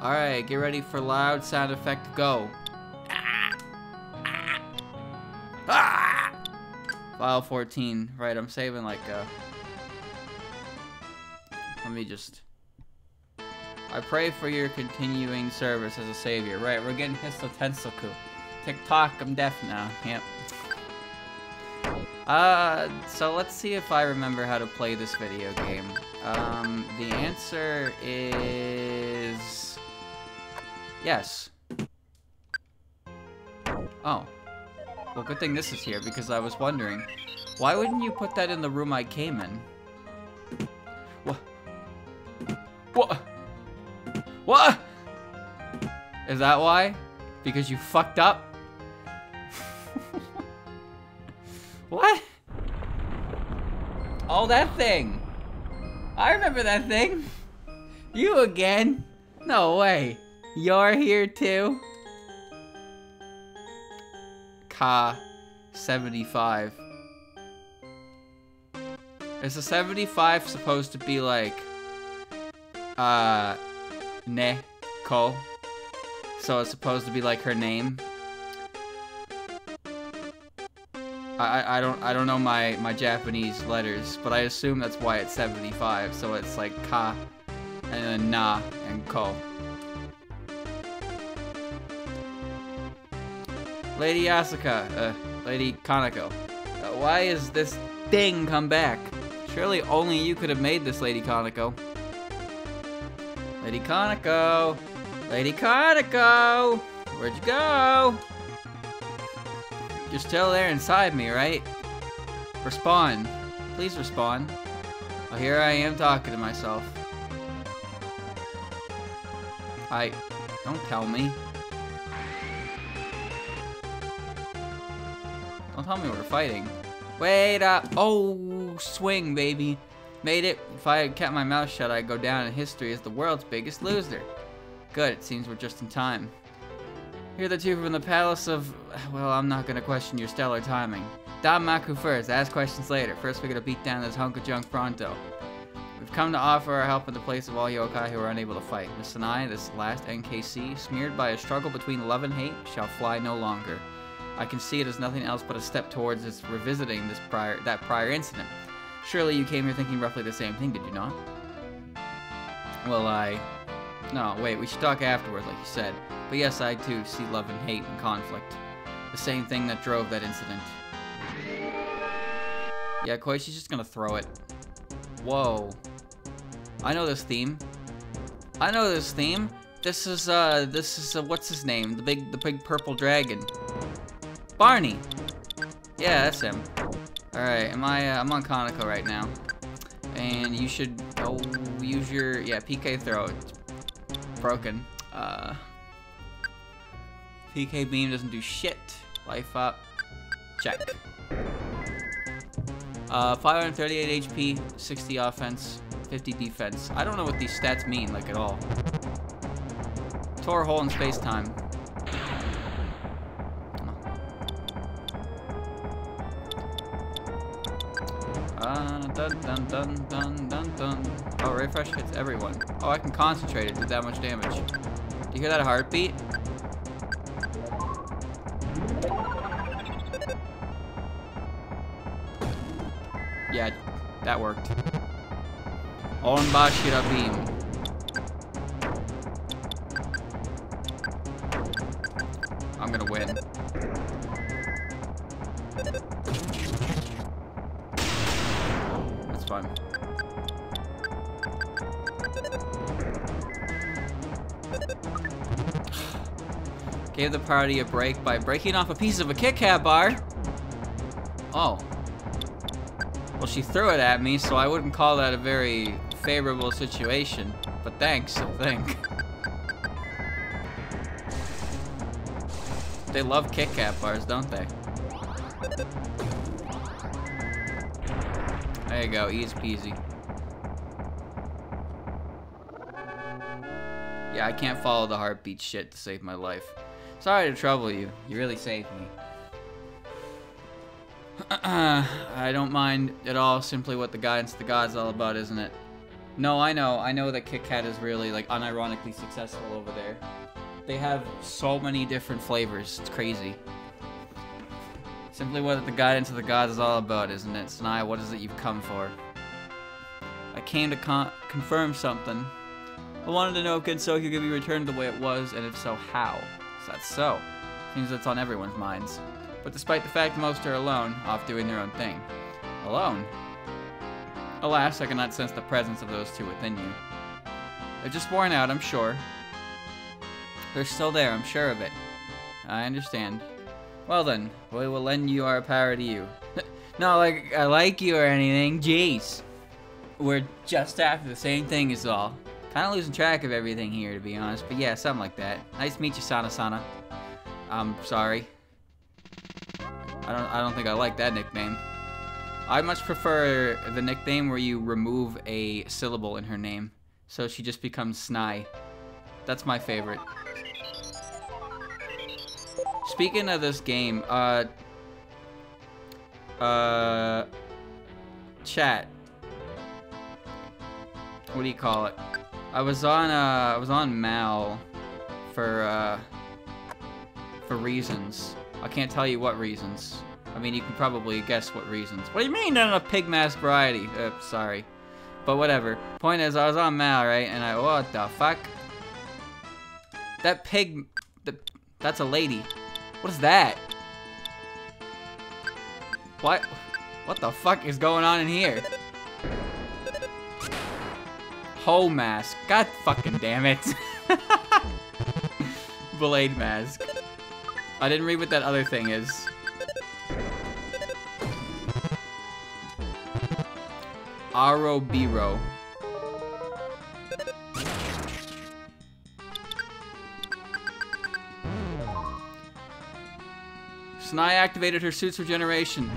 Alright, get ready for loud sound effect, go. File 14. Right, I'm saving like, let me just... I pray for your continuing service as a savior. Right, we're getting Histotensoku. TikTok, I'm deaf now. Yep. So let's see if I remember how to play this video game. The answer is... yes. Oh. Well, good thing this is here, because I was wondering, why wouldn't you put that in the room I came in? What? What? What? Is that why? Because you fucked up? What? Oh, that thing. I remember that thing. You again? No way. You're here too? Ka 75. Is the 75 supposed to be like ne ko? So it's supposed to be like her name? I don't know my Japanese letters, but I assume that's why it's 75. So it's like ka and then na and ko. Lady Asuka, Lady Kaneko, why is this thing come back? Surely only you could have made this, Lady Kaneko. Lady Kaneko! Lady Kaneko! Where'd you go? You're still there inside me, right? Respond. Please respond. Well, here I am talking to myself. Don't tell me. Don't tell me we're fighting. Wait up. Oh, swing, baby. Made it. If I had kept my mouth shut, I'd go down in history as the world's biggest loser. Good, it seems we're just in time. Here are the two from the palace of... well, I'm not gonna question your stellar timing. Danmaku first, ask questions later. First we gotta beat down this hunk of junk pronto. We've come to offer our help in the place of all yokai who are unable to fight. Miss Sanai, this last NKC, smeared by a struggle between love and hate, shall fly no longer. I can see it as nothing else but a step towards us revisiting that prior incident. Surely you came here thinking roughly the same thing, did you not? Well, no, wait, we should talk afterwards, like you said. But yes, I too see love and hate and conflict. The same thing that drove that incident. Yeah, Koichi's just gonna throw it. Whoa. I know this theme. I know this theme. This is, what's his name? The big purple dragon. Barney! Yeah, that's him. Alright, I'm on Kaneko right now. And you should, use your, yeah, PK throw. It's broken. PK beam doesn't do shit. Life up. Check. 538 HP, 60 offense, 50 defense. I don't know what these stats mean, like, at all. Tore a hole in space-time. Dun. Oh, refresh hits everyone. Oh, I can concentrate it, did that much damage. Do you hear that heartbeat? Yeah, that worked. Onbashira beam. I'm gonna win. That's fine. Gave the party a break by breaking off a piece of a Kit Kat bar. Oh. Well, she threw it at me, so I wouldn't call that a very favorable situation. But thanks, I think. They love Kit Kat bars, don't they? There you go, easy peasy. Yeah, I can't follow the heartbeat shit to save my life. Sorry to trouble you. You really saved me. I don't mind at all. Simply what the guidance of the gods all about, isn't it? No, I know that Kit Kat is really, like, unironically successful over there. They have so many different flavors. It's crazy. Simply what the guidance of the gods is all about, isn't it? Sanaya, what is it you've come for? I came to confirm something. I wanted to know if Gensoku could be returned the way it was, and if so, how? So that's so. Seems that's on everyone's minds. But despite the fact most are alone, off doing their own thing. Alone? Alas, I cannot sense the presence of those two within you. They're just worn out, I'm sure. They're still there, I'm sure of it. I understand. Well then, we will lend you our power to you. Not like I like you or anything, jeez. We're just after the same thing is all. Kinda losing track of everything here, to be honest, but yeah, something like that. Nice to meet you, Sana-sana. I'm sorry. I don't think I like that nickname. I much prefer the nickname where you remove a syllable in her name, so she just becomes Snai. That's my favorite. Speaking of this game, chat. What do you call it? I was on Mal for reasons. I can't tell you what reasons. I mean, you can probably guess what reasons. What do you mean, not a pig mask variety? Sorry. But whatever. Point is, I was on Mal, right? And what the fuck? That pig, that's a lady. What is that? What the fuck is going on in here? Hoe mask. God fucking damn it. Blade mask. I didn't read what that other thing is. Arobiro. Sanai activated her suit's regeneration.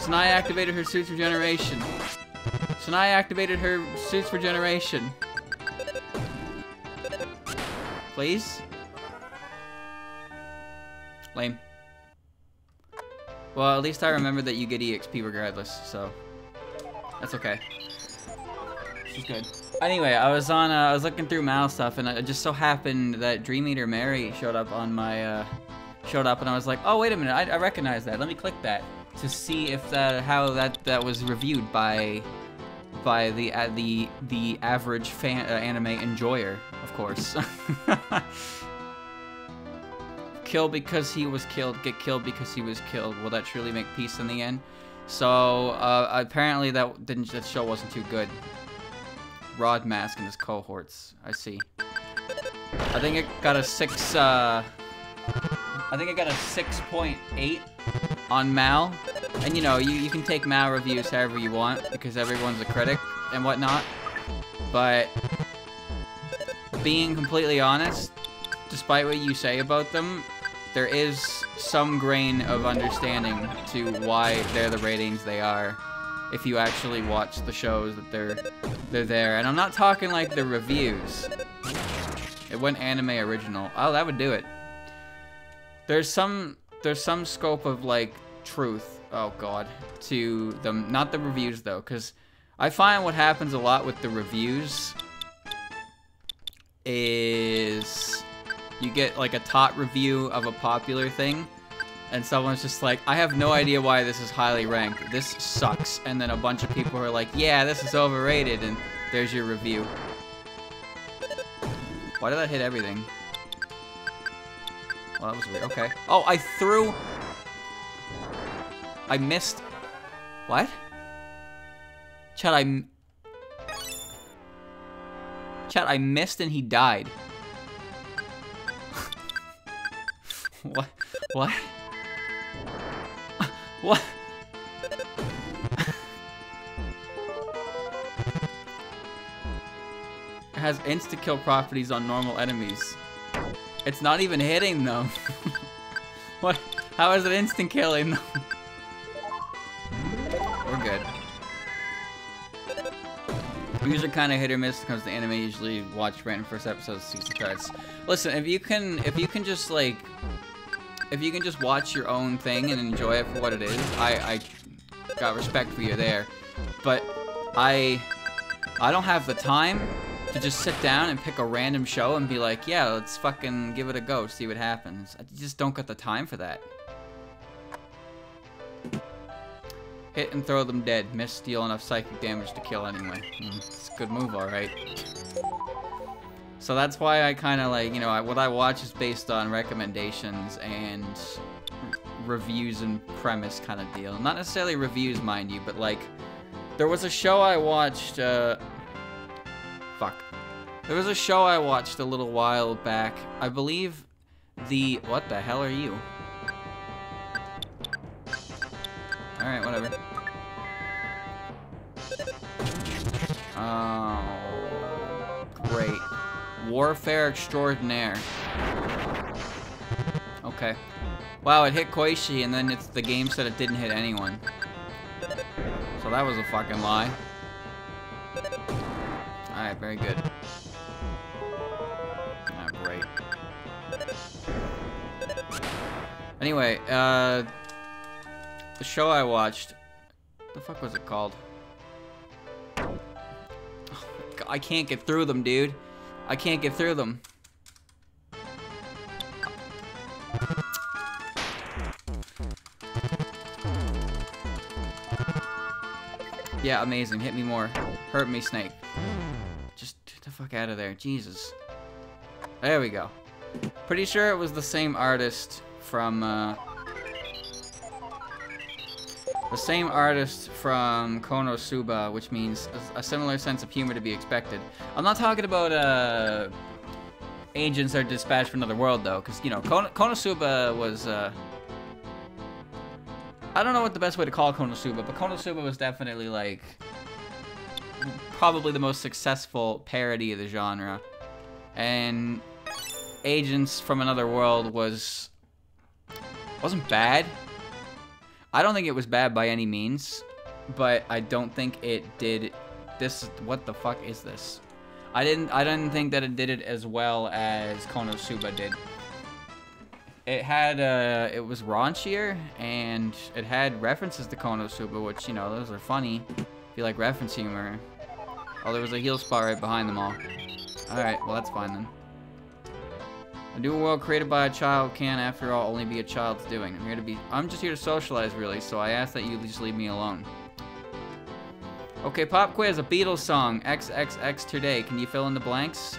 Sanai activated her suit's regeneration. Sanai activated her suit's regeneration. Please? Lame. Well, at least I remember that you get EXP regardless, so that's okay. She's good. Anyway, I was looking through Mal stuff, and it just so happened that Dream Eater Mary showed up on my, and I was like, oh wait a minute, I recognize that. Let me click that to see if how that was reviewed by the average fan, anime enjoyer, of course. Kill because he was killed, get killed because he was killed. Will that truly make peace in the end? So apparently that show wasn't too good. Rod Mask and his cohorts. I see. I think it got a 6. I think I got a 6.8 on Mal. And you know, you can take Mal reviews however you want because everyone's a critic and whatnot. But being completely honest, despite what you say about them, there is some grain of understanding to why they're the ratings they are if you actually watch the shows that they're there. And I'm not talking like the reviews. It went anime original. Oh, that would do it. There's some scope of like truth, oh god, to them, not the reviews though, because I find what happens a lot with the reviews is you get like a top review of a popular thing and someone's just like, I have no idea why this is highly ranked, this sucks, and then a bunch of people are like, yeah, this is overrated, and there's your review. Why did that hit everything? Well, that was weird. Okay. Oh, I missed. What? Chat, I missed and he died. What? What? What? It has insta-kill properties on normal enemies. It's not even hitting them. What? How is it instant killing them? We're good. I'm usually kind of hit or miss when it comes to anime. Usually watch random first episodes, see the charts. Listen, if you can just like, if you can just watch your own thing and enjoy it for what it is, I got respect for you there. But I I don't have the time to just sit down and pick a random show and be like, yeah, let's fucking give it a go, see what happens. I just don't got the time for that. Hit and throw them dead. Miss, deal enough psychic damage to kill anyway. It's a good move, alright. So that's why I kind of like, you know, what I watch is based on recommendations and reviews and premise kind of deal. Not necessarily reviews, mind you, but like, there was a show I watched, fuck. There was a show I watched a little while back. I believe what the hell are you? Alright, whatever. Oh, great. Warfare Extraordinaire. Okay. Wow, it hit Koichi, and then the game said it didn't hit anyone. So that was a fucking lie. Alright, very good. Ah, great. Anyway, the show I watched, what the fuck was it called? Oh my God, I can't get through them, dude. I can't get through them. Yeah, amazing. Hit me more. Hurt me, Snake. Just get the fuck out of there. Jesus. There we go. Pretty sure it was the same artist from, Konosuba, which means a similar sense of humor to be expected. I'm not talking about, agents are dispatched from another world, though, because, you know, Konosuba was, I don't know what the best way to call Konosuba, but Konosuba was definitely, like, probably the most successful parody of the genre. And Agents from Another World wasn't bad. I don't think it was bad by any means, but I don't think it did this. What the fuck is this? I didn't think that it did it as well as Konosuba did. It had, it was raunchier, and it had references to Konosuba, which, you know, those are funny if you like reference humor. Oh, there was a heal spot right behind them all. Alright, well, that's fine then. A new world created by a child can, after all, only be a child's doing. I'm just here to socialize, really, so I ask that you just leave me alone. Okay, pop quiz, a Beatles song, XXX today. Can you fill in the blanks?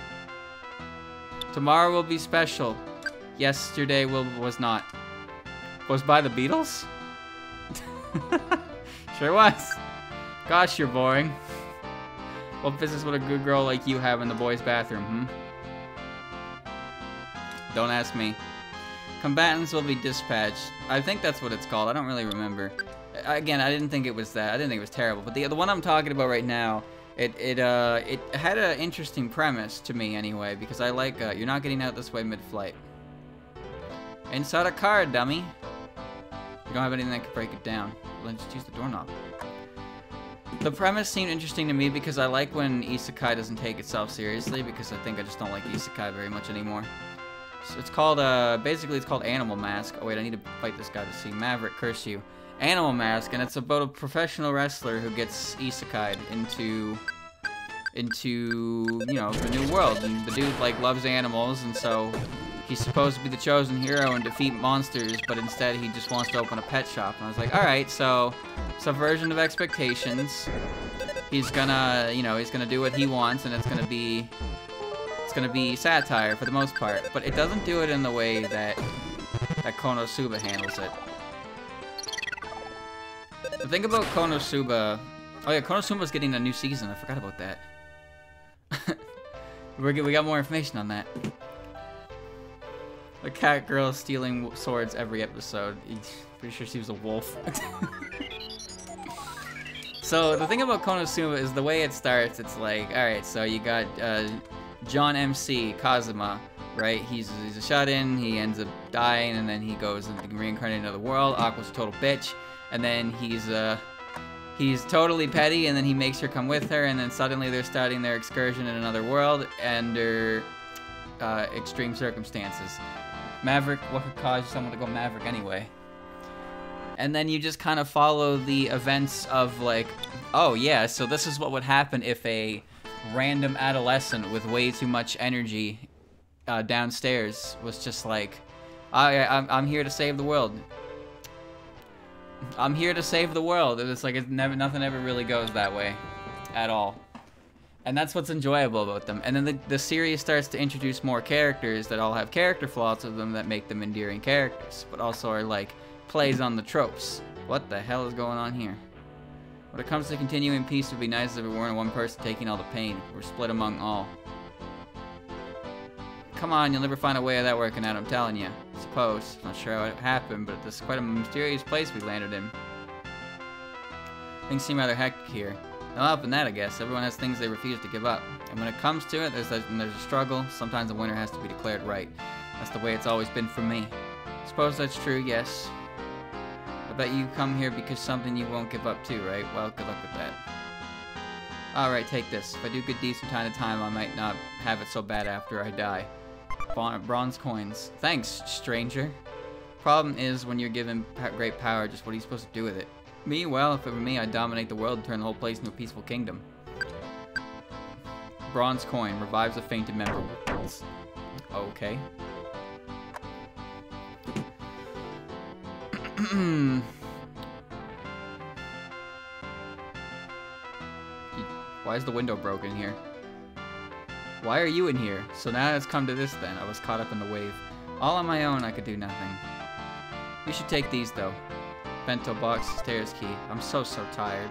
Tomorrow will be special. Yesterday was not. Was by the Beatles? Sure was. Gosh, you're boring. What business would a good girl like you have in the boys' bathroom, Don't ask me. Combatants will be dispatched. I think that's what it's called. I don't really remember. Again, I didn't think it was that. I didn't think it was terrible. But the one I'm talking about right now, it had an interesting premise to me anyway, because I like you're not getting out this way mid-flight. Inside a car, dummy. You don't have anything that can break it down. Well, then just use the doorknob. The premise seemed interesting to me because I like when isekai doesn't take itself seriously, because I think I just don't like isekai very much anymore. So it's called, basically it's called Animal Mask. Oh wait, I need to fight this guy to see. Maverick, curse you. Animal Mask, and it's about a professional wrestler who gets isekai'd into, you know, the new world. And the dude, like, loves animals, and so he's supposed to be the chosen hero and defeat monsters, but instead he just wants to open a pet shop. And I was like, alright, so subversion of expectations. He's gonna, you know, he's gonna do what he wants, and it's gonna be satire for the most part. But it doesn't do it in the way that Konosuba handles it. The thing about Konosuba... Oh yeah, Konosuba's getting a new season. I forgot about that. We got more information on that. The cat girl is stealing swords every episode. Pretty sure she was a wolf. So the thing about Konosuba is the way it starts, it's like, alright, so you got John MC Kazuma, right? He's a shut-in, he ends up dying, and then he goes and reincarnated into the world. Aqua's a total bitch, and then he's totally petty, and then he makes her come with her, and then suddenly they're starting their excursion in another world under extreme circumstances. Maverick, what could cause someone to go Maverick anyway? And then you just kind of follow the events of like, oh yeah, so this is what would happen if a random adolescent with way too much energy downstairs was just like, I'm here to save the world. I'm here to save the world. And it's like nothing ever really goes that way at all. And that's what's enjoyable about them. And then the series starts to introduce more characters that all have character flaws to them that make them endearing characters, but also are like plays on the tropes. What the hell is going on here? When it comes to continuing peace, it would be nice if it weren't one person taking all the pain. We're split among all. Come on, you'll never find a way of that working out, I'm telling you. I suppose. Not sure how it happened, but this is quite a mysterious place we landed in. Things seem rather hectic here. No help in that, I guess. Everyone has things they refuse to give up. And when it comes to it, there's a struggle. Sometimes the winner has to be declared right. That's the way it's always been for me. I suppose that's true, yes. I bet you come here because something you won't give up too, right? Well, good luck with that. Alright, take this. If I do good deeds from time to time, I might not have it so bad after I die. Bronze coins. Thanks, stranger. Problem is, when you're given great power, just what are you supposed to do with it? Me? Well, if it were me, I'd dominate the world and turn the whole place into a peaceful kingdom. Bronze coin. Revives a fainted member. Okay. Why is the window broken here? Why are you in here? So now it's come to this then. I was caught up in the wave. All on my own, I could do nothing. You should take these though. Bento box, stairs key. I'm so tired.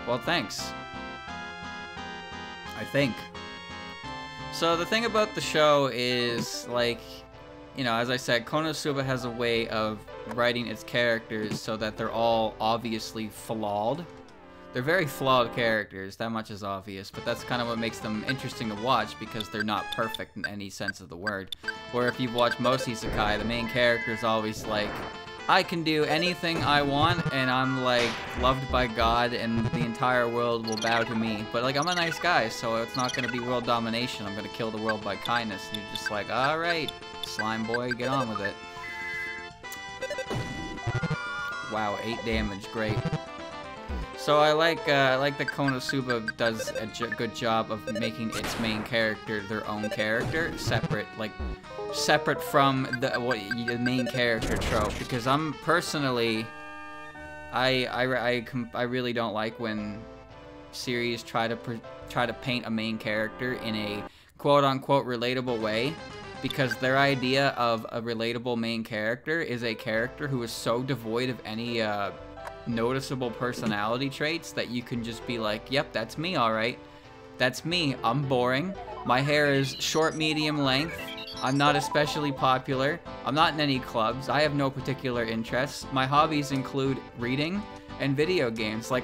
Well, thanks. I think. So the thing about the show is, like, you know, as I said, Konosuba has a way of writing its characters so that they're all obviously flawed. They're very flawed characters, that much is obvious, but that's kind of what makes them interesting to watch because they're not perfect in any sense of the word. Where if you've watched most isekai, the main character is always like, I can do anything I want and I'm like loved by God and the entire world will bow to me. But like I'm a nice guy, so it's not going to be world domination. I'm going to kill the world by kindness. And you're just like, alright, slime boy, get on with it. Wow, 8 damage, great. So I like that Konosuba does a good job of making its main character their own character, separate from the main character trope. Because I'm personally, I really don't like when series try to paint a main character in a quote-unquote relatable way. Because their idea of a relatable main character is a character who is so devoid of any noticeable personality traits that you can just be like, yep, that's me, alright. That's me. I'm boring. My hair is short, medium length. I'm not especially popular. I'm not in any clubs. I have no particular interests. My hobbies include reading and video games. Like,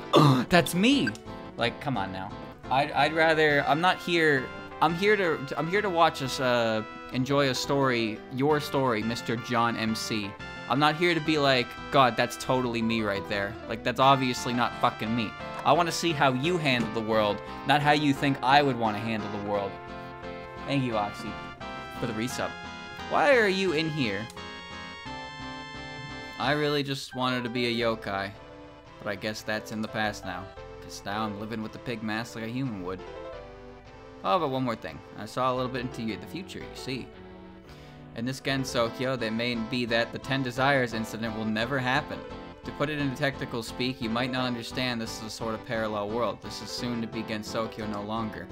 that's me. Like, come on now. I'd rather. I'm not here. I'm here to watch us enjoy a story. Your story, Mr. John MC. I'm not here to be like, God, that's totally me right there. Like, that's obviously not fucking me. I want to see how you handle the world, not how you think I would want to handle the world. Thank you, Oxy, for the resub. Why are you in here? I really just wanted to be a yokai, but I guess that's in the past now, because now I'm living with the pig mask like a human would. Oh, but one more thing. I saw a little bit into the future, you see. In this Gensokyo, there may be that the 10 Desires incident will never happen. To put it into technical speak, you might not understand this is a sort of parallel world. This is soon to be Gensokyo no longer.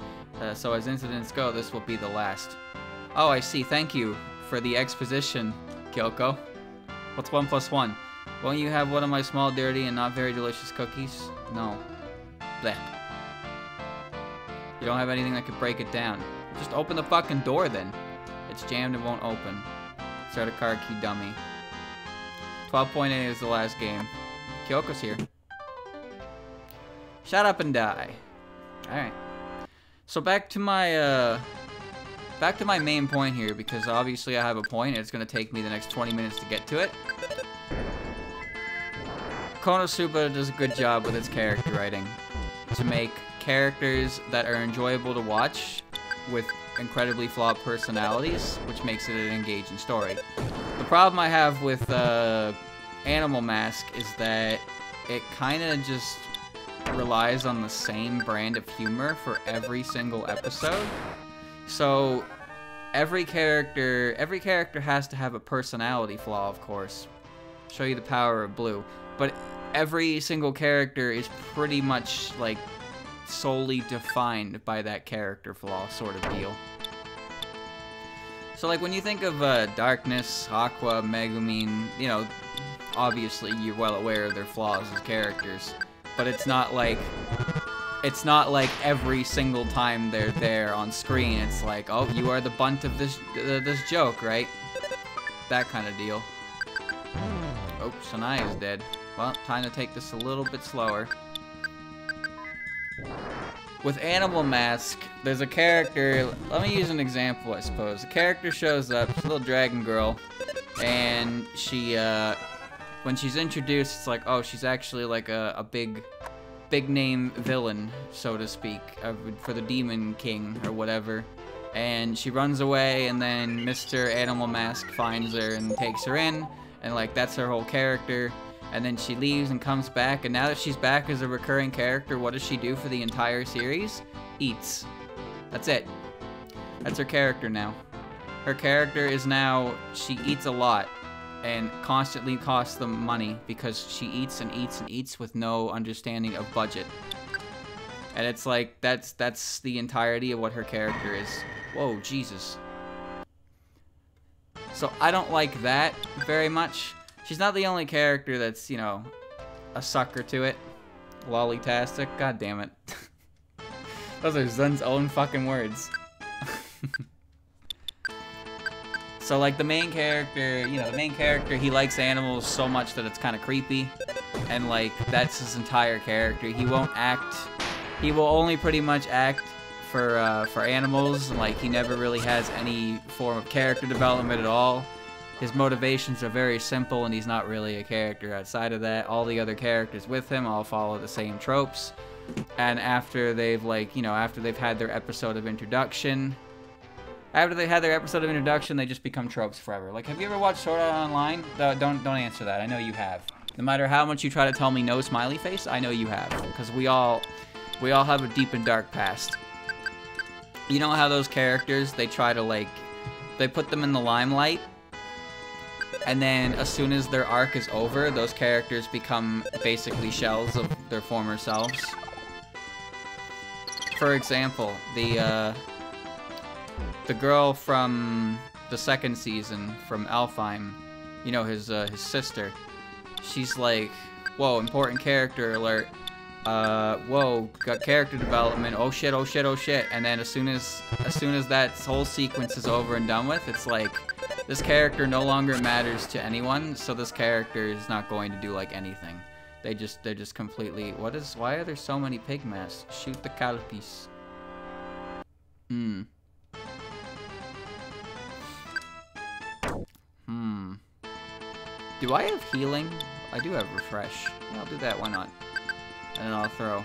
So as incidents go, this will be the last. Oh, I see. Thank you for the exposition, Kyoko. What's 1 plus 1? Won't you have one of my small, dirty, and not very delicious cookies? No. Blech. You don't have anything that could break it down. Just open the fucking door then. It's jammed and won't open. Start a card key, dummy. 12.8 is the last game. Kyoko's here. Shut up and die. Alright. So back to my main point here, because obviously I have a point and it's going to take me the next 20 minutes to get to it. Konosuba does a good job with its character writing to make characters that are enjoyable to watch with incredibly flawed personalities, which makes it an engaging story. The problem I have with Animal Mask is that it kind of just relies on the same brand of humor for every single episode. So every character has to have a personality flaw, of course. Show you the power of blue. But every single character is pretty much like solely defined by that character flaw sort of deal. So like when you think of Darkness, Aqua, Megumin, you know, obviously you're well aware of their flaws as characters, but it's not like every single time they're there on screen it's like, oh, you are the bunt of this joke, right? That kind of deal. Oh, Sanaya's dead. Well, time to take this a little bit slower. With Animal Mask, there's a character, let me use an example, I suppose. A character shows up, she's a little dragon girl, and she, when she's introduced, it's like, oh, she's actually like a big name villain, so to speak, for the Demon King or whatever. And she runs away, and then Mr. Animal Mask finds her and takes her in, and like that's her whole character. And then she leaves and comes back, and now that she's back as a recurring character, what does she do for the entire series? Eats. That's it. That's her character now. Her character is now, she eats a lot, and constantly costs them money because she eats and eats and eats with no understanding of budget. And it's like, that's the entirety of what her character is. Whoa, Jesus. So I don't like that very much. She's not the only character that's, you know, a sucker to it. Lollytastic. God damn it. Those are Zun's own fucking words. So, like, the main character, you know, he likes animals so much that it's kind of creepy. And, like, that's his entire character. He won't act... He will only pretty much act for animals. And, like, he never really has any form of character development at all. His motivations are very simple, and he's not really a character outside of that. All the other characters with him all follow the same tropes. And after they've, like, you know, after they've had their episode of introduction... they just become tropes forever. Like, have you ever watched Sword Art Online? Don't answer that. I know you have. No matter how much you try to tell me no smiley face, I know you have. Because we all have a deep and dark past. You know how those characters, they try to, like... They put them in the limelight. And then, as soon as their arc is over, those characters become basically shells of their former selves. For example, the girl from the second season, from Alfheim, you know, his sister, she's like, whoa, important character alert, whoa, got character development, oh shit, oh shit, oh shit, and then as soon as that whole sequence is over and done with, it's like, this character no longer matters to anyone, so this character is not going to do, like, anything. They're just completely, why are there so many pig masks? Shoot the Calpis. Do I have healing? I do have refresh. Yeah, I'll do that, why not? And then I'll throw.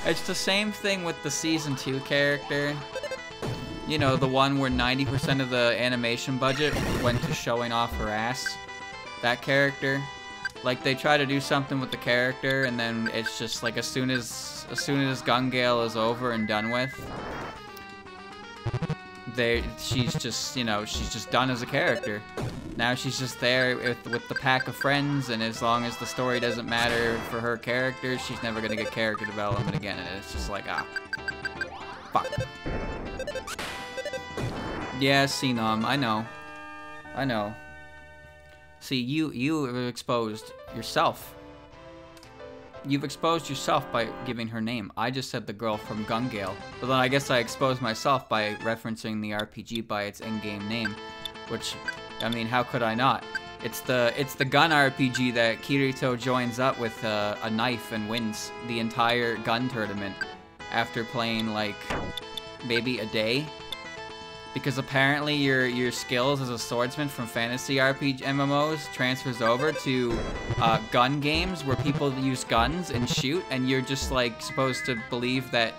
It's the same thing with the Season 2 character. You know, the one where 90% of the animation budget went to showing off her ass. That character. Like, they try to do something with the character, and then it's just like, as soon as Gun Gale is over and done with, she's just, you know, she's just done as a character. Now she's just there with the pack of friends, and as long as the story doesn't matter for her character, she's never gonna get character development again, and it's just like, ah. Fuck. Yeah, Sinam, I know. I know. See, you have exposed yourself. You've exposed yourself by giving her name. I just said the girl from Gun Gale. But then I guess I exposed myself by referencing the RPG by its in-game name. Which, I mean, how could I not? It's the gun RPG that Kirito joins up with a knife and wins the entire gun tournament after playing, like, maybe a day. Because apparently your skills as a swordsman from fantasy RPG MMOs transfers over to gun games where people use guns and shoot, and you're just, like, supposed to believe that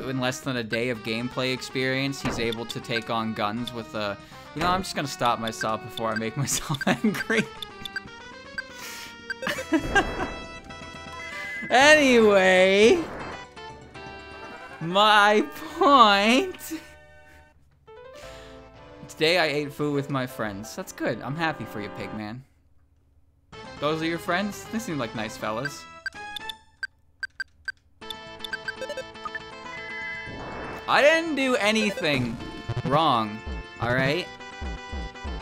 in less than a day of gameplay experience, he's able to take on guns with a... You know, I'm just gonna stop myself before I make myself angry. Anyway, my point. Today I ate food with my friends. That's good. I'm happy for you, Pigman. Those are your friends? They seem like nice fellas. I didn't do anything wrong, alright?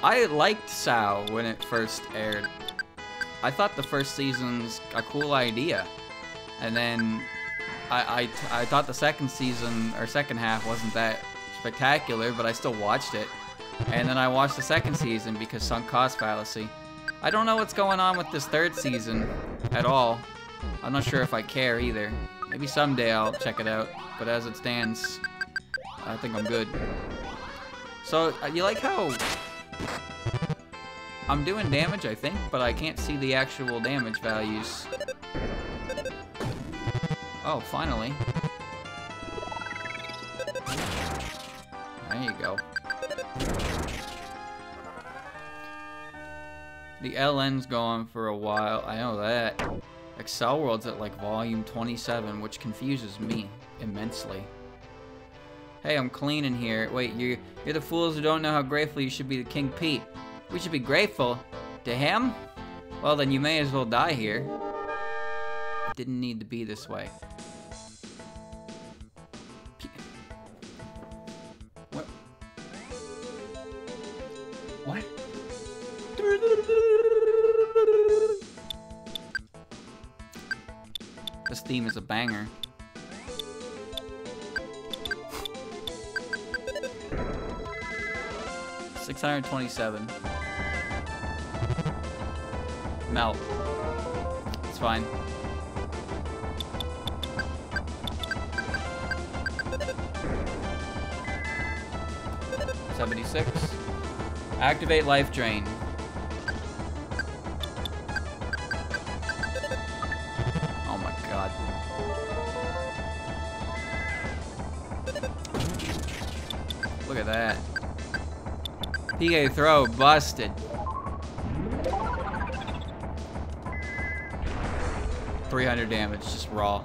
I liked Sao when it first aired. I thought the first season's a cool idea. And then I thought the second season, or second half, wasn't that spectacular, but I still watched it. And then I watched the second season because sunk cost fallacy. I don't know what's going on with this third season at all. I'm not sure if I care either. Maybe someday I'll check it out, but as it stands, I think I'm good. So, you like how I'm doing damage, I think, but I can't see the actual damage values. Oh, finally. There you go. The LN's going for a while, I know that. Excel World's at like volume 27, which confuses me immensely. Hey, I'm cleaning here. Wait, you're the fools who don't know how grateful you should be to King Pete. We should be grateful to him? Well, then you may as well die here. It didn't need to be this way. What? What? This theme is a banger. $627. Melt. It's fine. $76. Activate life drain. Oh my god. Look at that. PK throw busted. 300 damage, just raw.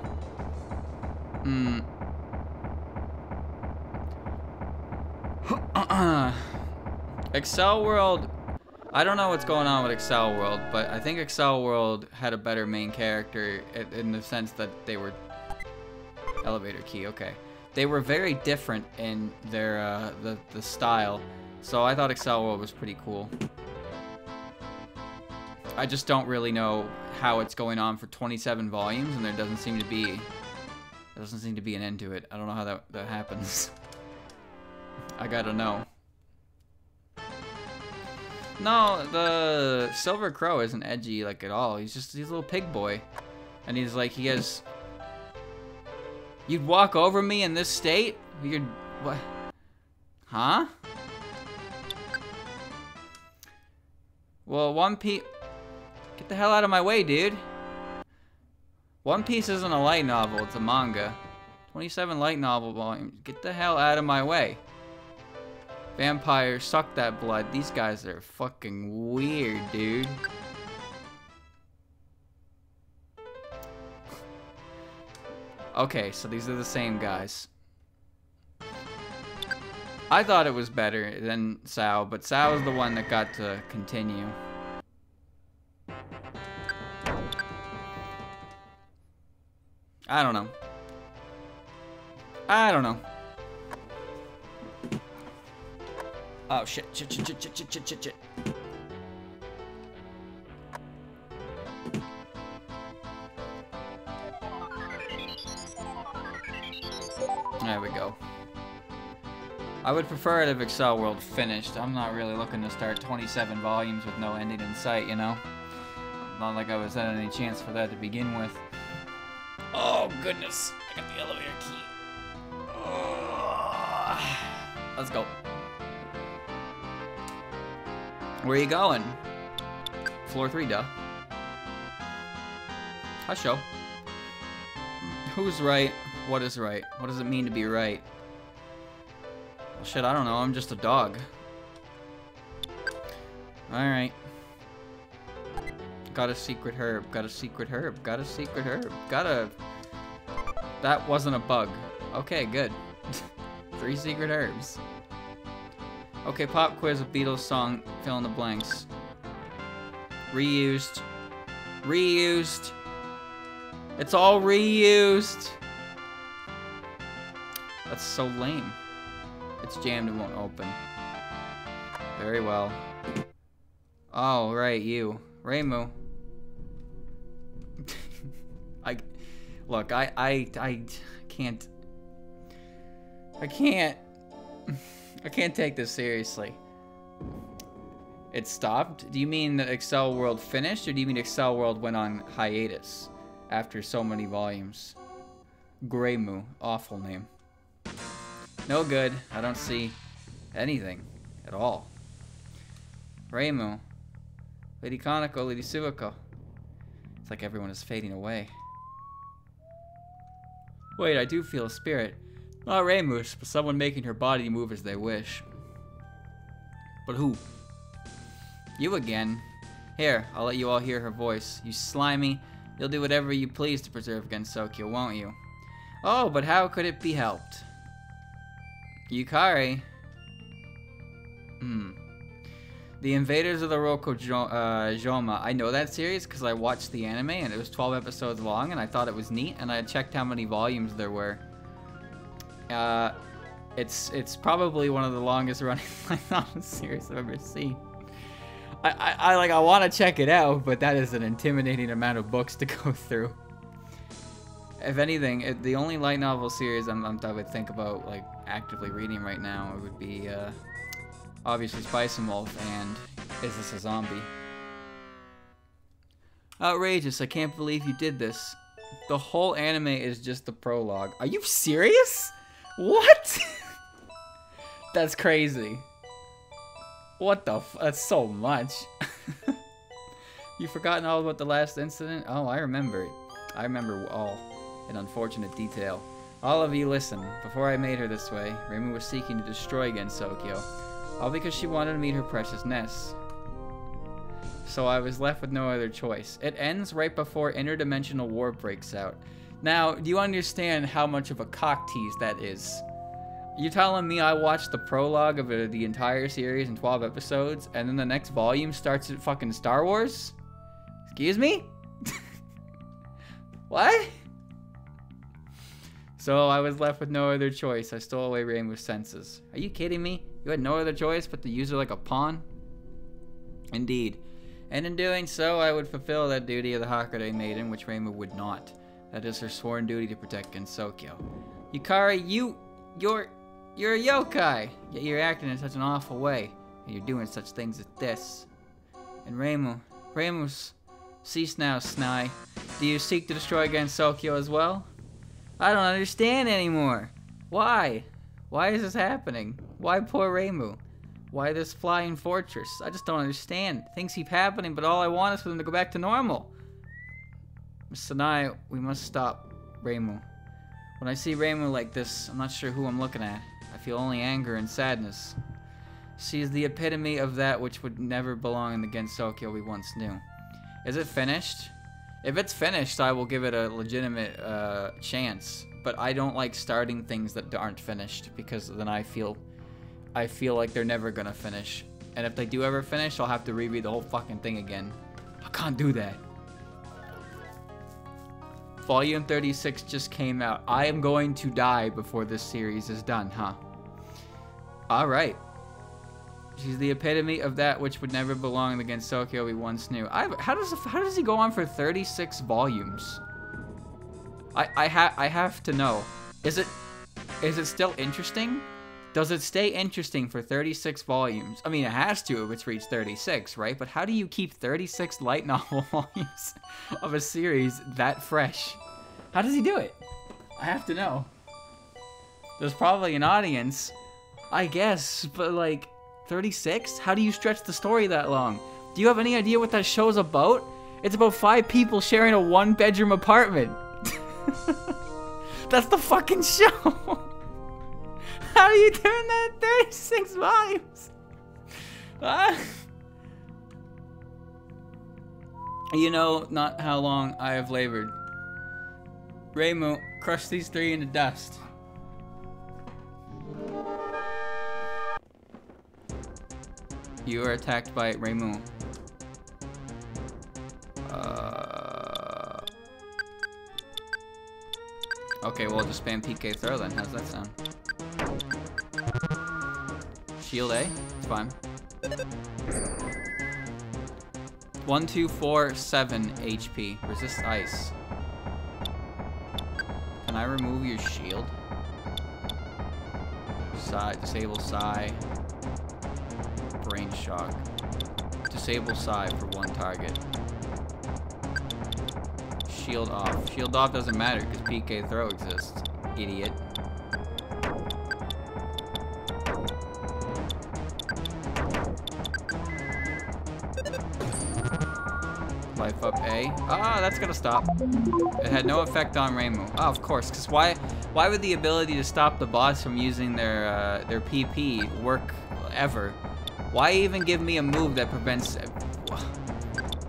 Excel World, I don't know what's going on with Excel World, but I think Excel World had a better main character in the sense that they were elevator key. Okay, they were very different in their the style. So I thought Excel World was pretty cool. I just don't really know how it's going on for 27 volumes, and there doesn't seem to be an end to it. I don't know how that happens. I gotta know. No, the Silver Crow isn't edgy like at all. He's a little pig boy, and he's like he has. You'd walk over me in this state? You're what? Huh? Well, One Piece... Get the hell out of my way, dude. One Piece isn't a light novel, it's a manga. 27 light novel volumes. Get the hell out of my way. Vampires, suck that blood. These guys are fucking weird, dude. Okay, so these are the same guys. I thought it was better than Sao, but Sao is the one that got to continue. I don't know. I don't know. Oh shit, shit. There we go. I would prefer it if Excel World finished. I'm not really looking to start 27 volumes with no ending in sight, you know? Not like I was at any chance for that to begin with. Oh, goodness. I got the elevator key. Oh. Let's go. Where are you going? Floor 3, duh. Hush-o. Who's right? What is right? What does it mean to be right? Well, shit, I don't know. I'm just a dog. Alright. Got a secret herb. Got a secret herb. Got a secret herb. Got a... That wasn't a bug. Okay, good. 3 secret herbs. Okay, pop quiz, a Beatles song. Fill in the blanks. Reused. Reused. It's all reused. That's so lame. It's jammed and won't open. Very well. Oh, right, you. Reimu. Look, I can't. I can't take this seriously. It stopped? Do you mean that Excel World finished, or do you mean Excel World went on hiatus after so many volumes? Greymoo. Awful name. No good. I don't see anything at all. Reimu. Lady Kanako, Lady Suiko. It's like everyone is fading away. Wait, I do feel a spirit. Not Reimu, but someone making her body move as they wish. But who? You again. Here, I'll let you all hear her voice. You slimy. You'll do whatever you please to preserve Gensokyo, won't you? Oh, but how could it be helped? Yukari. The Invaders of the Rokojoma. I know that series because I watched the anime and it was 12 episodes long and I thought it was neat and I checked how many volumes there were. It's probably one of the longest running light novel series I've ever seen. I want to check it out, but that is an intimidating amount of books to go through. If anything, the only light novel series I would think about like actively reading right now would be obviously Spice and Wolf and Is This a Zombie? Outrageous! I can't believe you did this. The whole anime is just the prologue. Are you serious? What? That's crazy. What the f- That's so much. You've forgotten all about the last incident? Oh, I remember it. I remember all in unfortunate detail. All of you listen. Before I made her this way, Reimu was seeking to destroy Gensokyo. All because she wanted to meet her precious Ness. So I was left with no other choice. It ends right before interdimensional war breaks out. Now, do you understand how much of a cock tease that is? You telling me I watched the prologue of the entire series in 12 episodes, and then the next volume starts at fucking Star Wars? Excuse me? What? So I was left with no other choice. I stole away Reimu's senses. Are you kidding me? You had no other choice but to use her like a pawn? Indeed. And in doing so, I would fulfill that duty of the Hakurei Maiden, which Reimu would not. That is her sworn duty to protect Gensokyo. Yukari, you're a yokai, yet you're acting in such an awful way, and you're doing such things as this. And Reimu, cease now, Snai. Do you seek to destroy Gensokyo as well? I don't understand anymore. Why? Why is this happening? Why poor Reimu? Why this flying fortress? I just don't understand. Things keep happening, but all I want is for them to go back to normal. Miss Sanai, we must stop Reimu. When I see Reimu like this, I'm not sure who I'm looking at. I feel only anger and sadness. She is the epitome of that which would never belong in the Gensokyo we once knew. Is it finished? If it's finished, I will give it a legitimate chance. But I don't like starting things that aren't finished because then I feel like they're never gonna finish. And if they do ever finish, I'll have to reread the whole fucking thing again. I can't do that. Volume 36 just came out. I am going to die before this series is done, huh? Alright. She's the epitome of that which would never belong in the Gensokyo we once knew. How does he go on for 36 volumes? I have to know. Is it still interesting? Does it stay interesting for 36 volumes? I mean, it has to if it's reached 36, right? But how do you keep 36 light novel volumes of a series that fresh? How does he do it? I have to know. There's probably an audience, I guess, but like 36? How do you stretch the story that long? Do you have any idea what that show's about? It's about 5 people sharing a 1-bedroom apartment. That's the fucking show. How do you turn that 36 volumes? You know not how long I have labored. Reimu, crush these 3 into dust. You are attacked by Reimu. Okay, well, just spam PK throw then. How's that sound? Shield A? It's fine. 1, 2, 4, 7 HP. Resist ice. Can I remove your shield? Psi, disable Psi. Brain shock. Disable Psi for 1 target. Shield off. Shield off doesn't matter because PK throw exists. Idiot. Life up A. Ah, that's gonna stop. It had no effect on Reimu. Oh, of course, because why would the ability to stop the boss from using their PP work ever? Why even give me a move that prevents...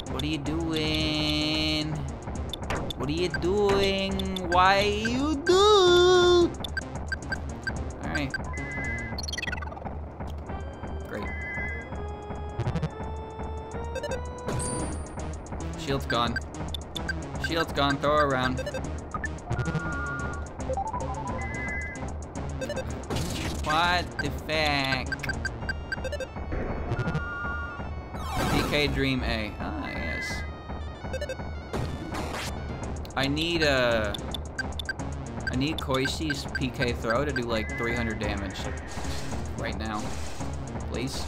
What are you doing? What are you doing? Why you do? Alright. Great. Shield's gone. Shield's gone. Throw her around. What the fuck? DK Dream A. Ah, yes. I need Koishi's PK throw to do like 300 damage right now. Please.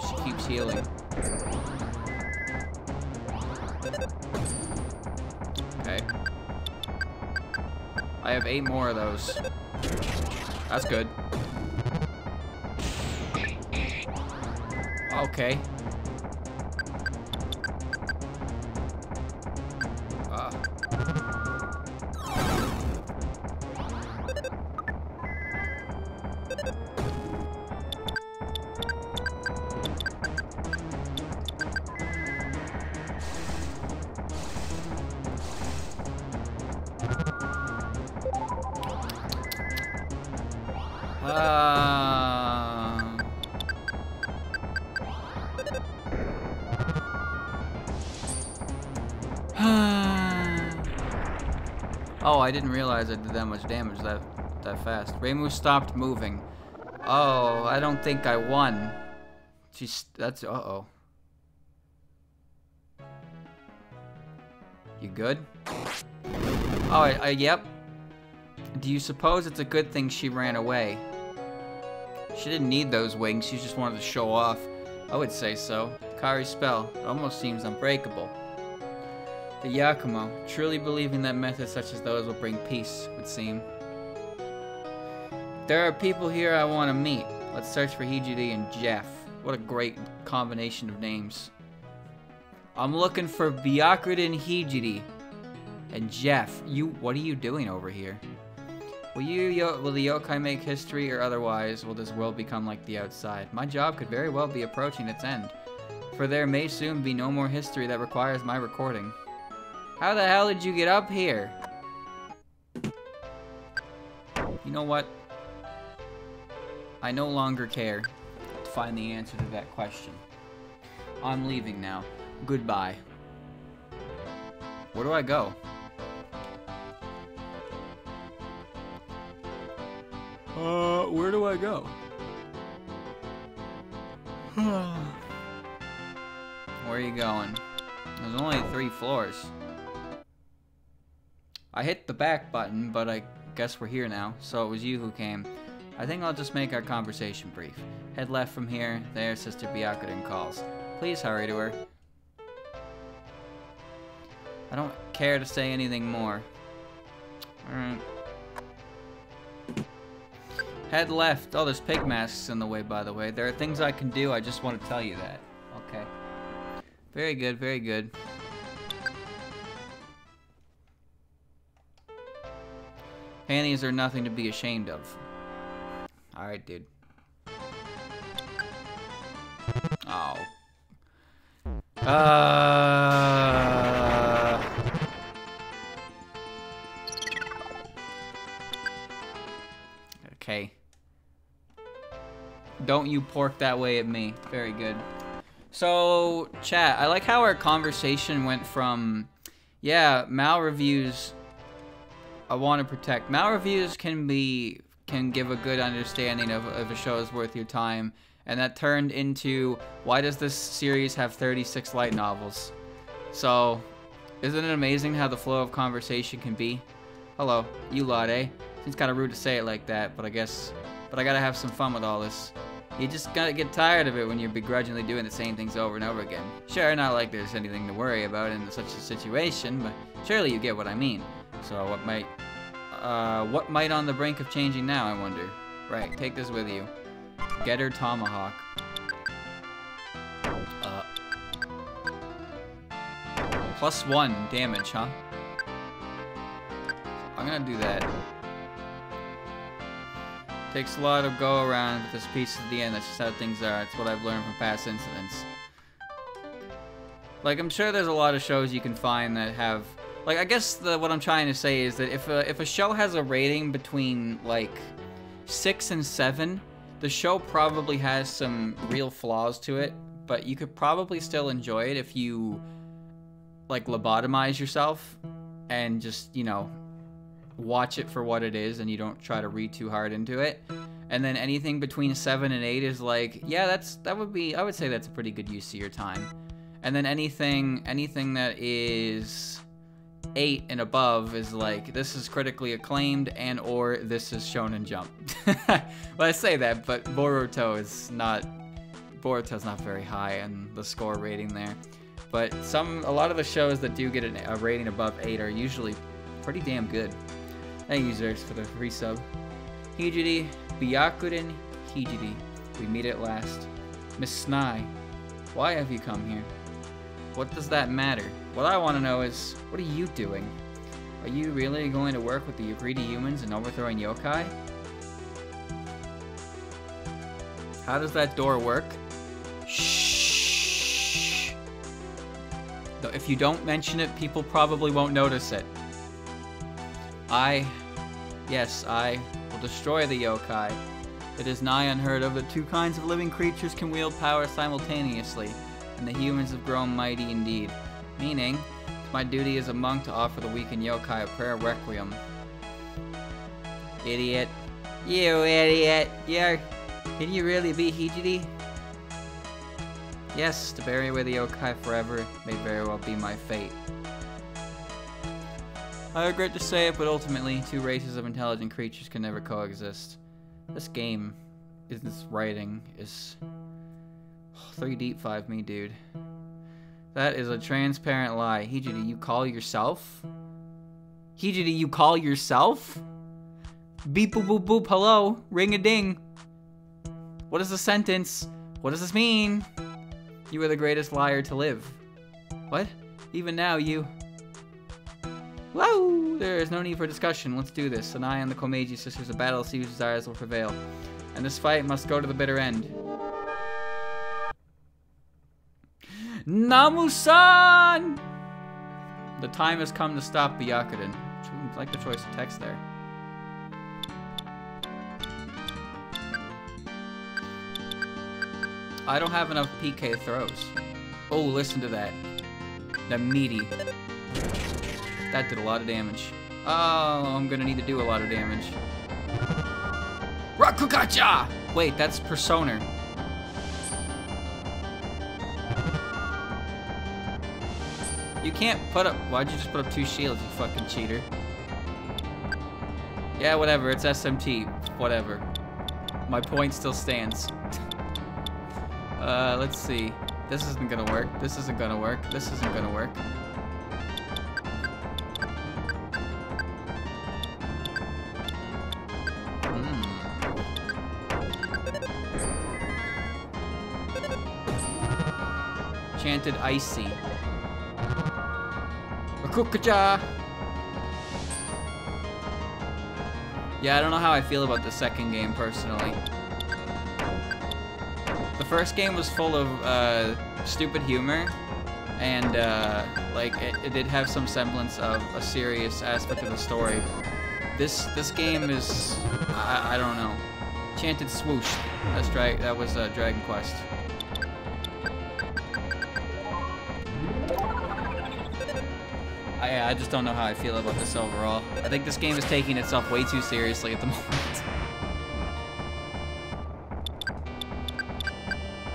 She keeps healing. Okay. I have 8 more of those. That's good. Okay. Oh, I didn't realize I did that much damage that fast. Reimu stopped moving. Oh, I don't think I won. That's uh-oh. You good? Oh, yep. Do you suppose it's a good thing she ran away? She didn't need those wings, she just wanted to show off. I would say so. Kari's spell, it almost seems unbreakable. The Yakumo, truly believing that methods such as those will bring peace, would seem. There are people here I want to meet. Let's search for Hijiri and Jeff. What a great combination of names. I'm looking for Byakuren Hijiri and Jeff. What are you doing over here? Will the yokai make history, or otherwise will this world become like the outside? My job could very well be approaching its end, for there may soon be no more history that requires my recording. How the hell did you get up here? You know what? I no longer care to find the answer to that question. I'm leaving now. Goodbye. Where do I go? Where do I go? Where are you going? There's only 3 floors. I hit the back button, but I guess we're here now, so it was you who came. I think I'll just make our conversation brief. Head left from here, there Sister Byakuren calls. Please hurry to her. I don't care to say anything more. Alright. Head left. Oh, there's pig masks in the way, by the way. There are things I can do, I just want to tell you that. Okay. Very good, very good. Panties are nothing to be ashamed of. Alright, dude. Oh. Okay. Don't you pork that way at me. Very good. So, chat, I like how our conversation went from, yeah, Mal reviews I want to protect. Mal reviews can give a good understanding of if a show is worth your time, and that turned into, why does this series have 36 light novels? So, isn't it amazing how the flow of conversation can be? Hello, you lot, eh? Seems kind of rude to say it like that, but I gotta have some fun with all this. You just gotta get tired of it when you're begrudgingly doing the same things over and over again. Sure, not like there's anything to worry about in such a situation, but surely you get what I mean. So what might on the brink of changing now, I wonder? Right, take this with you. Getter Tomahawk. +1 damage, huh? I'm gonna do that. Takes a lot of go around with this piece at the end. That's just how things are. It's what I've learned from past incidents. Like, I'm sure there's a lot of shows you can find that have... Like, I guess what I'm trying to say is that if a show has a rating between, like, 6 and 7, the show probably has some real flaws to it, but you could probably still enjoy it if you, like, lobotomize yourself and just, you know, watch it for what it is and you don't try to read too hard into it. And then anything between 7 and 8 is like, yeah, I would say that's a pretty good use of your time. And then anything that is 8 and above is like, this is critically acclaimed and or this is Shonen Jump. Well, I say that, but Boruto's not very high on the score rating there. But a lot of the shows that do get a rating above 8 are usually pretty damn good. Thank you, Zerx, for the resub. Hijiri, Byakuren, Hijiri. We meet at last. Miss Snai, why have you come here? What does that matter? What I want to know is, what are you doing? Are you really going to work with the greedy humans and overthrowing yokai? How does that door work? Shh. If you don't mention it, people probably won't notice it. Yes, I will destroy the yokai. It is nigh unheard of that two kinds of living creatures can wield power simultaneously, and the humans have grown mighty indeed. Meaning, it's my duty as a monk to offer the weakened yokai a prayer requiem. Idiot. You idiot. Can you really be Hijiri? Yes, to bury away the yokai forever may very well be my fate. I regret to say it, but ultimately, two races of intelligent creatures can never coexist. This game, this writing, is 3 deep 5 me, dude. That is a transparent lie. Hijiri, you call yourself? Hijiri, you call yourself? Beep boop boop boop, hello, ring a ding. What is the sentence? What does this mean? You are the greatest liar to live. What? Even now, you... Whoa! There is no need for discussion. Let's do this. Sanai and the Komeiji sisters, a battle to see whose desires will prevail. And this fight must go to the bitter end. Namu-san! The time has come to stop Byakuren. I like the choice of text there. I don't have enough PK throws. Oh, listen to that. The meaty. That did a lot of damage. Oh, I'm gonna need to do a lot of damage. Rakugacha! Wait, that's Persona. You can't put up... Why'd you just put up 2 shields, you fucking cheater? Yeah, whatever, it's SMT. Whatever. My point still stands. Let's see. This isn't gonna work. This isn't gonna work. This isn't gonna work. Chanted icy. Rakugacha! Yeah, I don't know how I feel about the second game, personally. The first game was full of stupid humor, and like it did have some semblance of a serious aspect of the story. This game is, I don't know. Enchanted Swoosh. That's right. That was Dragon Quest. I just don't know how I feel about this overall. I think this game is taking itself way too seriously at the moment.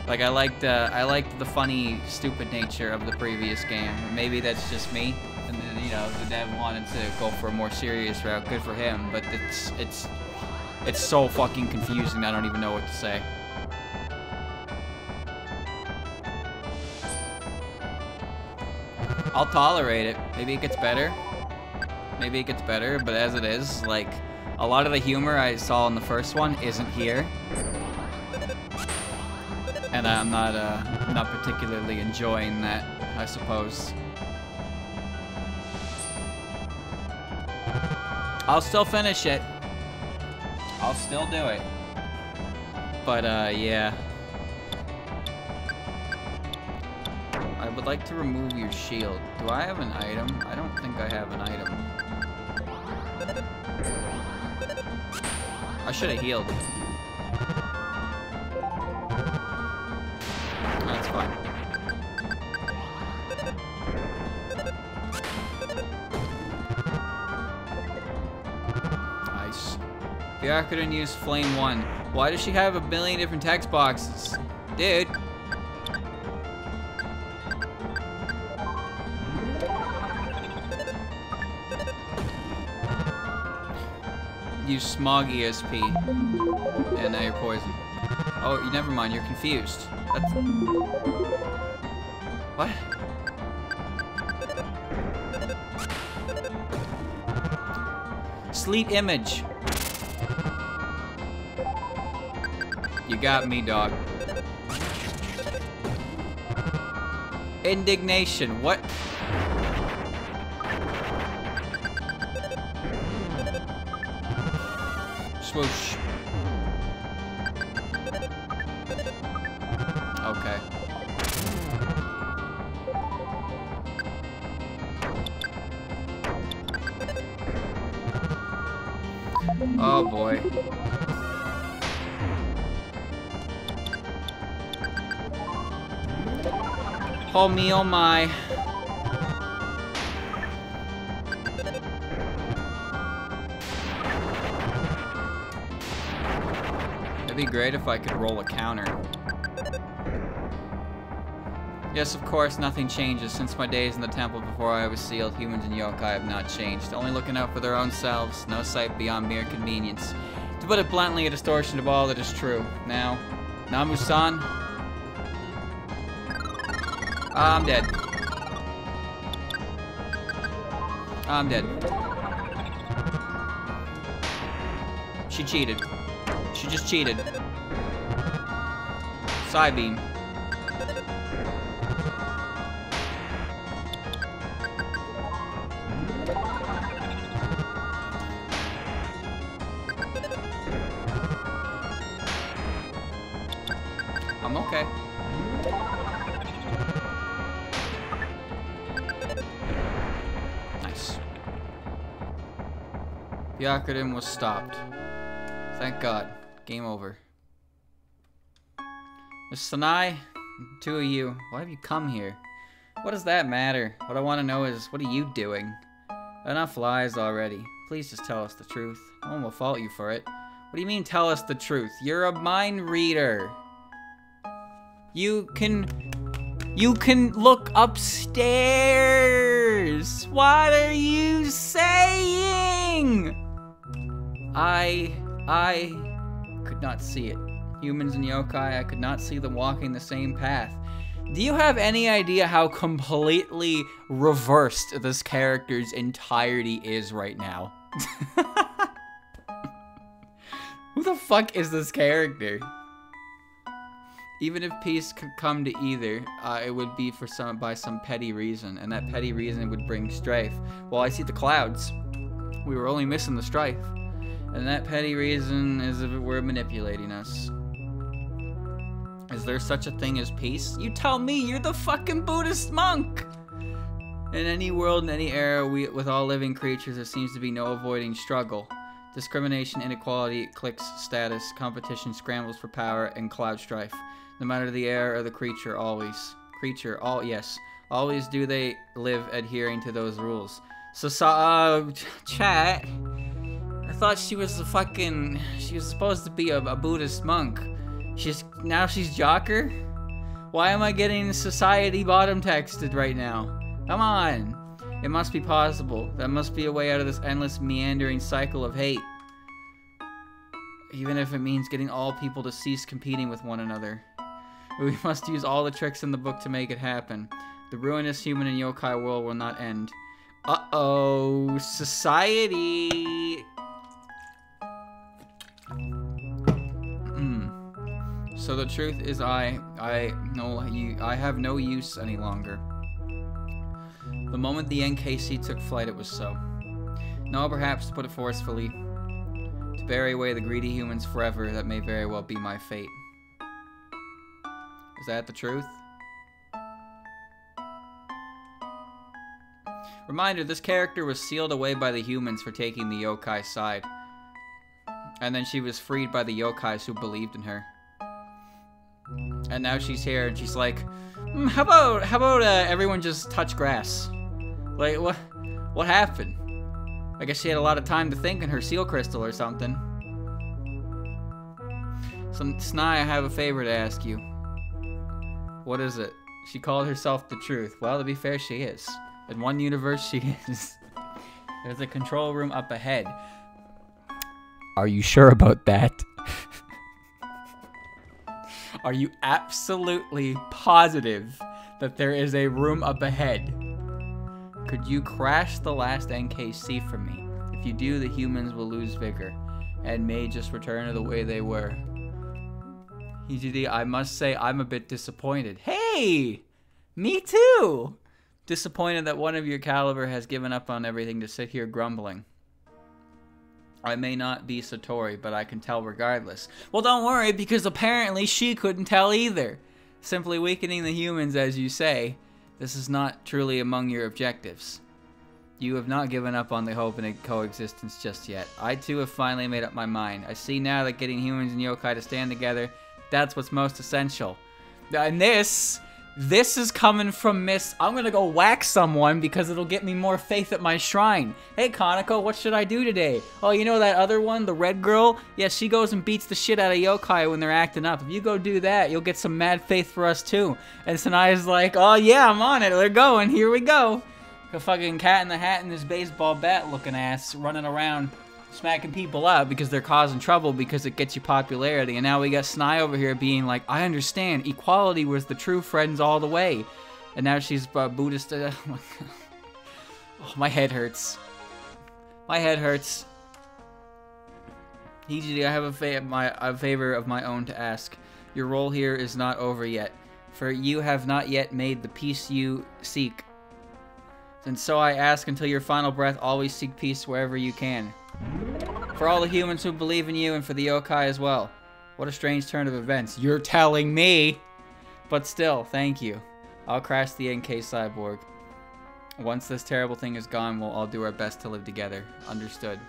Like I liked the funny, stupid nature of the previous game. Maybe that's just me. And then, you know, the dev wanted to go for a more serious route. Good for him. But it's so fucking confusing. I don't even know what to say. I'll tolerate it. Maybe it gets better. Maybe it gets better. But as it is, like, a lot of the humor I saw in the first one isn't here. And I'm not particularly enjoying that, I suppose. I'll still finish it. I'll still do it. But, yeah. I would like to remove your shield. Do I have an item? I don't think I have an item. I should have healed. That's fine. Nice. Byakuren used Flame 1. Why does she have a billion different text boxes? Dude. Use Smog ESP. And now you're poisoned. Oh, never mind, you're confused. That's... What? Sleep image. You got me, dog. Indignation. What? Swoosh. Okay. Oh boy. Oh me, oh my. It'd be great if I could roll a counter. Yes, of course, nothing changes. Since my days in the temple before I was sealed, humans and yokai have not changed. Only looking out for their own selves, no sight beyond mere convenience. To put it bluntly, a distortion of all that is true. Now, Namu-san. I'm dead. I'm dead. She cheated. She just cheated. Side beam. I'm okay. Nice. Byakuren was stopped. Thank God. Game over. Miss Sanai, two of you, why have you come here? What does that matter? What I want to know is, what are you doing? Enough lies already. Please just tell us the truth. No one will fault you for it. What do you mean, tell us the truth? You're a mind reader. You can look upstairs. What are you saying? I could not see it. Humans and yokai, I could not see them walking the same path. Do you have any idea how completely reversed this character's entirety is right now? Who the fuck is this character? Even if peace could come to either, it would be by some petty reason, and that petty reason would bring strife. Well, I see the clouds. We were only missing the strife. And that petty reason is if it were manipulating us. Is there such a thing as peace? You tell me, you're the fucking Buddhist monk! In any world, in any era, with all living creatures, there seems to be no avoiding struggle. Discrimination, inequality, cliques, status, competition, scrambles for power, and cloud strife. No matter the era or the creature, always. Always do they live adhering to those rules. So, chat. I thought she was she was supposed to be a Buddhist monk. Now she's Jocker? Why am I getting society bottom texted right now? Come on. It must be possible. That must be a way out of this endless meandering cycle of hate. Even if it means getting all people to cease competing with one another. We must use all the tricks in the book to make it happen. The ruinous human and yokai world will not end. Uh-oh. Society. So the truth is I have no use any longer. The moment the NKC took flight, it was so. No, perhaps, to put it forcefully, to bury away the greedy humans forever, that may very well be my fate. Is that the truth? Reminder, this character was sealed away by the humans for taking the yokai side. And then she was freed by the yokais who believed in her. And now she's here and she's like, how about everyone just touch grass? Like, what happened? I guess she had a lot of time to think in her seal crystal or something. So, Snai, I have a favor to ask you. What is it? She called herself the truth. Well, to be fair, she is. In one universe, she is. There's a control room up ahead. Are you sure about that? Are you absolutely positive that there is a room up ahead? Could you crash the last NKC for me? If you do, the humans will lose vigor and may just return to the way they were. EGD, I must say I'm a bit disappointed. Hey! Me too! Disappointed that one of your caliber has given up on everything to sit here grumbling. I may not be Satori, but I can tell regardless. Well, don't worry, because apparently she couldn't tell either. Simply weakening the humans, as you say, this is not truly among your objectives. You have not given up on the hope in a coexistence just yet. I too have finally made up my mind. I see now that getting humans and yokai to stand together, that's what's most essential. And this is coming from Miss, I'm gonna go whack someone because it'll get me more faith at my shrine. Hey Kaneko, what should I do today? Oh, you know that other one, the red girl? Yeah, she goes and beats the shit out of yokai when they're acting up. If you go do that, you'll get some mad faith for us too. And Sanaya's like, oh yeah, I'm on it, they're going, here we go. A fucking Cat in the Hat and this baseball bat looking ass running around smacking people up because they're causing trouble because it gets you popularity. And now we got Snai over here being like, I understand, equality was the true friends all the way. And now she's Buddhist. Oh my head hurts. My head hurts. EGD, I have a favor of my own to ask. Your role here is not over yet, for you have not yet made the peace you seek. And so I ask, until your final breath, always seek peace wherever you can. For all the humans who believe in you, and for the yokai as well. What a strange turn of events. You're telling me! But still, thank you. I'll crash the NK cyborg. Once this terrible thing is gone, we'll all do our best to live together. Understood.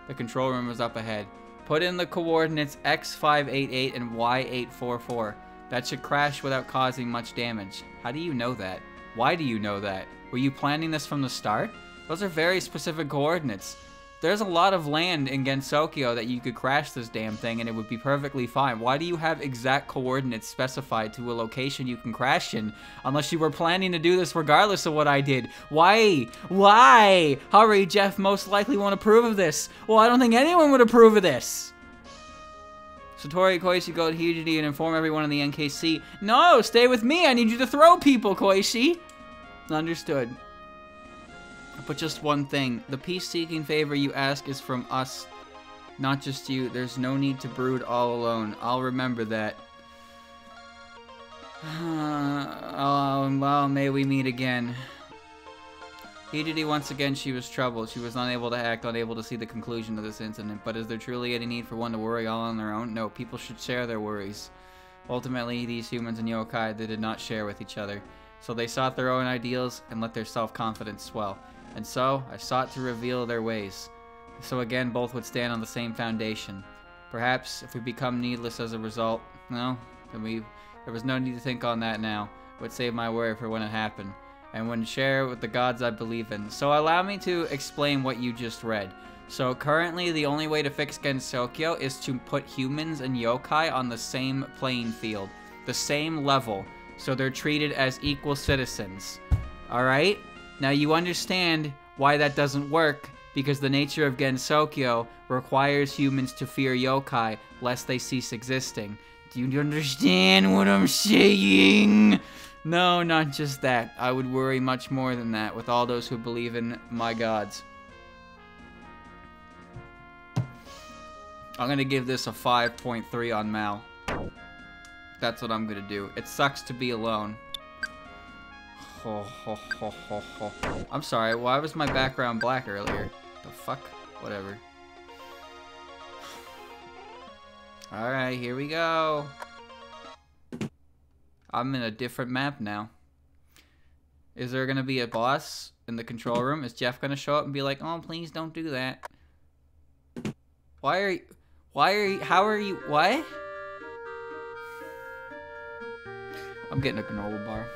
The control room is up ahead. Put in the coordinates X588 and Y844. That should crash without causing much damage. How do you know that? Why do you know that? Were you planning this from the start? Those are very specific coordinates. There's a lot of land in Gensokyo that you could crash this damn thing and it would be perfectly fine. Why do you have exact coordinates specified to a location you can crash in? Unless you were planning to do this regardless of what I did. Why? Why? Hurry, Jeff most likely won't approve of this. Well, I don't think anyone would approve of this. Satori, Koichi, go to Hijiri and inform everyone in the NKC. No, stay with me. I need you to throw people, Koichi. Understood. But just one thing. The peace-seeking favor you ask is from us, not just you. There's no need to brood all alone. I'll remember that. Oh, well, may we meet again. Hidori, once again, she was troubled. She was unable to act, unable to see the conclusion of this incident. But is there truly any need for one to worry all on their own? No, people should share their worries. Ultimately, these humans and yokai, they did not share with each other. So they sought their own ideals and let their self-confidence swell. And so, I sought to reveal their ways. So again, both would stand on the same foundation. Perhaps, if we become needless as a result, no, then there was no need to think on that now. I would save my worry for when it happened. And when share with the gods I believe in. So allow me to explain what you just read. So currently the only way to fix Gensokyo is to put humans and yokai on the same playing field. The same level. So they're treated as equal citizens. Alright? Now you understand why that doesn't work, because the nature of Gensokyo requires humans to fear yokai lest they cease existing. Do you understand what I'm saying? No, not just that. I would worry much more than that with all those who believe in my gods. I'm gonna give this a 5.3 on Mal. That's what I'm gonna do. It sucks to be alone. I'm sorry, why was my background black earlier? The fuck? Whatever. Alright, here we go. I'm in a different map now. Is there gonna be a boss in the control room? Is Jeff gonna show up and be like, oh, please don't do that? How are you, what? I'm getting a granola bar.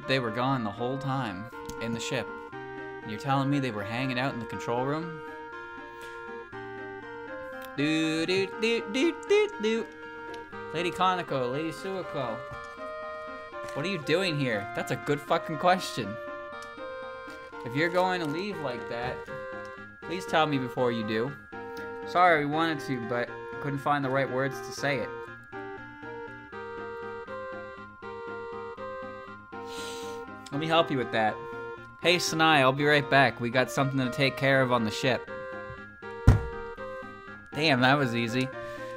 They were gone the whole time in the ship. And you're telling me they were hanging out in the control room? Do do do do do do. Lady Kaneko, Lady Suiko. What are you doing here? That's a good fucking question. If you're going to leave like that, please tell me before you do. Sorry, we wanted to, but couldn't find the right words to say it. Let me help you with that. Hey, Sanai, I'll be right back. We got something to take care of on the ship. Damn, that was easy.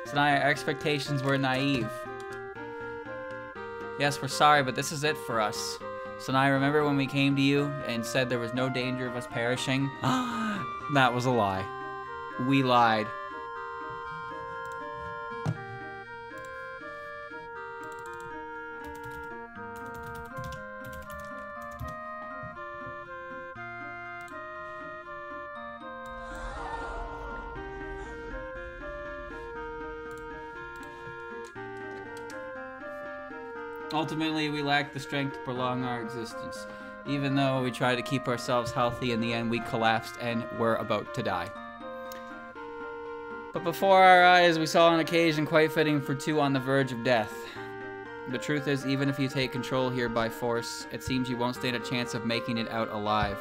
Sanai, our expectations were naive. Yes, we're sorry, but this is it for us. Sanai, remember when we came to you and said there was no danger of us perishing? That was a lie. We lied. Ultimately, we lacked the strength to prolong our existence. Even though we tried to keep ourselves healthy, in the end we collapsed and were about to die. But before our eyes, we saw an occasion quite fitting for two on the verge of death. The truth is, even if you take control here by force, it seems you won't stand a chance of making it out alive.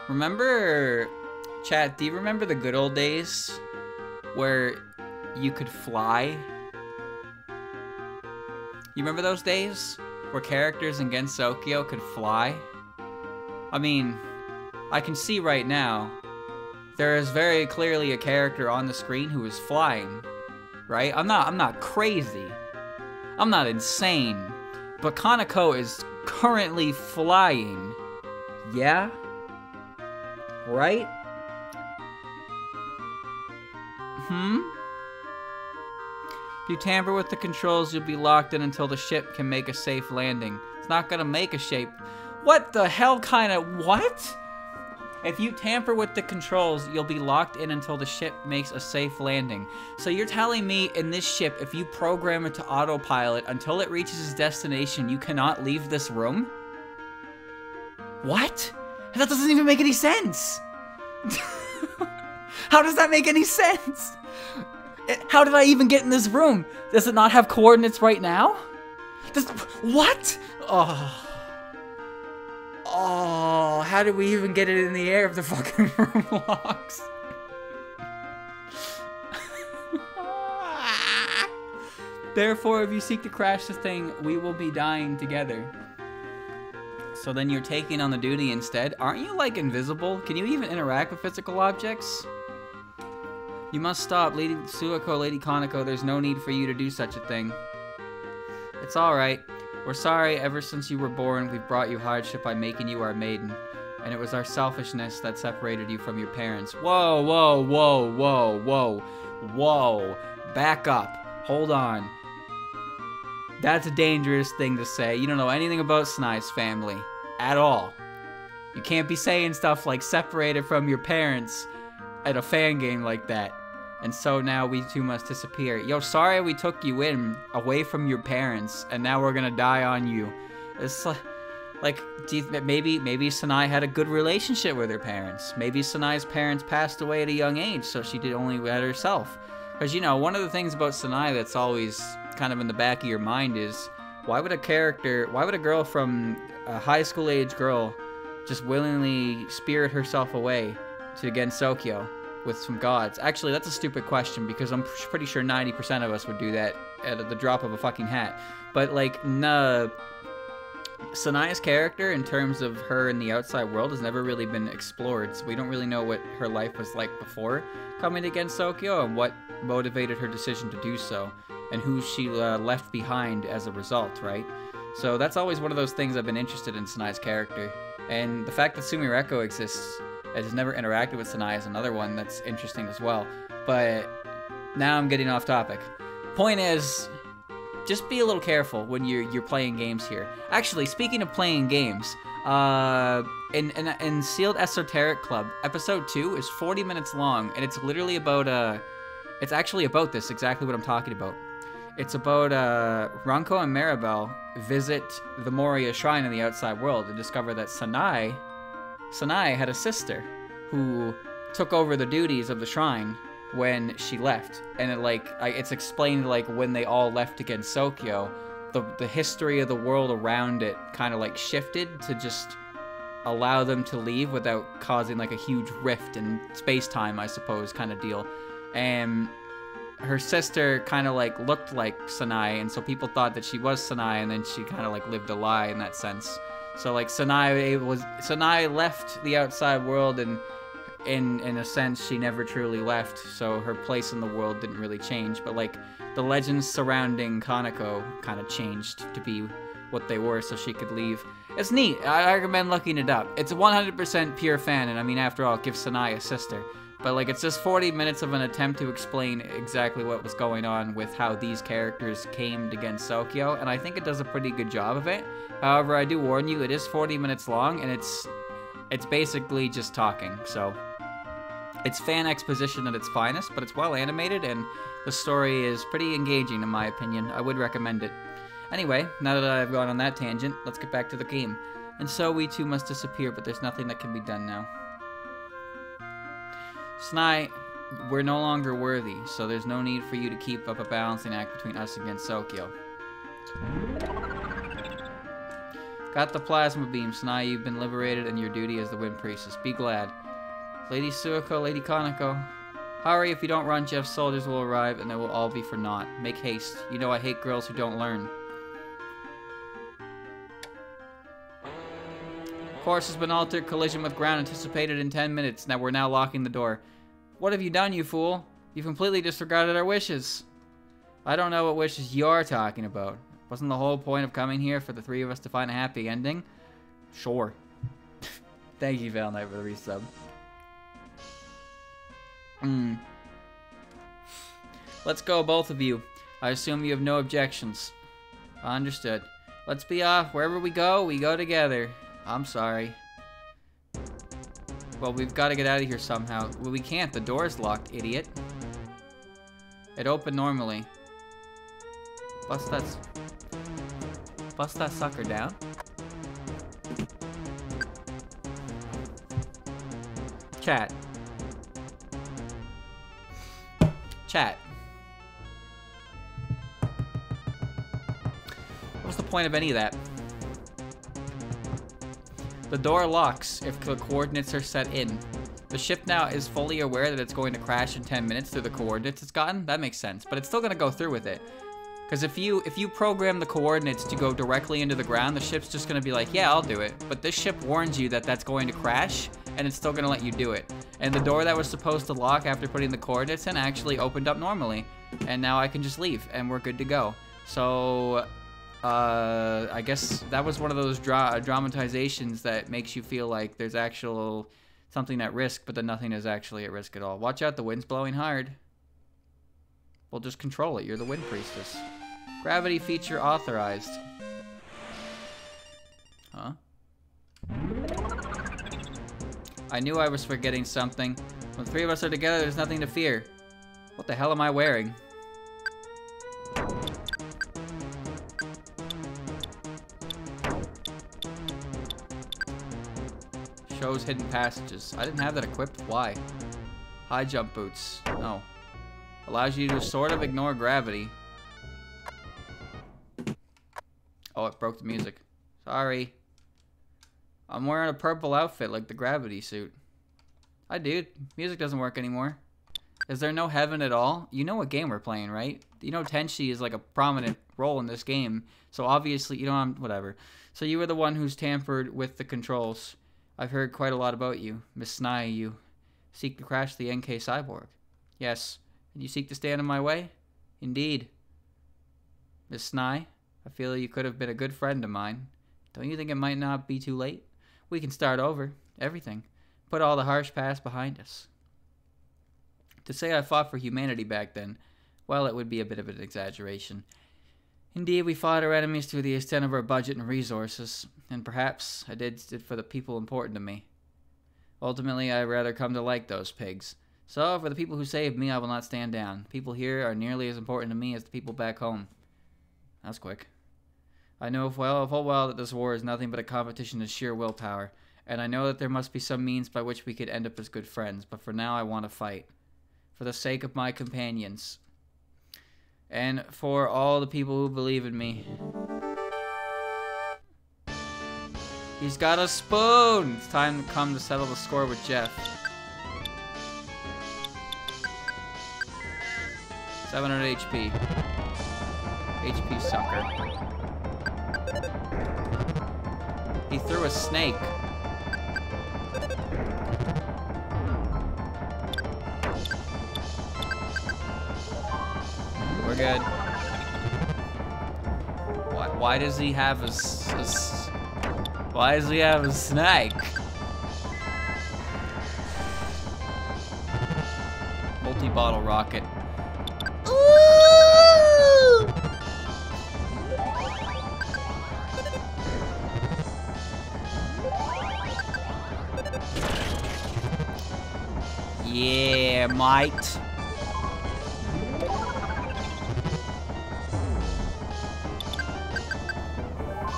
Remember, chat, do you remember the good old days where you could fly? You remember those days where characters in Gensokyo could fly? I mean, I can see right now there is very clearly a character on the screen who is flying, right? I'm not crazy. I'm not insane. But Kaneko is currently flying. Yeah? Right? If you tamper with the controls, you'll be locked in until the ship can make a safe landing. It's not gonna make a shape. What the hell kind of... what? If you tamper with the controls, you'll be locked in until the ship makes a safe landing. So you're telling me in this ship, if you program it to autopilot until it reaches its destination, you cannot leave this room? What? That doesn't even make any sense! How does that make any sense? How did I even get in this room? Does it not have coordinates right now? What? Oh. Oh, how did we even get it in the air if the fucking room locks? Therefore, if you seek to crash this thing, we will be dying together. So then you're taking on the duty instead. Aren't you, like, invisible? Can you even interact with physical objects? You must stop, Lady Suiko, Lady Kaneko. There's no need for you to do such a thing. It's alright. We're sorry. Ever since you were born, we've brought you hardship by making you our maiden. And it was our selfishness that separated you from your parents. Whoa, whoa, whoa, whoa, whoa. Whoa. Back up. Hold on. That's a dangerous thing to say. You don't know anything about Sanai's family. At all. You can't be saying stuff like separated from your parents at a fan game like that. And so now we two must disappear. Yo, sorry we took you in away from your parents and now we're gonna die on you. It's like maybe Sanai had a good relationship with her parents. Maybe Sanai's parents passed away at a young age, so she did only at herself. Because, you know, one of the things about Sanai that's always kind of in the back of your mind is, why would a girl from a high school age girl just willingly spirit herself away to Gensokyo with some gods? Actually, that's a stupid question, because I'm pretty sure 90% of us would do that at the drop of a fucking hat. But, like, Sanai's character, in terms of her in the outside world, has never really been explored, so we don't really know what her life was like before coming to Gensokyo and what motivated her decision to do so, and who she left behind as a result, right? So that's always one of those things I've been interested in Sanai's character. And the fact that Sumireko exists and has never interacted with Sanai is another one that's interesting as well. But now I'm getting off topic. Point is, just be a little careful when you're playing games here. Actually, speaking of playing games, in Sealed Esoteric Club, episode 2 is 40 minutes long, and it's literally about it's actually about this, exactly what I'm talking about. It's about Ranko and Maribel visit the Moria Shrine in the outside world and discover that Sanai had a sister who took over the duties of the shrine when she left. And it's explained like when they all left again Gensokyo, the history of the world around it kind of like shifted to just allow them to leave without causing like a huge rift in space-time, I suppose, kind of deal. And her sister kind of like looked like Sanai, and so people thought that she was Sanai, and then she kind of like lived a lie in that sense. So like Sanai left the outside world, and in a sense she never truly left, so her place in the world didn't really change, but like the legends surrounding Kaneko kind of changed to be what they were so she could leave. It's neat. I recommend looking it up. It's a 100% pure fan, and I mean, after all, it gives Sanai a sister. But like, it's just 40 minutes of an attempt to explain exactly what was going on with how these characters came to Gensokyo, and I think it does a pretty good job of it. However, I do warn you, it is 40 minutes long, and it's basically just talking, so it's fan exposition at its finest, but it's well animated, and the story is pretty engaging in my opinion. I would recommend it. Anyway, now that I've gone on that tangent, let's get back to the game. And so we too must disappear, but there's nothing that can be done now. Sanai, we're no longer worthy, so there's no need for you to keep up a balancing act between us and Gensokyo. Got the plasma beam, Sanai. You've been liberated, and your duty as the Wind Priestess. Be glad. Lady Suiko, Lady Kaneko. Hurry, if you don't run, Jeff's soldiers will arrive, and it will all be for naught. Make haste. You know I hate girls who don't learn. Course has been altered. Collision with ground anticipated in 10 minutes. Now we're now locking the door. What have you done, you fool? You've completely disregarded our wishes. I don't know what wishes you're talking about. Wasn't the whole point of coming here for the three of us to find a happy ending? Sure. Thank you, Val Knight, for the resub. Let's go, both of you. I assume you have no objections. Understood. Let's be off. Wherever we go together. I'm sorry. Well, we've got to get out of here somehow. Well, we can't. The door's locked, idiot. It opened normally. Bust that sucker down. Chat. What's the point of any of that? The door locks if the coordinates are set in. The ship now is fully aware that it's going to crash in 10 minutes through the coordinates it's gotten. That makes sense, but it's still going to go through with it. Because if you program the coordinates to go directly into the ground, the ship's just going to be like, yeah, I'll do it. But this ship warns you that that's going to crash, and it's still going to let you do it. And the door that was supposed to lock after putting the coordinates in actually opened up normally. And now I can just leave, and we're good to go. So, I guess that was one of those dramatizations that makes you feel like there's actual something at risk, but then nothing is actually at risk at all. Watch out, the wind's blowing hard. Well, just control it. You're the wind priestess. Gravity feature authorized. Huh? I knew I was forgetting something. When the three of us are together, there's nothing to fear. What the hell am I wearing? Shows hidden passages. I didn't have that equipped. Why? High jump boots. No. Allows you to sort of ignore gravity. Oh, it broke the music. Sorry. I'm wearing a purple outfit like the gravity suit. Hi, dude. Music doesn't work anymore. Is there no heaven at all? You know what game we're playing, right? You know Tenchi is like a prominent role in this game. So obviously, you know, whatever. So you were the one who's tampered with the controls. I've heard quite a lot about you. Miss Snai, you seek to crash the NK Cyborg. Yes. And you seek to stand in my way? Indeed. Miss Snai, I feel you could have been a good friend of mine. Don't you think it might not be too late? We can start over. Everything. Put all the harsh past behind us. To say I fought for humanity back then, well, it would be a bit of an exaggeration. Indeed, we fought our enemies to the extent of our budget and resources, and perhaps I did it for the people important to me. Ultimately, I'd rather come to like those pigs. So, for the people who saved me, I will not stand down. People here are nearly as important to me as the people back home. That's quick. I know full well that this war is nothing but a competition of sheer willpower, and I know that there must be some means by which we could end up as good friends, but for now I want to fight. For the sake of my companions. And for all the people who believe in me. He's got a spoon! It's time to come to settle the score with Jeff. 700 HP. HP sucker. He threw a snake. We're good. Why does he have a why does he have a snake? Multi-bottle rocket. Ooh! Yeah, mate.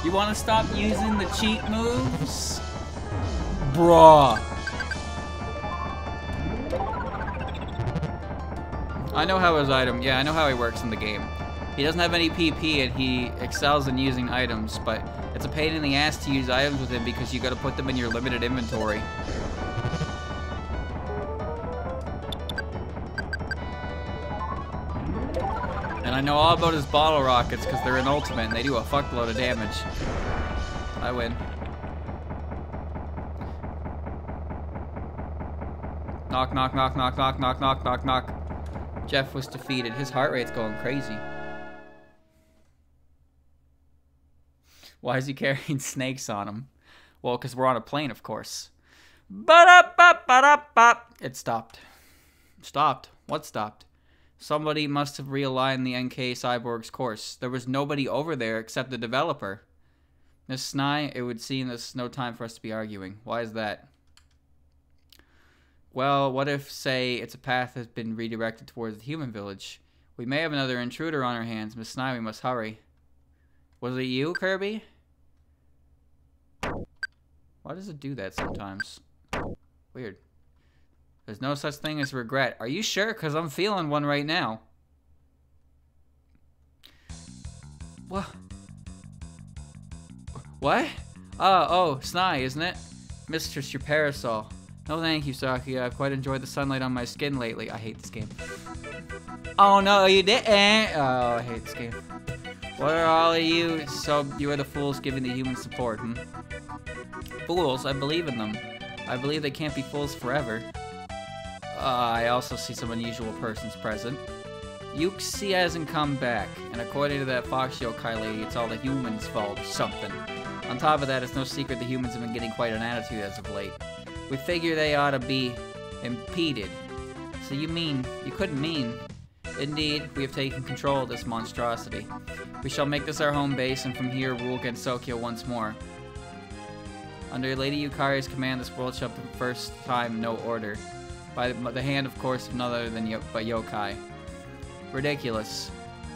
You want to stop using the cheat moves? Bruh. I know how his item, yeah, I know how he works in the game. He doesn't have any PP and he excels in using items, but it's a pain in the ass to use items with him because you gotta put them in your limited inventory. And I know all about his bottle rockets because they're an ultimate and they do a fuckload of damage. I win. Knock, knock, knock, knock, knock, knock, knock, knock, knock. Jeff was defeated. His heart rate's going crazy. Why is he carrying snakes on him? Well, because we're on a plane, of course. Ba-da-ba-ba-da-ba. It stopped. Stopped. What stopped? Somebody must have realigned the NK Cyborg's course. There was nobody over there except the developer. Miss Snai, it would seem there's no time for us to be arguing. Why is that? Well, what if, say, it's a path that's been redirected towards the human village? We may have another intruder on our hands. Miss Snai, we must hurry. Was it you, Kirby? Why does it do that sometimes? Weird. There's no such thing as regret. Are you sure? Because I'm feeling one right now. What? What? Oh, Snai, isn't it? Mistress, your parasol. No thank you, Saki. I've quite enjoyed the sunlight on my skin lately. I hate this game. Oh no, you didn't! Oh, I hate this game. What are all of you? So you are the fools giving the humans support, hmm? Fools? I believe in them. I believe they can't be fools forever. I also see some unusual persons present. Yuxi hasn't come back, and according to that Fox Yokai lady, it's all the humans' fault or something. On top of that, it's no secret the humans have been getting quite an attitude as of late. We figure they ought to be impeded. So you couldn't mean... Indeed, we have taken control of this monstrosity. We shall make this our home base, and from here rule Gensokyo once more. Under Lady Yukari's command, this world shall for the first time know order. By the hand, of course, of none other than yokai. Ridiculous.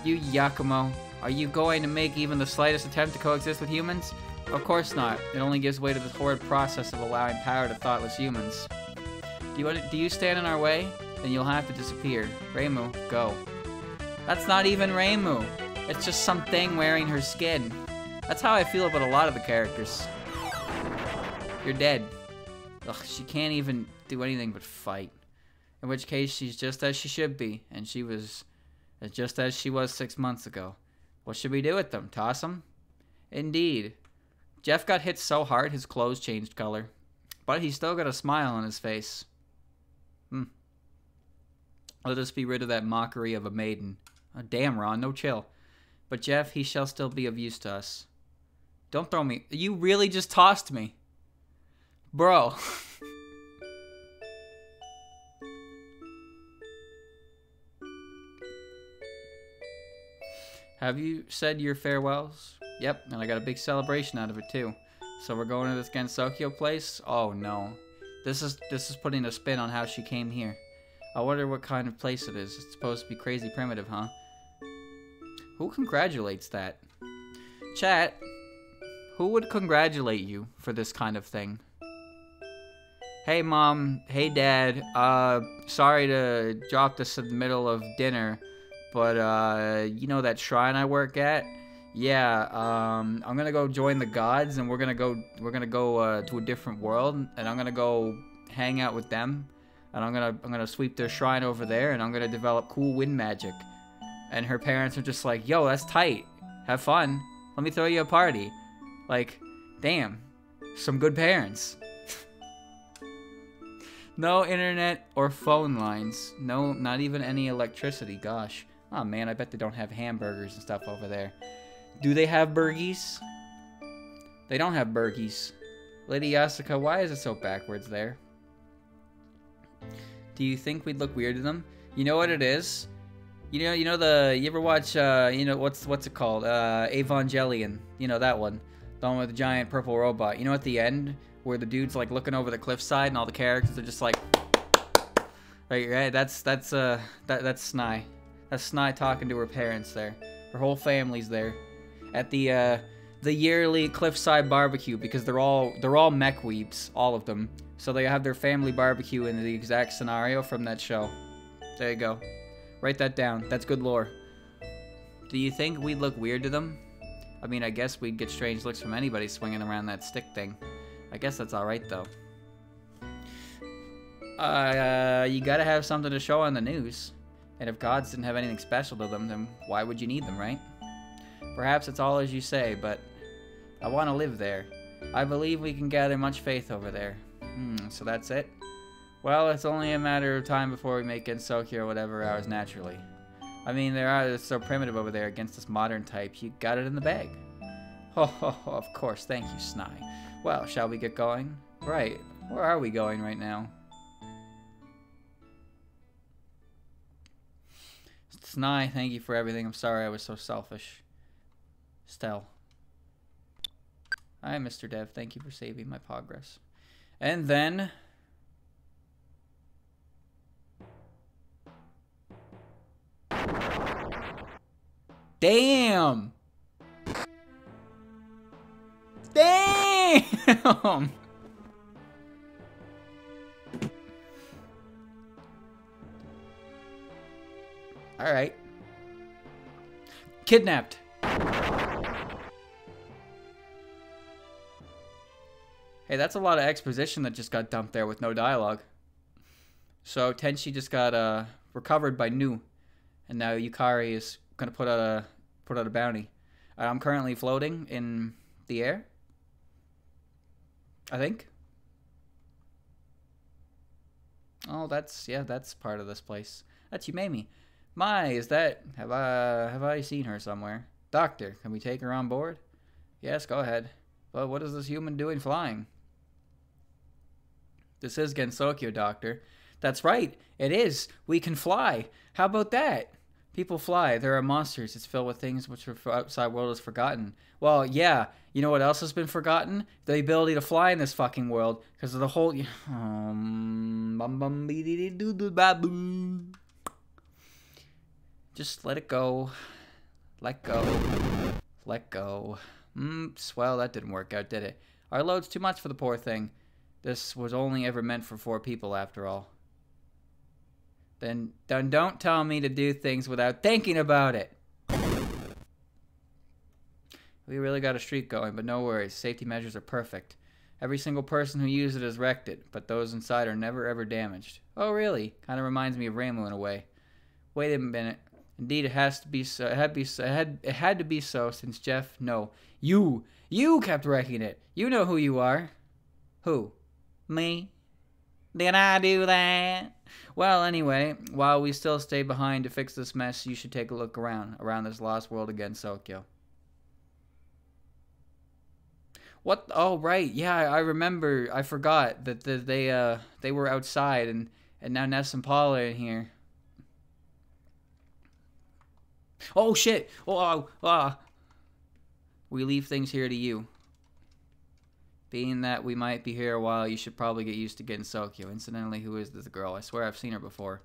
You Yakumo, are you going to make even the slightest attempt to coexist with humans? Of course not. It only gives way to the horrid process of allowing power to thoughtless humans. Do you stand in our way? Then you'll have to disappear. Reimu, go. That's not even Reimu. It's just something wearing her skin. That's how I feel about a lot of the characters. You're dead. Ugh, she can't even do anything but fight. In which case, she's just as she should be. And she was just as she was 6 months ago. What should we do with them? Toss them? Indeed. Jeff got hit so hard his clothes changed color. But he's still got a smile on his face. Let us be rid of that mockery of a maiden. Oh, damn, Ron, no chill. But Jeff, he shall still be of use to us. Don't throw me. You really just tossed me. Bro. Have you said your farewells? Yep, and I got a big celebration out of it too. So we're going to this Gensokyo place? Oh no. This is putting a spin on how she came here. I wonder what kind of place it is. It's supposed to be crazy primitive, huh? Who congratulates that? Chat, who would congratulate you for this kind of thing? Hey mom, hey dad, sorry to drop this in the middle of dinner, but you know that shrine I work at? Yeah, I'm gonna go join the gods, and we're gonna go to a different world, and I'm gonna go hang out with them. And I'm gonna sweep their shrine over there, and I'm gonna develop cool wind magic. And her parents are just like, yo, that's tight. Have fun. Let me throw you a party. Like, damn, some good parents. No internet or phone lines. No, not even any electricity. Gosh. Oh man, I bet they don't have hamburgers and stuff over there. Do they have burgies? They don't have burgies. Lady Yasuka, why is it so backwards there? Do you think we'd look weird to them? You know what it is? You ever watch, what's it called? Evangelion. You know that one. The one with the giant purple robot. You know at the end, where the dude's like looking over the cliffside and all the characters are just like... Right, that's Snai. That's Snai talking to her parents there. Her whole family's there. At the yearly cliffside barbecue, because they're all mech weebs, all of them. So they have their family barbecue in the exact scenario from that show. There you go. Write that down. That's good lore. Do you think we'd look weird to them? I mean, I guess we'd get strange looks from anybody swinging around that stick thing. I guess that's alright, though. You gotta have something to show on the news. And if gods didn't have anything special to them, then why would you need them, right? Perhaps it's all as you say, but I want to live there. I believe we can gather much faith over there. So that's it? Well, it's only a matter of time before we make Gensokyo or whatever ours naturally. I mean, they're so primitive over there against this modern type. You got it in the bag. Ho ho ho, of course. Thank you, Snai. Well, shall we get going? Right. Where are we going right now? Snai, thank you for everything. I'm sorry I was so selfish. Stell. Hi, Mr. Dev. Thank you for saving my progress. And then... Damn! Damn! Alright. Kidnapped. Hey, that's a lot of exposition that just got dumped there with no dialogue. So Tenshi just got recovered by Nu, and now Yukari is gonna put out a bounty. I'm currently floating in the air. I think. Oh, that's part of this place. That's Umami. My, is that have I seen her somewhere? Doctor, can we take her on board? Yes, go ahead. But what is this human doing flying? This is Gensokyo, Doctor. That's right, it is. We can fly. How about that? People fly. There are monsters. It's filled with things which the outside world has forgotten. Well, yeah. You know what else has been forgotten? The ability to fly in this fucking world. Because of the whole... Just let it go. Let go. Let go. Well, that didn't work out, did it? Our load's too much for the poor thing. This was only ever meant for 4 people, after all. Then don't tell me to do things without thinking about it. We really got a streak going, but no worries. Safety measures are perfect. Every single person who used it is wrecked it, but those inside are never ever damaged. Oh, really? Kind of reminds me of Ramu in a way. Wait a minute. Indeed, it has to be so. It had to be so since Jeff. No, you kept wrecking it. You know who you are. Who? Me? Did I do that? Well, anyway, while we still stay behind to fix this mess, you should take a look around this lost world again, Sokyo. What? Oh, right. Yeah, I remember. I forgot that they were outside, and now Ness and Paul are in here. Oh, shit. We leave things here to you. Being that we might be here a while, you should probably get used to getting Sokyo. Incidentally, who is this girl? I swear I've seen her before.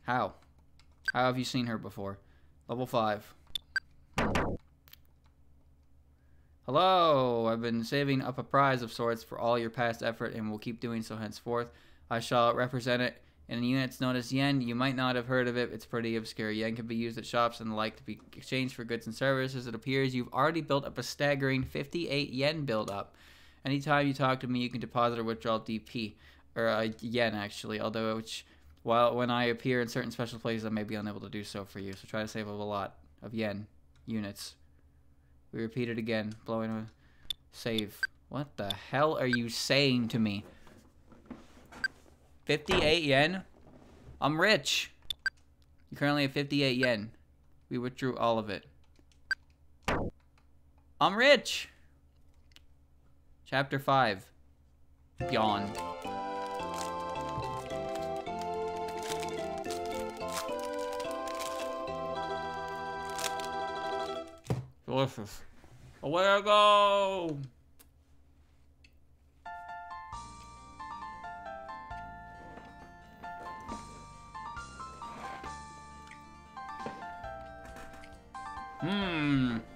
How? How have you seen her before? Level 5. Hello! I've been saving up a prize of sorts for all your past effort and will keep doing so henceforth. I shall represent it in units known as yen. You might not have heard of it. It's pretty obscure. Yen can be used at shops and the like to be exchanged for goods and services. It appears you've already built up a staggering 58 yen build-up. Anytime you talk to me, you can deposit or withdraw DP. Or yen, actually. Although, when I appear in certain special places, I may be unable to do so for you. So try to save up a lot of yen units. We repeat it again. Blowing a save. What the hell are you saying to me? 58 yen? I'm rich. You currently have 58 yen. We withdrew all of it. I'm rich. Chapter 5. Yawn. Delicious. Away I go!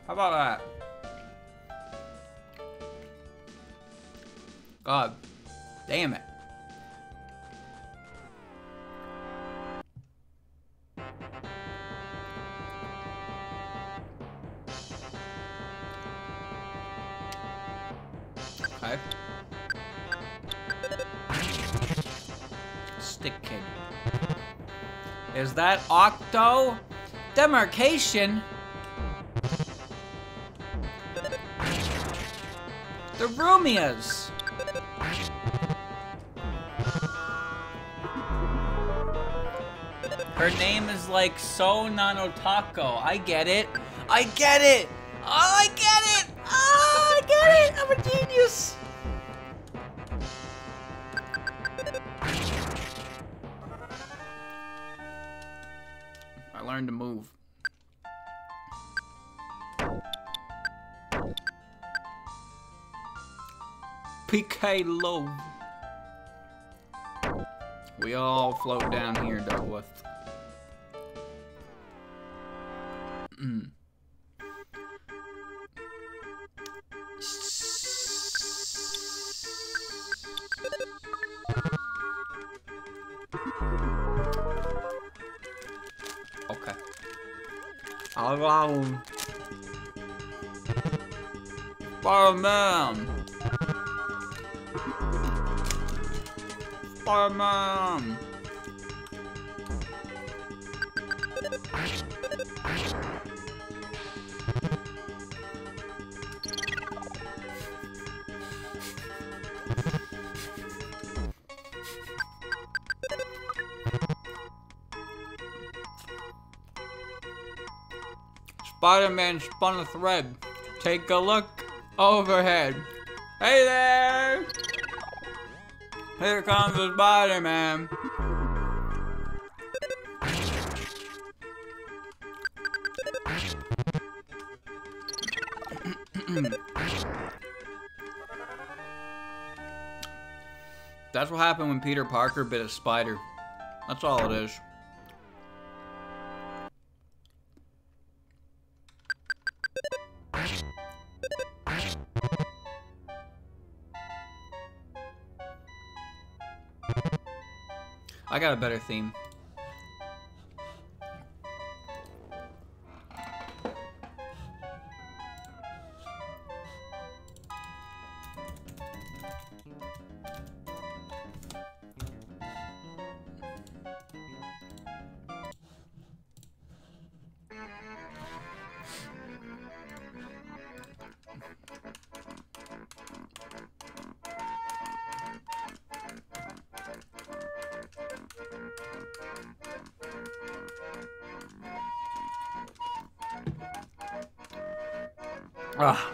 How about that? God damn it. Okay. Stick kid. Is that Octo? Demarcation? The Rumias! Her name is like So Nanotako. I get it. I get it! Oh, I get it! Oh, I get it! I'm a genius! I learned to move. PK love. We all float down here, Douglas. Okay. Alone. Fireman. Fireman. Spider-Man spun a thread. Take a look overhead. Hey there! Here comes the Spider-Man. That's what happened when Peter Parker bit a spider. That's all it is. I got a better theme. Ah.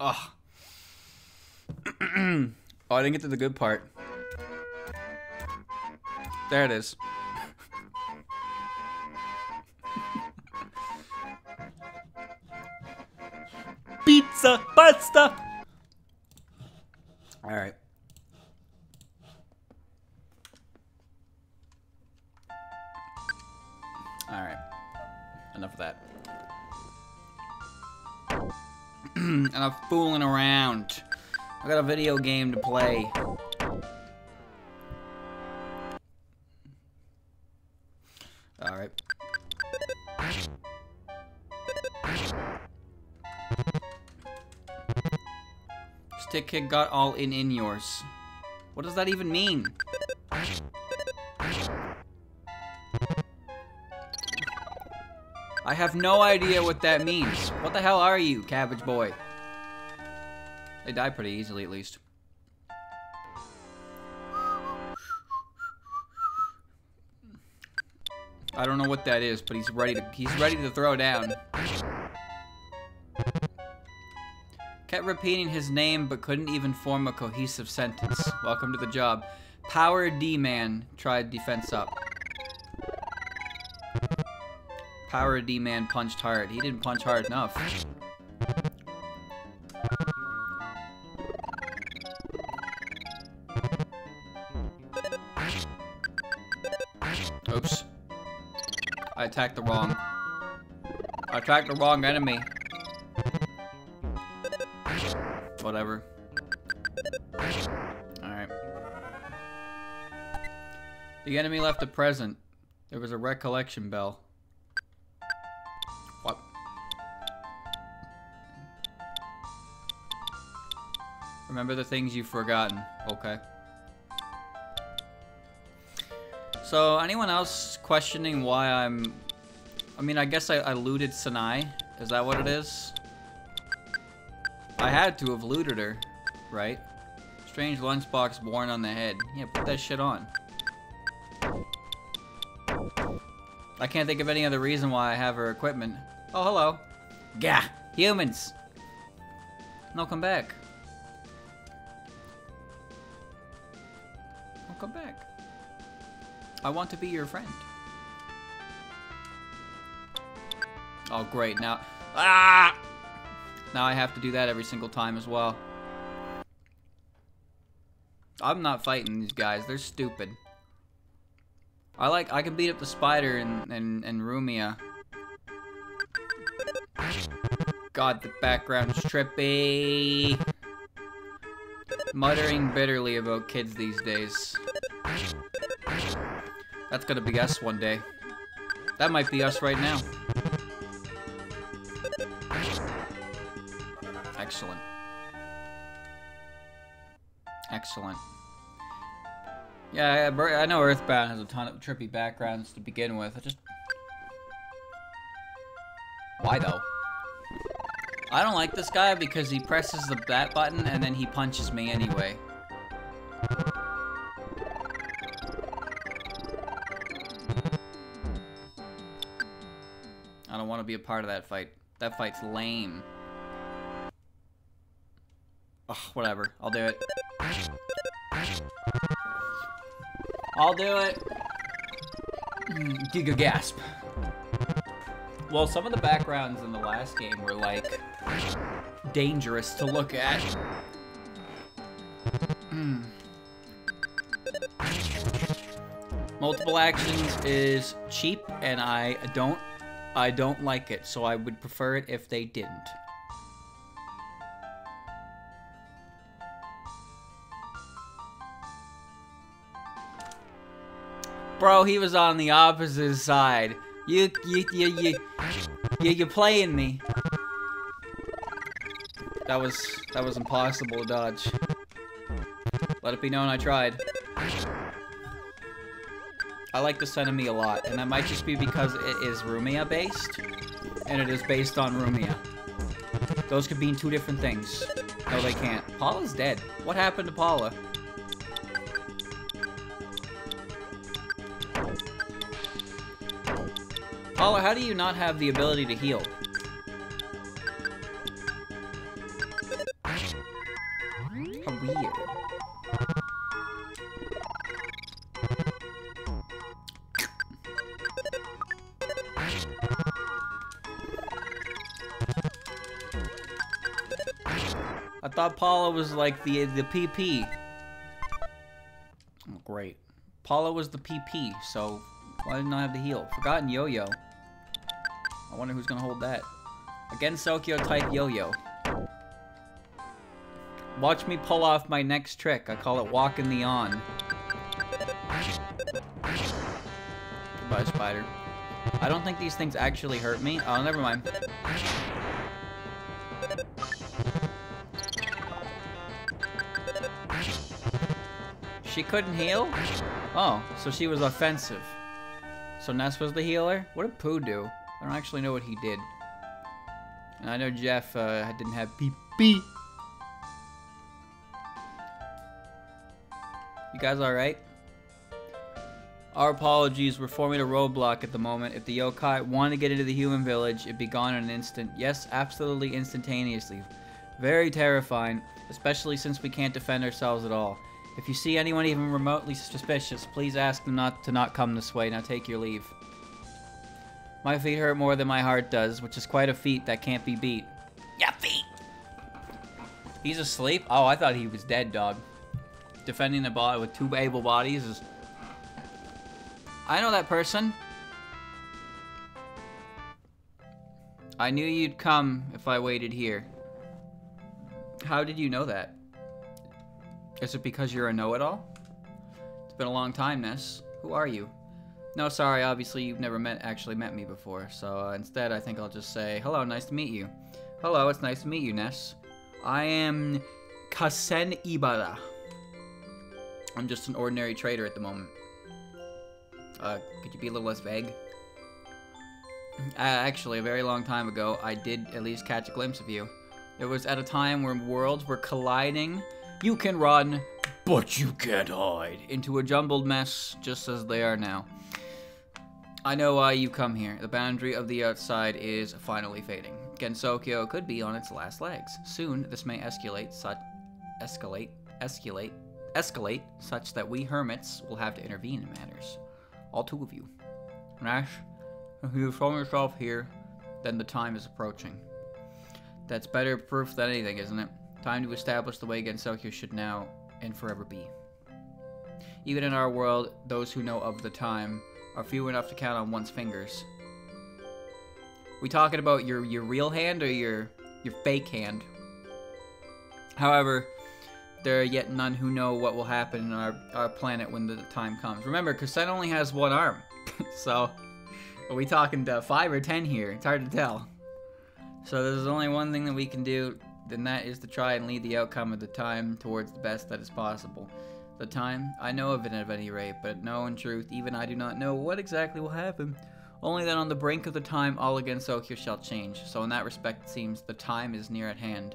Ah. Oh, I didn't get to the good part. There it is. Pizza, pasta. All right. All right. Enough of that. Enough fooling around. I got a video game to play. Alright. Stick Kid got all in yours. What does that even mean? I have no idea what that means. What the hell are you, Cabbage Boy? They die pretty easily, at least. I don't know what that is, but he's ready to throw down. Kept repeating his name, but couldn't even form a cohesive sentence. Welcome to the job. Power D-Man tried defense up. Power D-Man punched hard. He didn't punch hard enough. Oops. I attacked the wrong enemy. Whatever. Alright. The enemy left a present. There was a recollection bell. What? Remember the things you've forgotten. Okay. So, anyone else questioning why I mean, I guess I looted Sanai. Is that what it is? I had to have looted her, right? Strange lunchbox worn on the head. Yeah, put that shit on. I can't think of any other reason why I have her equipment. Oh, hello. Gah! Humans! No, come back. Oh, come back. I want to be your friend. Oh, great. Now... Ah! Now I have to do that every single time as well. I'm not fighting these guys. They're stupid. I can beat up the spider and Rumia. God, the background's trippy. Muttering bitterly about kids these days. That's gonna be us one day. That might be us right now. Excellent. Excellent. Yeah, I know Earthbound has a ton of trippy backgrounds to begin with. I just... Why though? I don't like this guy because he presses that button and then he punches me anyway. I don't want want to be a part of that fight. That fight's lame. Ugh, whatever. I'll do it. I'll do it. Giga gasp. Well, some of the backgrounds in the last game were, like, dangerous to look at. Multiple actions is cheap, and I don't like it, so I would prefer it if they didn't. Bro, he was on the opposite side. You playing me. That was impossible to dodge. Let it be known I tried. I like this enemy a lot, and that might just be because it is Rumia based, and it is based on Rumia. Those could mean two different things. No, they can't. Paula's dead. What happened to Paula? Paula, how do you not have the ability to heal? How weird. I thought Paula was like the PP. Oh, great. Paula was the PP, so why didn't I have the heal? Forgotten yo-yo. I wonder who's gonna hold that. Again, Sokyo type yo-yo. Watch me pull off my next trick. I call it walking the on. Goodbye, spider. I don't think these things actually hurt me. Oh, never mind. She couldn't heal? Oh, so she was offensive. So Ness was the healer? What did Pooh do? I don't actually know what he did. And I know Jeff didn't have PP. You guys alright? Our apologies, we're forming a roadblock at the moment. If the yokai wanted to get into the human village, it'd be gone in an instant. Yes, absolutely instantaneously. Very terrifying, especially since we can't defend ourselves at all. If you see anyone even remotely suspicious, please ask them to not come this way. Now take your leave. My feet hurt more than my heart does, which is quite a feat that can't be beat. Yeah, feet! He's asleep? Oh, I thought he was dead, dog. Defending the body with two able bodies is... I know that person. I knew you'd come if I waited here. How did you know that? Is it because you're a know-it-all? It's been a long time, Ness. Who are you? No, sorry, obviously you've never actually met me before, so instead I think I'll just say, hello, nice to meet you. Hello, it's nice to meet you, Ness. I am Kasen Ibara. I'm just an ordinary trader at the moment. Could you be a little less vague? Actually, a very long time ago, I did at least catch a glimpse of you. It was at a time where worlds were colliding. You can run, but you can't hide. Into a jumbled mess, just as they are now. I know why you come here. The boundary of the outside is finally fading. Gensokyo could be on its last legs. Soon, this may escalate, such that we hermits will have to intervene in matters. All two of you. Nash, if you've shown yourself here, then the time is approaching. That's better proof than anything, isn't it? Time to establish the way Gensokyo should now and forever be. Even in our world, those who know of the time are few enough to count on one's fingers. We talking about your real hand or your fake hand? However, there are yet none who know what will happen in our planet when the time comes. Remember, Kusen only has one arm. So, are we talking to 5 or 10 here? It's hard to tell. So there's only one thing that we can do, and that is to try and lead the outcome of the time towards the best that is possible. The time? I know of it at any rate, but no, in truth, even I do not know what exactly will happen. Only that on the brink of the time, all against Okyo shall change. So in that respect, it seems the time is near at hand.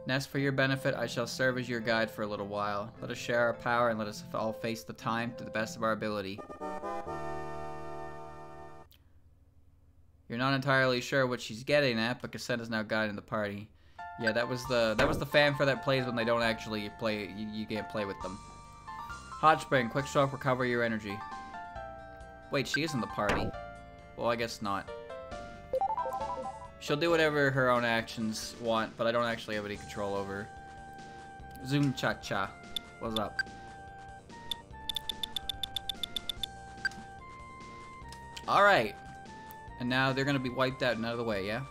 Ness, for your benefit, I shall serve as your guide for a little while. Let us share our power and let us all face the time to the best of our ability. You're not entirely sure what she's getting at, but Cassette is now guiding the party. Yeah, that was the fanfare that plays when they don't actually play. You can't play with them. Hot Spring, quick stroke, recover your energy. Wait, she is in the party. Well, I guess not. She'll do whatever her own actions want, but I don't actually have any control over her. Zoom cha cha. What's up? Alright. And now they're gonna be wiped out and out of the way, yeah?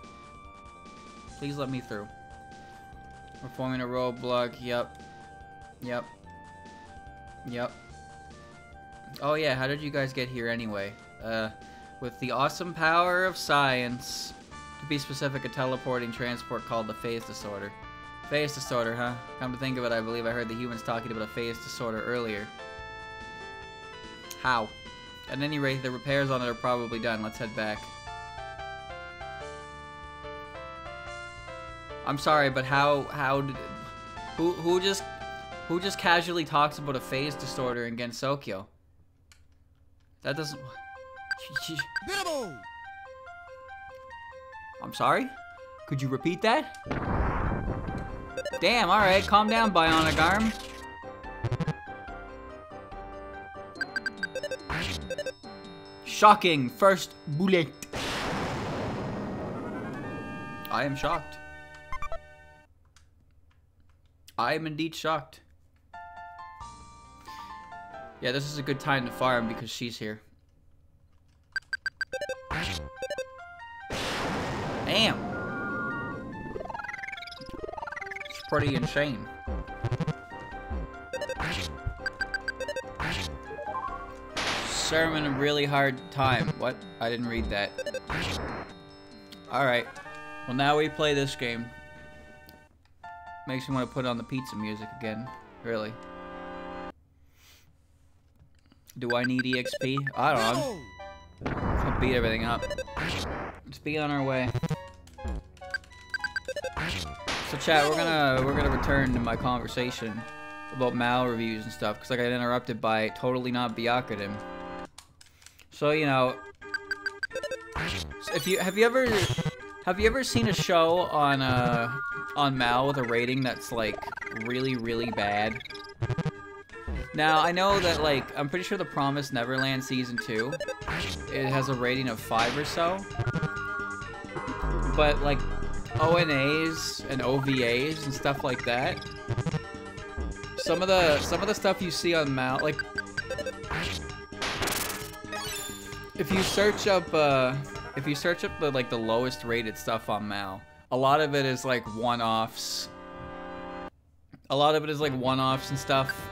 Please let me through. We're forming a roadblock. Yep. Yep. Yep. Oh yeah, how did you guys get here anyway? With the awesome power of science. To be specific, a teleporting transport called the phase disorder. Phase disorder, huh? Come to think of it, I believe I heard the humans talking about a phase disorder earlier. How? At any rate, the repairs on it are probably done. Let's head back. I'm sorry, but how did... Who just casually talks about a phase disorder in Gensokyo? That doesn't... I'm sorry? Could you repeat that? Damn, alright, calm down, Bionic Arm. Shocking, first bullet. I am shocked. I am indeed shocked. Yeah, this is a good time to farm because she's here. Damn. It's pretty insane. Sermon a really hard time. What? I didn't read that. Alright. Well, now we play this game. Makes me want to put on the pizza music again. Really. Do I need EXP? I don't know. I'll beat everything up. Let's be on our way. So chat, we're gonna return to my conversation about Mal reviews and stuff, because I got interrupted by totally not Byakurin. So, you know, if have you ever seen a show on Mal with a rating that's like really, really bad? Now, I know that, like, I'm pretty sure The Promised Neverland Season 2, it has a rating of 5 or so. But, like, ONAs and OVAs and stuff like that, some of the stuff you see on Mal, like, if you search up the, like, the lowest rated stuff on Mal, a lot of it is, like, one-offs. A lot of it is, like, one-offs and stuff.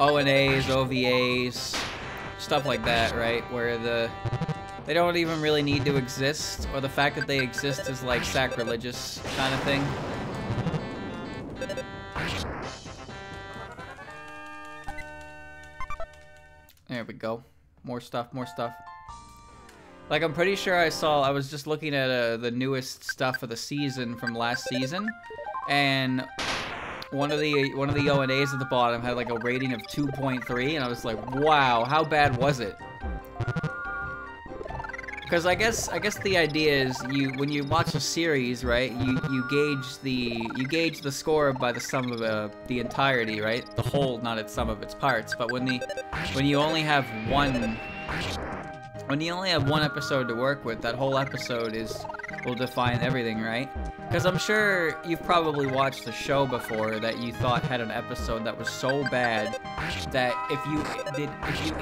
ONAs, OVAs, stuff like that, right? Where they don't even really need to exist, or the fact that they exist is like sacrilegious kind of thing. There we go. More stuff, more stuff. Like, I'm pretty sure I was just looking at the newest stuff of the season from last season, and one of the ONAs at the bottom had like a rating of 2.3, and I was like, wow, how bad was it? Because I guess the idea is when you watch a series, right? You gauge the score by the sum of the entirety, right? The whole, not its sum of its parts. But when you only have one episode to work with, that whole episode will define everything, right? Because I'm sure you've probably watched a show before that you thought had an episode that was so bad that if you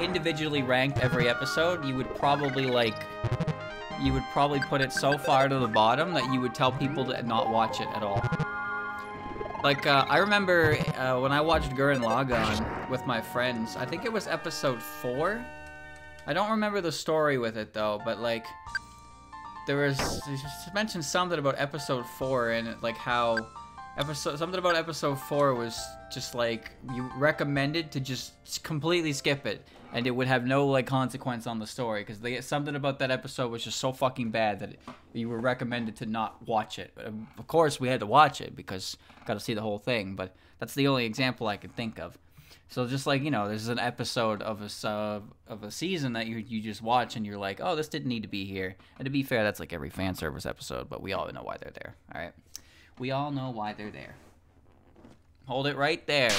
individually ranked every episode, you would probably put it so far to the bottom that you would tell people to not watch it at all. Like, I remember when I watched Gurren Lagann with my friends, I think it was episode 4. I don't remember the story with it though, but like, they mentioned something about episode 4 and like how something about episode 4 was just like, you recommended to just completely skip it and it would have no like consequence on the story, because something about that episode was just so fucking bad that you were recommended to not watch it. Of course we had to watch it because got to see the whole thing, but that's the only example I can think of. So just like, you know, there's an episode of a season that you just watch and you're like, oh, this didn't need to be here. And to be fair, that's like every fan service episode, but we all know why they're there. All right, we all know why they're there. Hold it right there.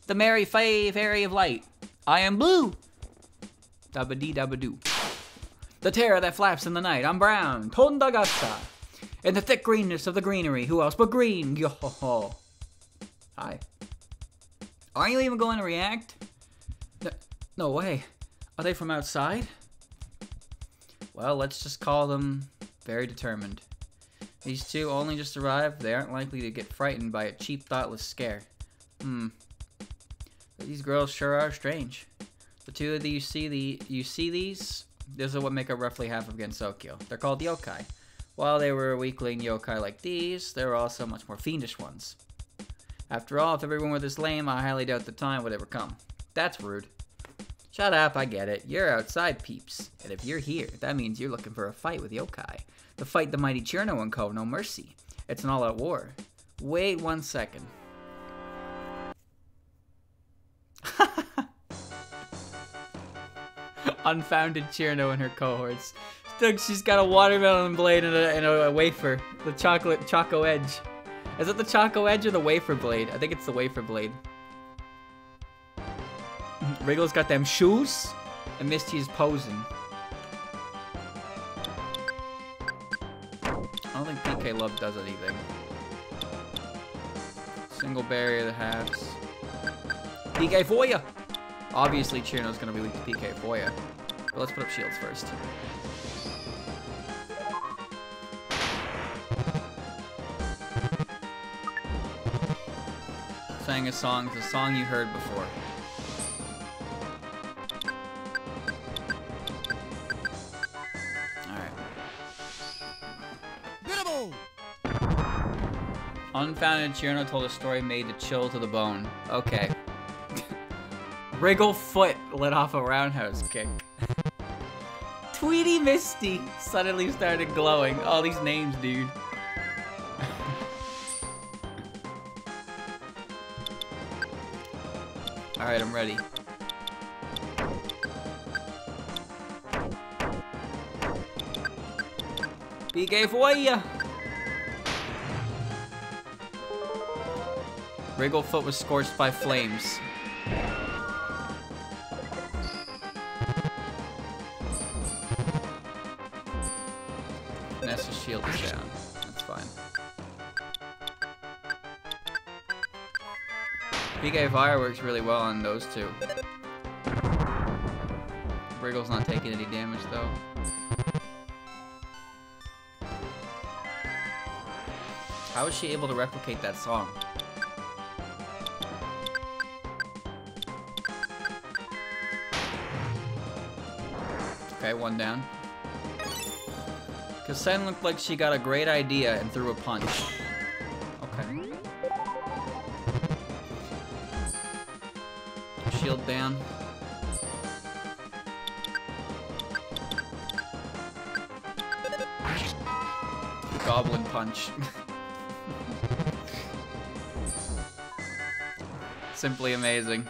The merry fairy of light. I am blue. Dabba-dee-dabba-doo. The terror that flaps in the night. I'm brown. Tondagasa. In the thick greenness of the greenery. Who else but green? Yo-ho-ho. Hi. Aren't you even going to react? No way. Are they from outside? Well, let's just call them very determined. These two only just arrived. They aren't likely to get frightened by a cheap, thoughtless scare. These girls sure are strange. The two of you see these? These are what make up roughly half of Gensokyo. They're called yokai. While they were weakling yokai like these, there were also much more fiendish ones. After all, if everyone were this lame, I highly doubt the time would ever come. That's rude. Shut up, I get it. You're outside, peeps. And if you're here, that means you're looking for a fight with yokai. To fight the mighty Cherno and Co. No mercy. It's an all-out war. Wait 1 second. Unfounded Cherno and her cohorts. Look, she's got a watermelon blade and a wafer. The Choco Edge. Is it the Choco Edge or the wafer blade? I think it's the wafer blade. Wriggle's got them shoes, and Misty's posing. I don't think PK Love does anything. Single barrier the halves. PK for ya! Obviously, Cherno's gonna be weak to PK for ya. But let's put up shields first. Sang a song, the song you heard before. Unfounded Cherno told a story made to chill to the bone. Okay. Wriggle Foot let off a roundhouse kick. Tweety Misty suddenly started glowing. All these names, dude. Alright, I'm ready. PK for ya! Wrigglefoot was scorched by flames. Nessa's shield is down. That's fine. PK Fire works really well on those two. Wriggle's not taking any damage though. How is she able to replicate that song? Okay, one down. Kasen looked like she got a great idea and threw a punch. Okay. Shield down. Goblin punch. Simply amazing.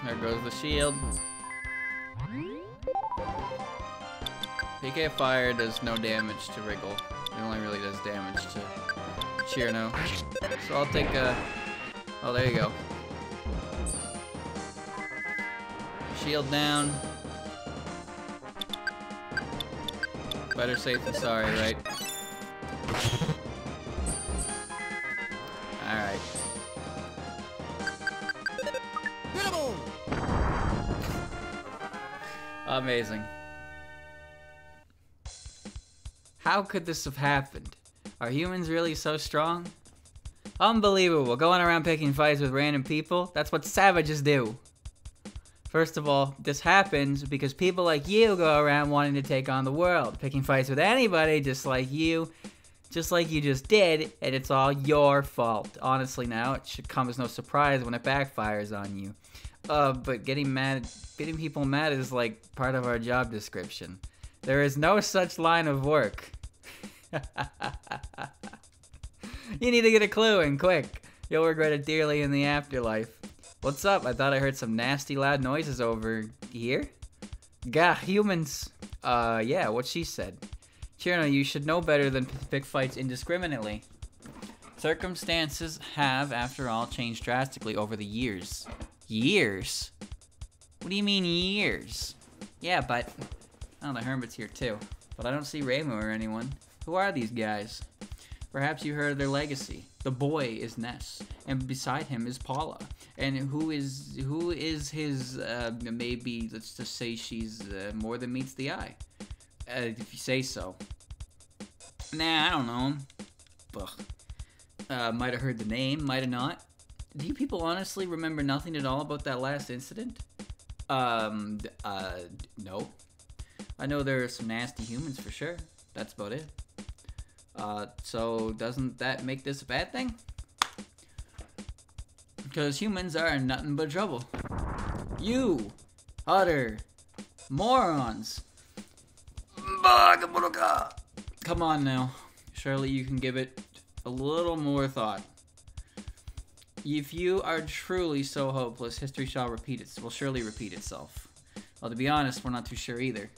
There goes the shield. PK Fire does no damage to Wriggle. It only really does damage to Cherno. So I'll take a... Oh, there you go. Shield down. Better safe than sorry, right? Alright. Amazing. How could this have happened? Are humans really so strong? Unbelievable. Going around picking fights with random people? That's what savages do. First of all, this happens because people like you go around wanting to take on the world, picking fights with anybody just like you just did, and it's all your fault. Honestly now, it should come as no surprise when it backfires on you. But getting people mad is like part of our job description. There is no such line of work. You need to get a clue, and quick. You'll regret it dearly in the afterlife. What's up? I thought I heard some nasty loud noises over here. Gah, humans. Yeah, what she said. Chirno, you should know better than to pick fights indiscriminately. Circumstances have, after all, changed drastically over the years. Years? What do you mean, years? Yeah, but... Oh, the Hermit's here, too. But I don't see Reimu or anyone. Who are these guys? Perhaps you heard of their legacy. The boy is Ness, and beside him is Paula. And who is his, maybe, let's just say she's more than meets the eye. If you say so. Nah, I don't know. Ugh. Might have heard the name, might have not. Do you people honestly remember nothing at all about that last incident? No. I know there are some nasty humans for sure. That's about it. So doesn't that make this a bad thing? Because humans are nothing but trouble. You utter morons. Come on now. Surely you can give it a little more thought. If you are truly so hopeless, history will surely repeat itself. Well, to be honest, we're not too sure either.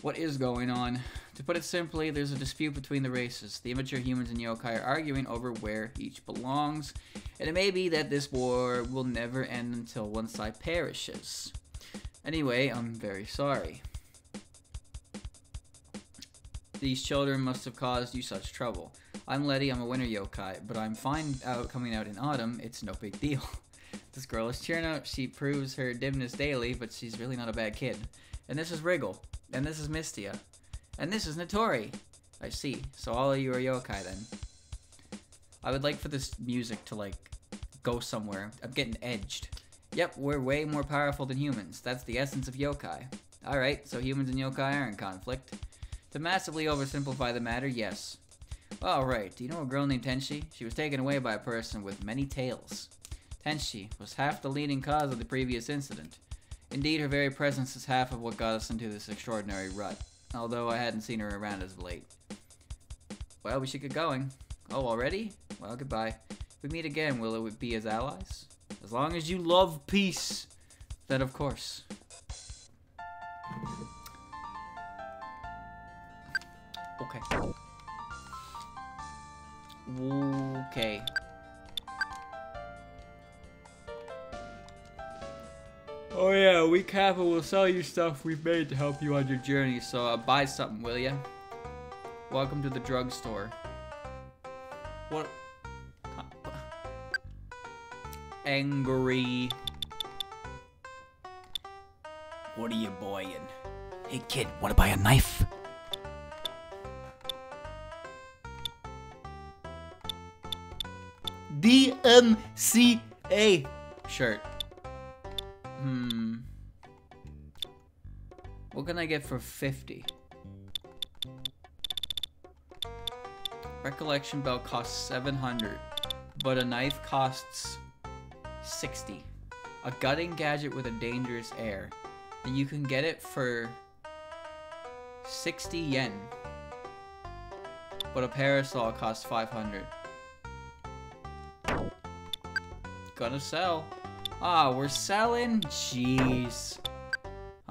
What is going on? To put it simply, there's a dispute between the races. The immature humans and yokai are arguing over where each belongs, and it may be that this war will never end until one side perishes. Anyway, I'm very sorry. These children must have caused you such trouble. I'm Letty, I'm a winter yokai, but I'm fine coming out in autumn. It's no big deal. This girl is Chirno. She proves her dimness daily, but she's really not a bad kid. And this is Wriggle. And this is Mistia. And this is Notori. I see. So all of you are yokai then. I would like for this music to, like, go somewhere. I'm getting edged. Yep, we're way more powerful than humans. That's the essence of yokai. Alright, so humans and yokai are in conflict. To massively oversimplify the matter, yes. Alright, do you know a girl named Tenshi? She was taken away by a person with many tails. Tenshi was half the leading cause of the previous incident. Indeed, her very presence is half of what got us into this extraordinary rut. Although I hadn't seen her around as of late. Well, we should get going. Oh, already? Well, goodbye. If we meet again, will it be as allies? As long as you love peace, then of course. Okay. Okay. Oh yeah, we Kappa will sell you stuff we've made to help you on your journey, so buy something, will ya? Welcome to the drugstore. What? Angry. What are you buying? Hey kid, wanna buy a knife? DMCA shirt. What can I get for 50? Recollection belt costs 700, but a knife costs 60. A gutting gadget with a dangerous air. And you can get it for 60 yen. But a parasol costs 500. Gonna sell. Ah, we're selling? Jeez.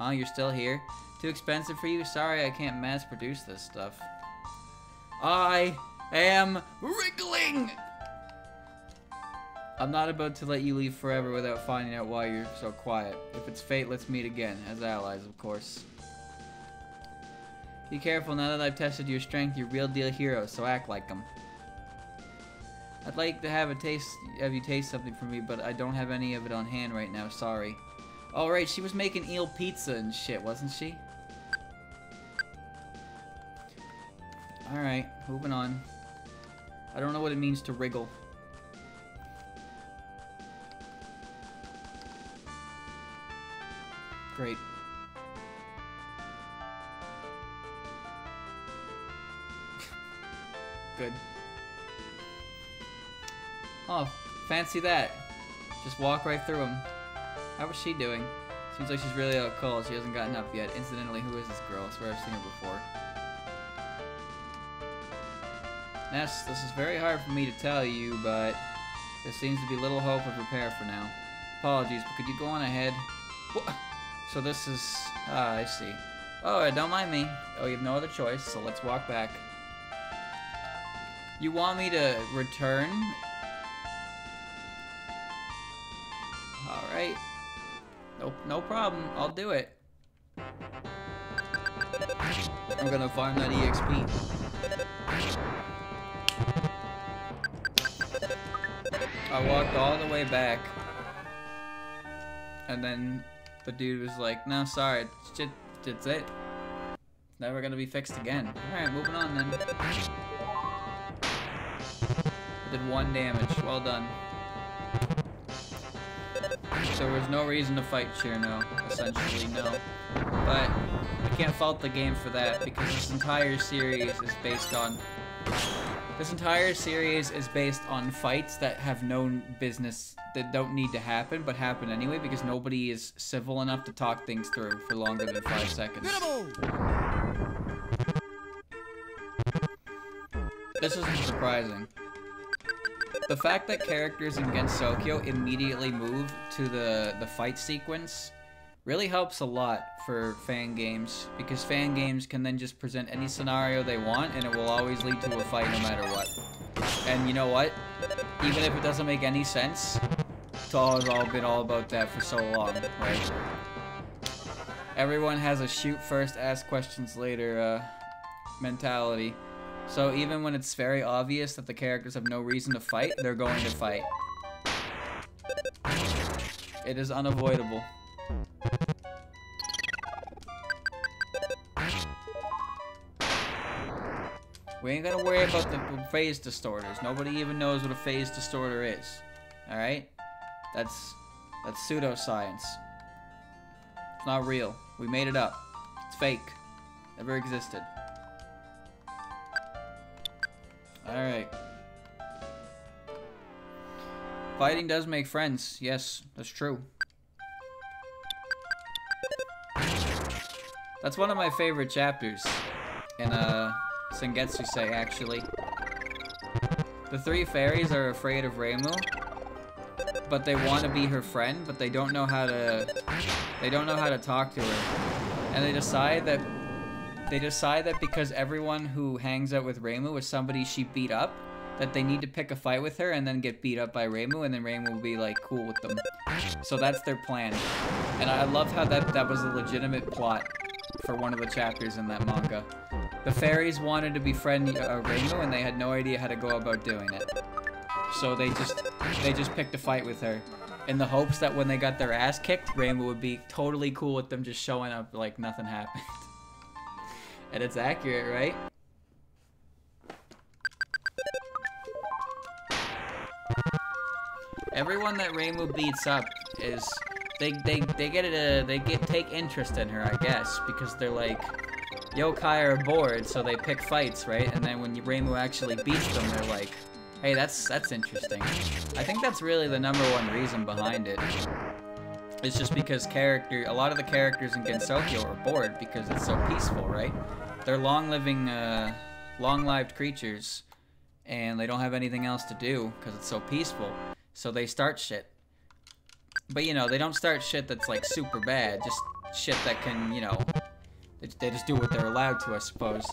Oh, you're still here? Too expensive for you? Sorry, I can't mass produce this stuff. I am wriggling! I'm not about to let you leave forever without finding out why you're so quiet. If it's fate, let's meet again. As allies, of course. Be careful, now that I've tested your strength, you're real deal heroes, so act like them. I'd like to have you taste something for me, but I don't have any of it on hand right now, sorry. Oh right, she was making eel pizza and shit, wasn't she? Alright, moving on. I don't know what it means to wriggle. Great. Good. Oh, fancy that. Just walk right through him. How was she doing? Seems like she's really out cold. She hasn't gotten up yet. Incidentally, who is this girl? I swear I've seen her before. Ness, this is very hard for me to tell you, but there seems to be little hope of repair for now. Apologies, but could you go on ahead? What? So this is... Ah, I see. Oh, don't mind me. Oh, you have no other choice, so let's walk back. You want me to return? Alright. Nope, no problem. I'll do it. I'm gonna farm that EXP. I walked all the way back. And then the dude was like, no, sorry, it's it. Never gonna be fixed again. Alright, moving on then. I did 1 damage. Well done. So there was no reason to fight Cherno, essentially, no. But I can't fault the game for that, because this entire series is based on... This entire series is based on fights that have no business, that don't need to happen, but happen anyway, because nobody is civil enough to talk things through for longer than 5 seconds. This isn't surprising. The fact that characters in Gensokyo immediately move to the fight sequence really helps a lot for fan games, because fan games can then just present any scenario they want and it will always lead to a fight no matter what. And you know what? Even if it doesn't make any sense, Touhou has all been all about that for so long, right? Everyone has a shoot first, ask questions later mentality. So even when it's very obvious that the characters have no reason to fight, they're going to fight. It is unavoidable. We ain't gonna worry about the phase distorters. Nobody even knows what a phase distorter is. Alright? That's pseudoscience. It's not real. We made it up. It's fake. Never existed. Alright. Fighting does make friends. Yes, that's true. That's one of my favorite chapters in Sengetsusei, actually. The 3 fairies are afraid of Reimu, but they want to be her friend, but they don't know how to talk to her. And they decide that because everyone who hangs out with Reimu is somebody she beat up, that they need to pick a fight with her and then get beat up by Reimu, and then Reimu will be like cool with them. So that's their plan. And I love how that was a legitimate plot for one of the chapters in that manga. The fairies wanted to befriend Reimu, and they had no idea how to go about doing it. So they just picked a fight with her, in the hopes that when they got their ass kicked, Reimu would be totally cool with them just showing up like nothing happened. And it's accurate, right? Everyone that Reimu beats up is they take interest in her, I guess, because they're like, yokai are bored, so they pick fights, right? And then when Reimu actually beats them, they're like, hey, that's interesting. I think that's really the #1 reason behind it. It's just because a lot of the characters in Gensokyo are bored because it's so peaceful, right? They're long-living, long-lived creatures, and they don't have anything else to do because it's so peaceful. So they start shit. But, you know, they don't start shit that's, like, super bad. Just shit that can, you know, they just do what they're allowed to, I suppose.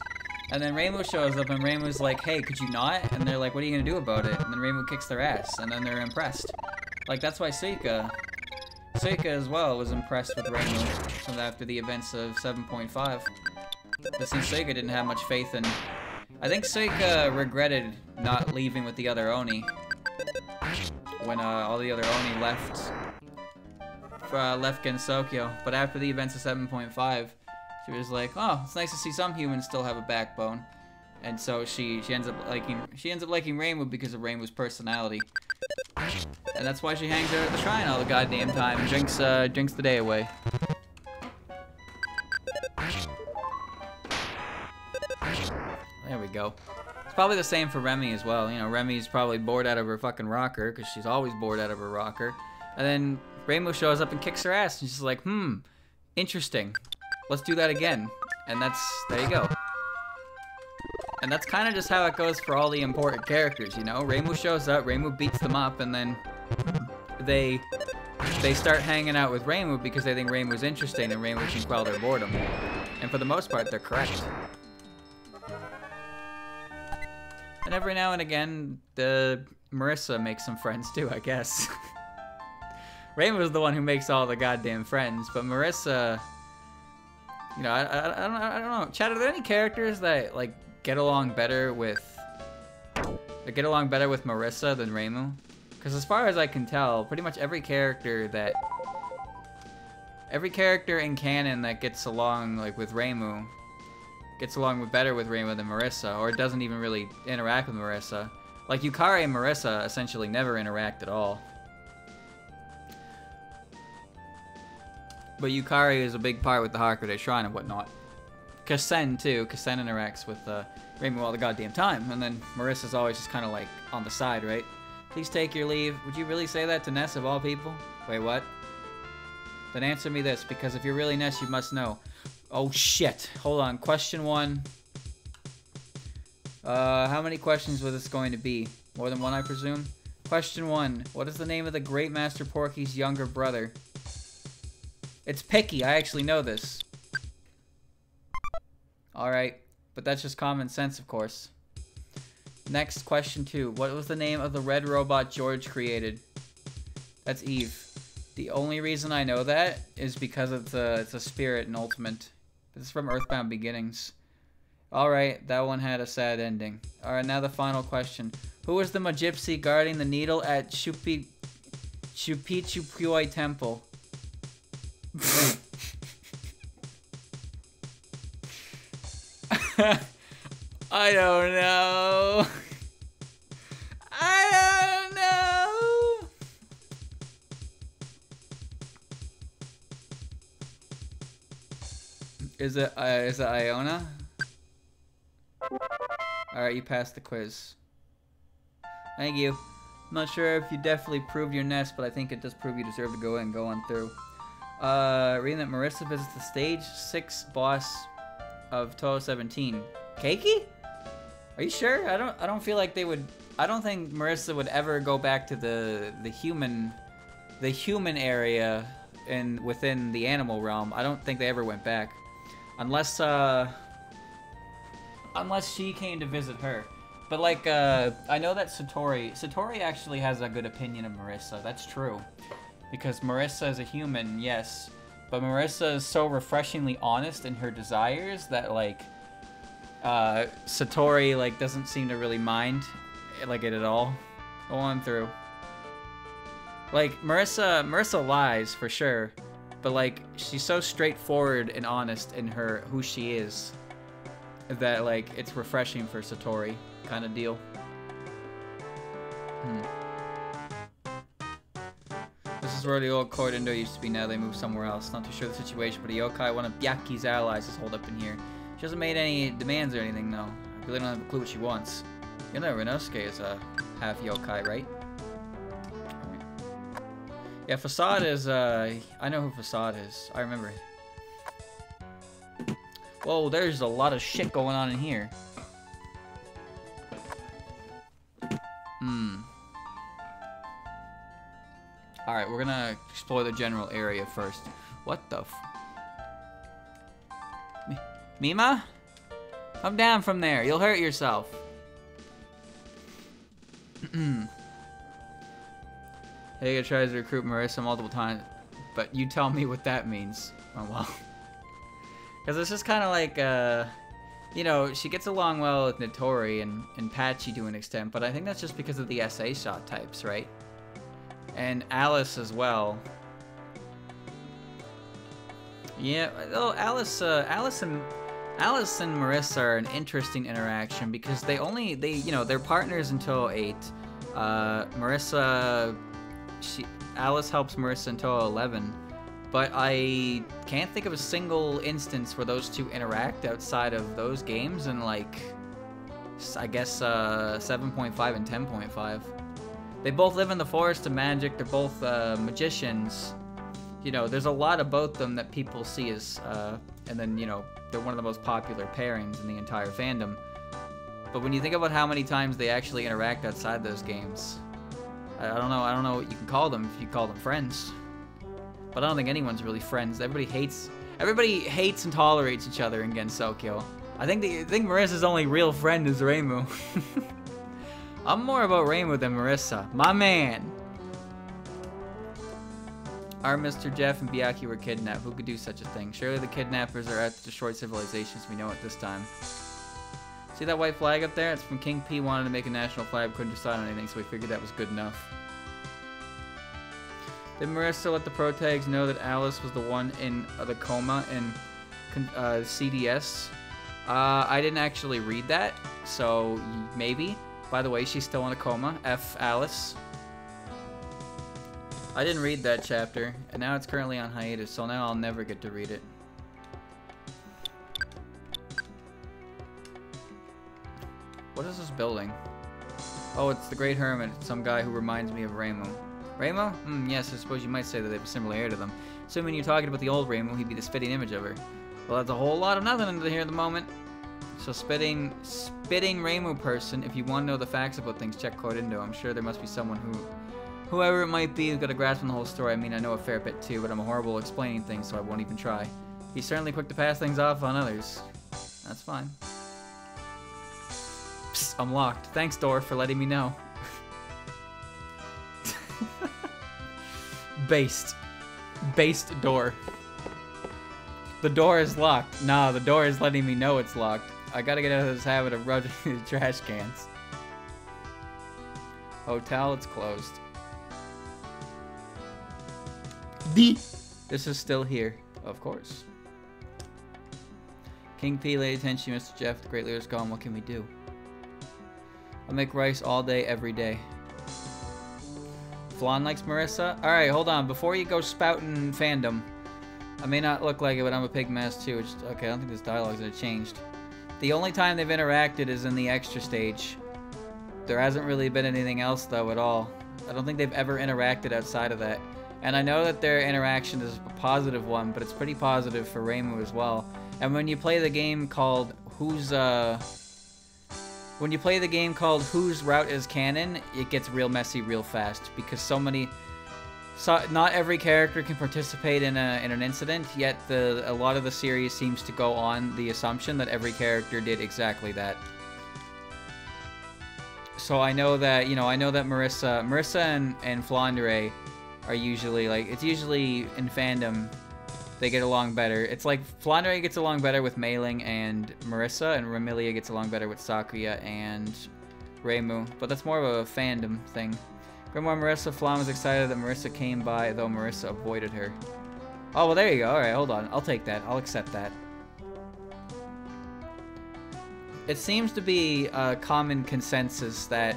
And then Reimu shows up, and Reimu's like, hey, could you not? And they're like, what are you gonna do about it? And then Reimu kicks their ass, and then they're impressed. Like, that's why Suika as well was impressed with Reimu after the events of 7.5. But since Suika didn't have much faith in... I think Suika regretted not leaving with the other Oni. When all the other Oni left Gensokyo. But after the events of 7.5, she was like, oh, it's nice to see some humans still have a backbone. And so she ends up liking Reimu because of Reimu's personality. And that's why she hangs out at the shrine all the goddamn time and drinks the day away. There we go. It's probably the same for Remy as well. You know, Remy's probably bored out of her fucking rocker, because she's always bored out of her rocker. And then Reimu shows up and kicks her ass, and she's like, interesting. Let's do that again. And there you go. And that's kind of just how it goes for all the important characters, you know? Reimu shows up, Reimu beats them up, and then they start hanging out with Reimu because they think Reimu's interesting and Reimu can quell their boredom. And for the most part, they're correct. And every now and again, Marissa makes some friends too, I guess. Reimu's the one who makes all the goddamn friends, but Marissa, you know, I don't know. Chad, are there any characters that like get along better with Marissa than Reimu? Because as far as I can tell, pretty much every character in canon that gets along like with Reimu gets along better with Reimu than Marissa, or doesn't even really interact with Marissa. Like Yukari and Marissa essentially never interact at all. But Yukari is a big part with the Hakude Shrine and whatnot. Kasen too. Kasen interacts with Reimu all the goddamn time, and then Marissa's always just kind of like on the side, right? Please take your leave. Would you really say that to Ness of all people? Wait, what? Then answer me this, because if you're really Ness, you must know. Oh shit. Hold on. Question 1. How many questions was this going to be? More than one, I presume? Question 1. What is the name of the Great Master Porky's younger brother? It's Picky. I actually know this. Alright. But that's just common sense, of course. Next, question 2. What was the name of the red robot George created? That's Eve. The only reason I know that is because it's a spirit in Ultimate. This is from Earthbound Beginnings. Alright, that one had a sad ending. Alright, now the final question. Who was the Magypsy guarding the needle at Chupichupuy Temple? I don't know. I don't know. Is it Iona? Alright, you passed the quiz. Thank you. I'm not sure if you definitely proved your nest, but I think it does prove you deserve to go in and go on through. Reading that Marissa visits the stage 6 boss of Touhou 17. Keiki? Are you sure? I don't feel like they would. I don't think Marissa would ever go back to the human area within the animal realm. I don't think they ever went back. Unless she came to visit her. But like I know that Satori actually has a good opinion of Marissa. That's true. Because Marissa is a human, yes. But Marissa is so refreshingly honest in her desires that like Satori like doesn't seem to really mind like it at all. Go on through. Like Marissa lies for sure, but like she's so straightforward and honest in who she is that like it's refreshing for Satori kind of deal. This is where the old Cordindo used to be. Now they moved somewhere else. Not too sure of the situation, but a yokai, one of Byaku's allies, is holed up in here. She hasn't made any demands or anything, though. I really don't have a clue what she wants. You know Renosuke is a half yokai, right? Yeah, Facade is, I know who Facade is. I remember. Whoa, there's a lot of shit going on in here. Alright, we're gonna explore the general area first. What the f... Mima? Come down from there. You'll hurt yourself. Heiga tries to recruit Marissa multiple times, but you tell me what that means. Oh, well. Because it's just kind of like, you know, she gets along well with Notori and Patchy to an extent, but I think that's just because of the SA shot types, right? And Alice as well. Yeah, though Alice and Marissa are an interesting interaction because you know, they're partners until 8. Alice helps Marissa until 11, but I can't think of a single instance where those two interact outside of those games in like, I guess 7.5 and 10.5. They both live in the forest of magic. They're both magicians. You know, there's a lot about them that people see as, and then, you know, they're one of the most popular pairings in the entire fandom. But when you think about how many times they actually interact outside those games, I don't know what you can call them if you call them friends. But I don't think anyone's really friends. Everybody hates and tolerates each other in Gensokyo. I think Marissa's only real friend is Reimu. I'm more about Reimu than Marissa. My man! Our Mr. Jeff and Byakuya were kidnapped. Who could do such a thing? Surely the kidnappers are out to destroy civilizations we know at this time. See that white flag up there? It's from King P wanted to make a national flag, couldn't decide on anything, so we figured that was good enough. Did Marissa let the protags know that Alice was the one in the coma in CDS? I didn't actually read that, so maybe. By the way, she's still in a coma. F Alice. I didn't read that chapter, and now it's currently on hiatus, so now I'll never get to read it. What is this building? Oh, it's the Great Hermit. It's some guy who reminds me of Reimu. Reimu? Yes, I suppose you might say that they have a similarity to them. Assuming you're talking about the old Reimu, he'd be this fitting image of her. Well, that's a whole lot of nothing here at the moment. So spitting Reimu person, if you want to know the facts about things, check Codindo. I'm sure there must be someone whoever it might be, who's got a grasp on the whole story. I mean, I know a fair bit too, but I'm horrible at explaining things, so I won't even try. He's certainly quick to pass things off on others. That's fine. Psst, I'm locked. Thanks, door, for letting me know. Based door. The door is locked. Nah, the door is letting me know it's locked. I gotta get out of this habit of rubbing the trash cans. Hotel, it's closed. This is still here, of course. King P, Lady Tenchi, Mr. Jeff, the great leader's gone. What can we do? I'll make rice all day, every day. Flan likes Marissa? Alright, hold on. Before you go spouting fandom, I may not look like it, but I'm a pig mess too. Okay, I don't think this dialogue's gonna changed. The only time they've interacted is in the extra stage. There hasn't really been anything else, though, at all. I don't think they've ever interacted outside of that. And I know that their interaction is a positive one, but it's pretty positive for Reimu as well. And when you play the game called Whose Route is Canon, it gets real messy real fast, because not every character can participate in an incident, yet a lot of the series seems to go on the assumption that every character did exactly that. So I know that, Marissa and Flandre are usually, it's usually in fandom, they get along better. It's like Flandre gets along better with Mei Ling and Marissa, and Remilia gets along better with Sakuya and Reimu, but that's more of a fandom thing. Grimoire Marissa, Flan was excited that Marissa came by, though Marissa avoided her. Oh, well, there you go. Alright, hold on. I'll take that. I'll accept that. It seems to be a common consensus that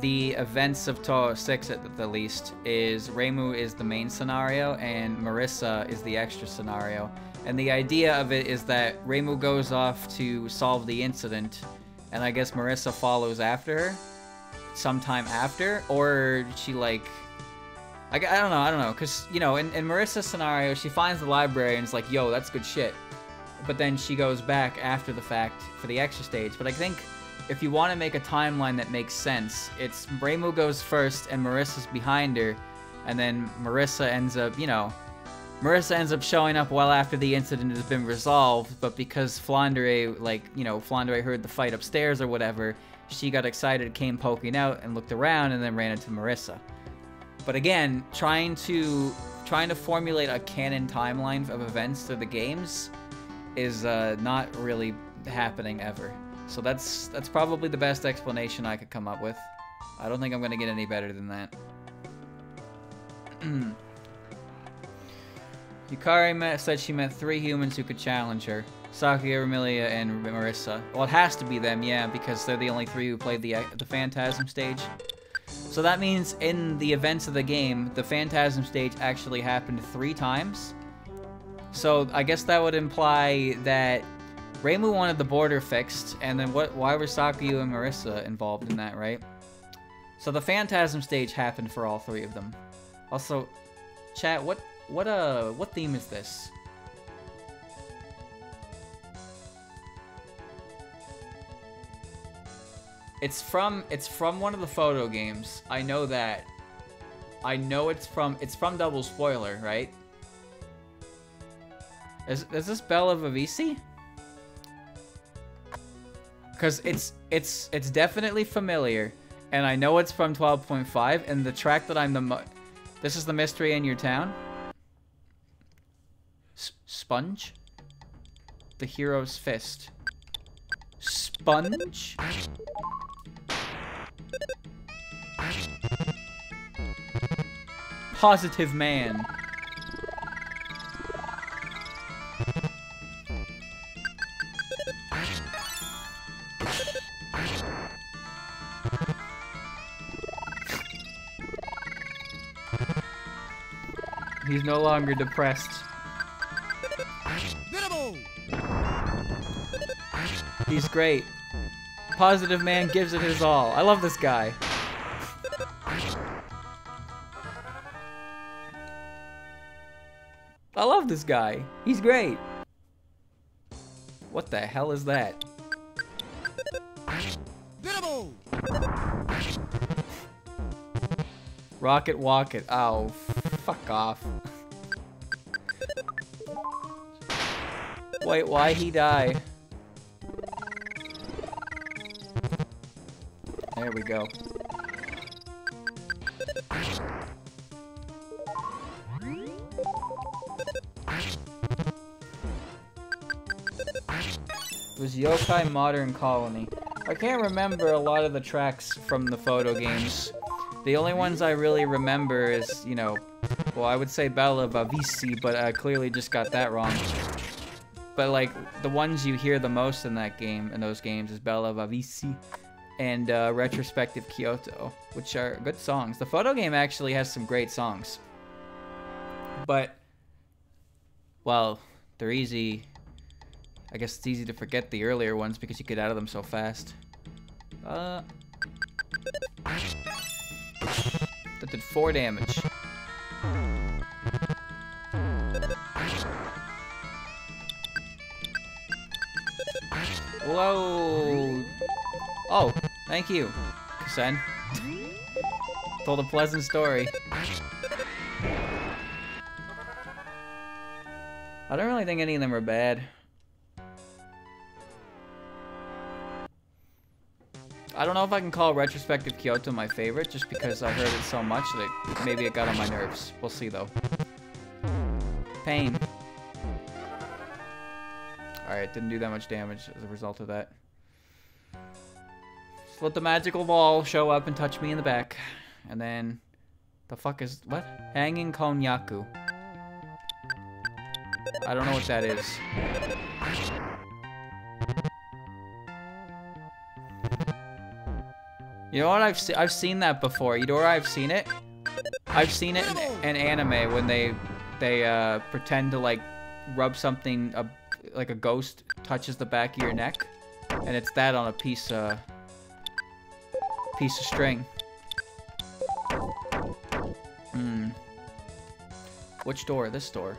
the events of Touhou 6, at the least, is Reimu is the main scenario and Marissa is the extra scenario. And the idea of it is that Reimu goes off to solve the incident, and I guess Marissa follows after her sometime after, or she I don't know, because, in Marissa's scenario, she finds the library and is like, yo, that's good shit. But then she goes back after the fact for the extra stage. But I think if you want to make a timeline that makes sense, it's Reimu goes first and Marissa's behind her, and then Marissa ends up showing up well after the incident has been resolved, but because Flandre, Flandre heard the fight upstairs or whatever, she got excited, came poking out, and looked around, and then ran into Marissa. But again, trying to formulate a canon timeline of events through the games is not really happening ever. So that's probably the best explanation I could come up with. I don't think I'm gonna get any better than that. Yukari said she met 3 humans who could challenge her. Sakuya, Remilia, and Marissa. Well, it has to be them, yeah, because they're the only 3 who played the Phantasm stage. So that means in the events of the game, the Phantasm stage actually happened 3 times. So I guess that would imply that Reimu wanted the border fixed, and then why were Sakuya and Marissa involved in that, right? So the Phantasm stage happened for all 3 of them. Also, chat, what theme is this? It's from one of the photo games. I know that. I know it's from Double Spoiler, right? Is this Bella Vavisi? Cause it's definitely familiar, and I know it's from 12.5, and the track that this is the Mystery in Your Town. Sponge? The Hero's Fist. Sponge? Positive Man. He's no longer depressed. He's great. Positive Man gives it his all. I love this guy. I love this guy. He's great. What the hell is that? Rocket Walk It. Oh, fuck off. Wait, why he die? There we go. It was Yokai Modern Colony. I can't remember a lot of the tracks from the photo games. The only ones I really remember is, you know, well, I would say Bella Vavisi, but I clearly just got that wrong. But, like, the ones you hear the most in that game, in those games, is Bella Vavisi and Retrospective Kyoto, which are good songs. The photo game actually has some great songs. But, well, they're easy. I guess it's easy to forget the earlier ones because you get out of them so fast. That did 4 damage. Whoa! Oh, thank you, Kusen. Told a pleasant story. I don't really think any of them are bad. I don't know if I can call Retrospective Kyoto my favorite, just because I heard it so much that maybe it got on my nerves. We'll see, though. Pain. Alright, didn't do that much damage as a result of that. Just let the magical ball show up and touch me in the back. And then... the fuck is... what? Hanging Konyaku. I don't know what that is. You know what, I've seen that before. You know where I've seen it? I've seen it in anime when they pretend to, like, rub something, like a ghost touches the back of your neck, and it's that on a piece of string. Which door? This door.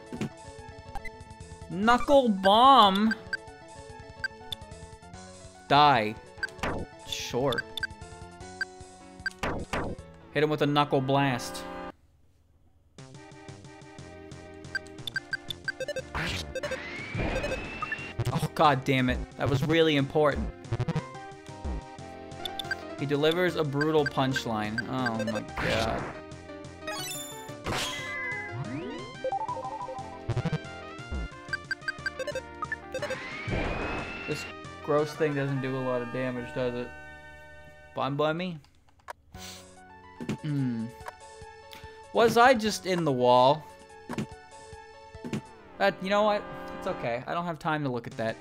Knuckle bomb. Die. Sure. Hit him with a knuckle blast. Oh, god damn it. That was really important. He delivers a brutal punchline. Oh my god. This gross thing doesn't do a lot of damage, does it? Fine by me. Was I just in the wall? You know what? It's okay. I don't have time to look at that.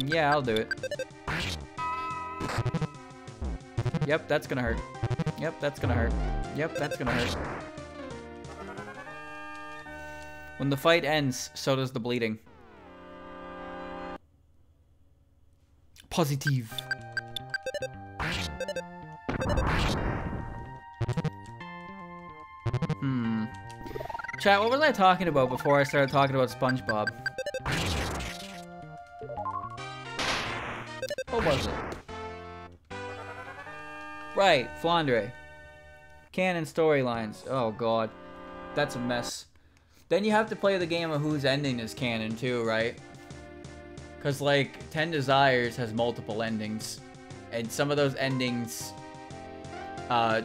Yeah, I'll do it. Yep, that's gonna hurt. Yep, that's gonna hurt. Yep, that's gonna hurt. When the fight ends, so does the bleeding. Positive. Chat, what was I talking about before I started talking about SpongeBob? What was it? Right, Flandre. Canon storylines. Oh god. That's a mess. Then you have to play the game of whose ending is canon too, right? Because, like, 10 Desires has multiple endings. And some of those endings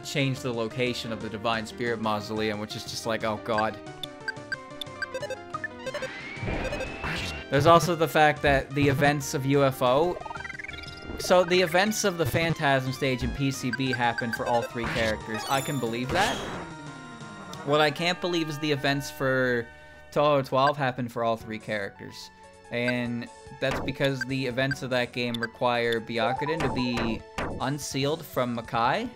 change the location of the Divine Spirit Mausoleum, which is just like, oh god. There's also the fact that the events of UFO... So, the events of the Phantasm stage in PCB happen for all 3 characters. I can believe that. What I can't believe is the events for Touhou 12 happen for all 3 characters. And that's because the events of that game require Byakuren to be unsealed from Makai,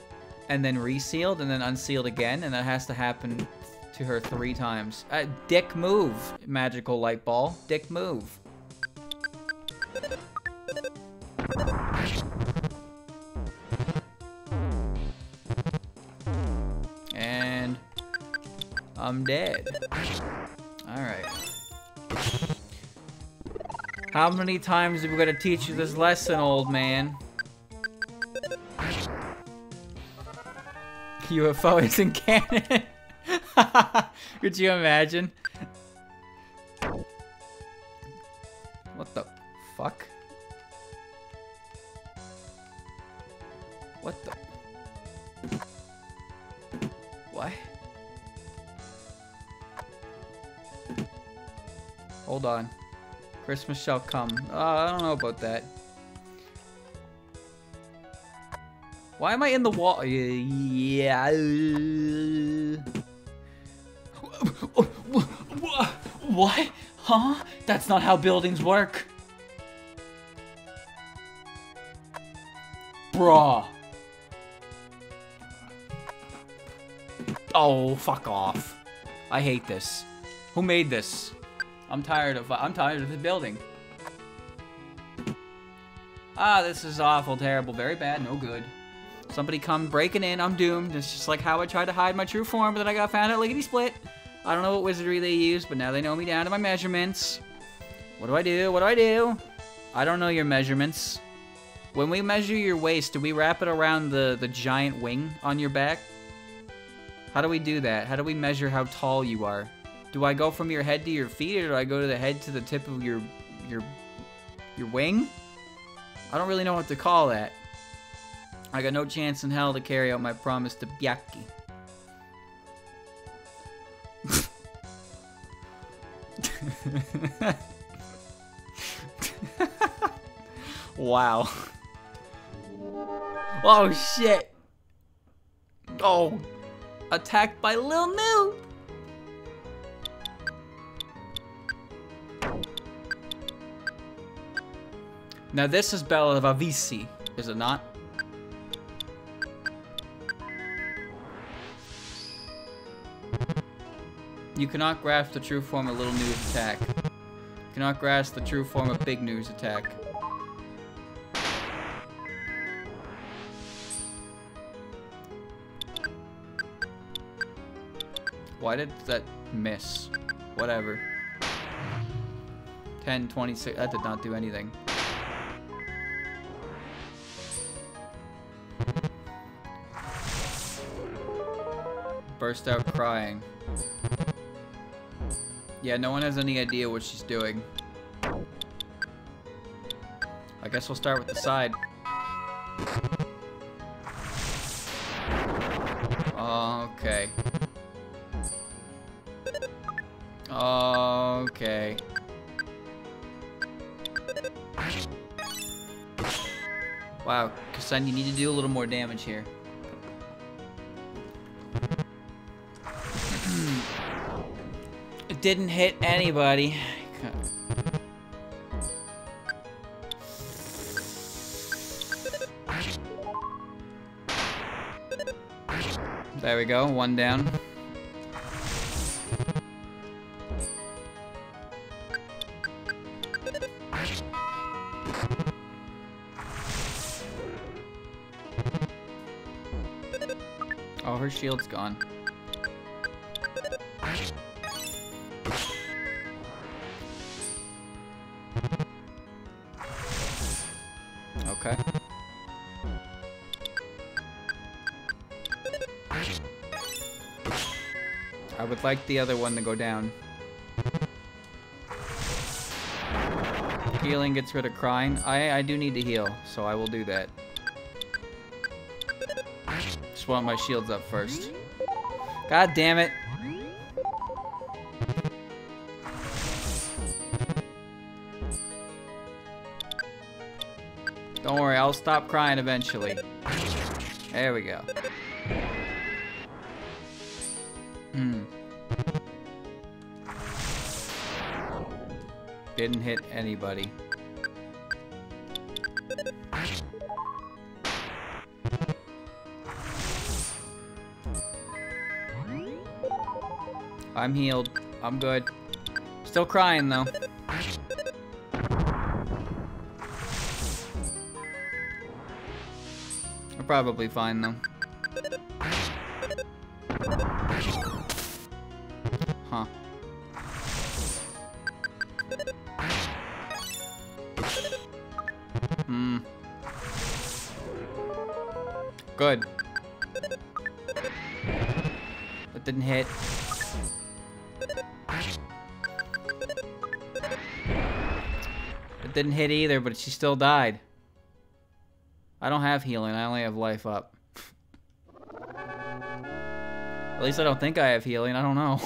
and then resealed, and then unsealed again, and that has to happen to her 3 times. Dick move, magical light ball. Dick move. And I'm dead. Alright. How many times are we gonna teach you this lesson, old man? UFO isn't canon. Could you imagine? What the fuck? What the? What? Hold on. Christmas shall come. I don't know about that. Why am I in the wall? Yeah. What? Huh? That's not how buildings work. Bruh. Oh, fuck off. I hate this. Who made this? I'm tired of this building. Ah, this is awful, terrible, very bad, no good. Somebody come breaking in, I'm doomed. It's just like how I tried to hide my true form, but then I got found at Lickety Split. I don't know what wizardry they use, but now they know me down to my measurements. What do I do? What do I do? I don't know your measurements. When we measure your waist, do we wrap it around the giant wing on your back? How do we do that? How do we measure how tall you are? Do I go from your head to your feet, or do I go to the head to the tip of your wing? I don't really know what to call that. I got no chance in hell to carry out my promise to Byaki. Wow. Oh shit. Oh. Attacked by Lil Moo. Now this is Bella Vavisi, is it not? You cannot grasp the true form of Little Noo's attack. You cannot grasp the true form of Big Noo's attack. Why did that miss? Whatever. 10, 26, that did not do anything. Burst out crying. Yeah, no one has any idea what she's doing. I guess we'll start with the side. Okay. Okay. Wow, Kasen, you need to do a little more damage here. It didn't hit anybody. There we go, one down. Oh, her shield's gone. Okay. I would like the other one to go down. Healing gets rid of crying. I do need to heal, so I will do that. Just want my shields up first. God damn it. Don't worry, I'll stop crying eventually. There we go. Didn't hit anybody. I'm healed. I'm good. Still crying though. We're probably fine though. Huh. Good. That didn't hit. It didn't hit either, but she still died. I don't have healing, I only have life up. At least I don't think I have healing, I don't know.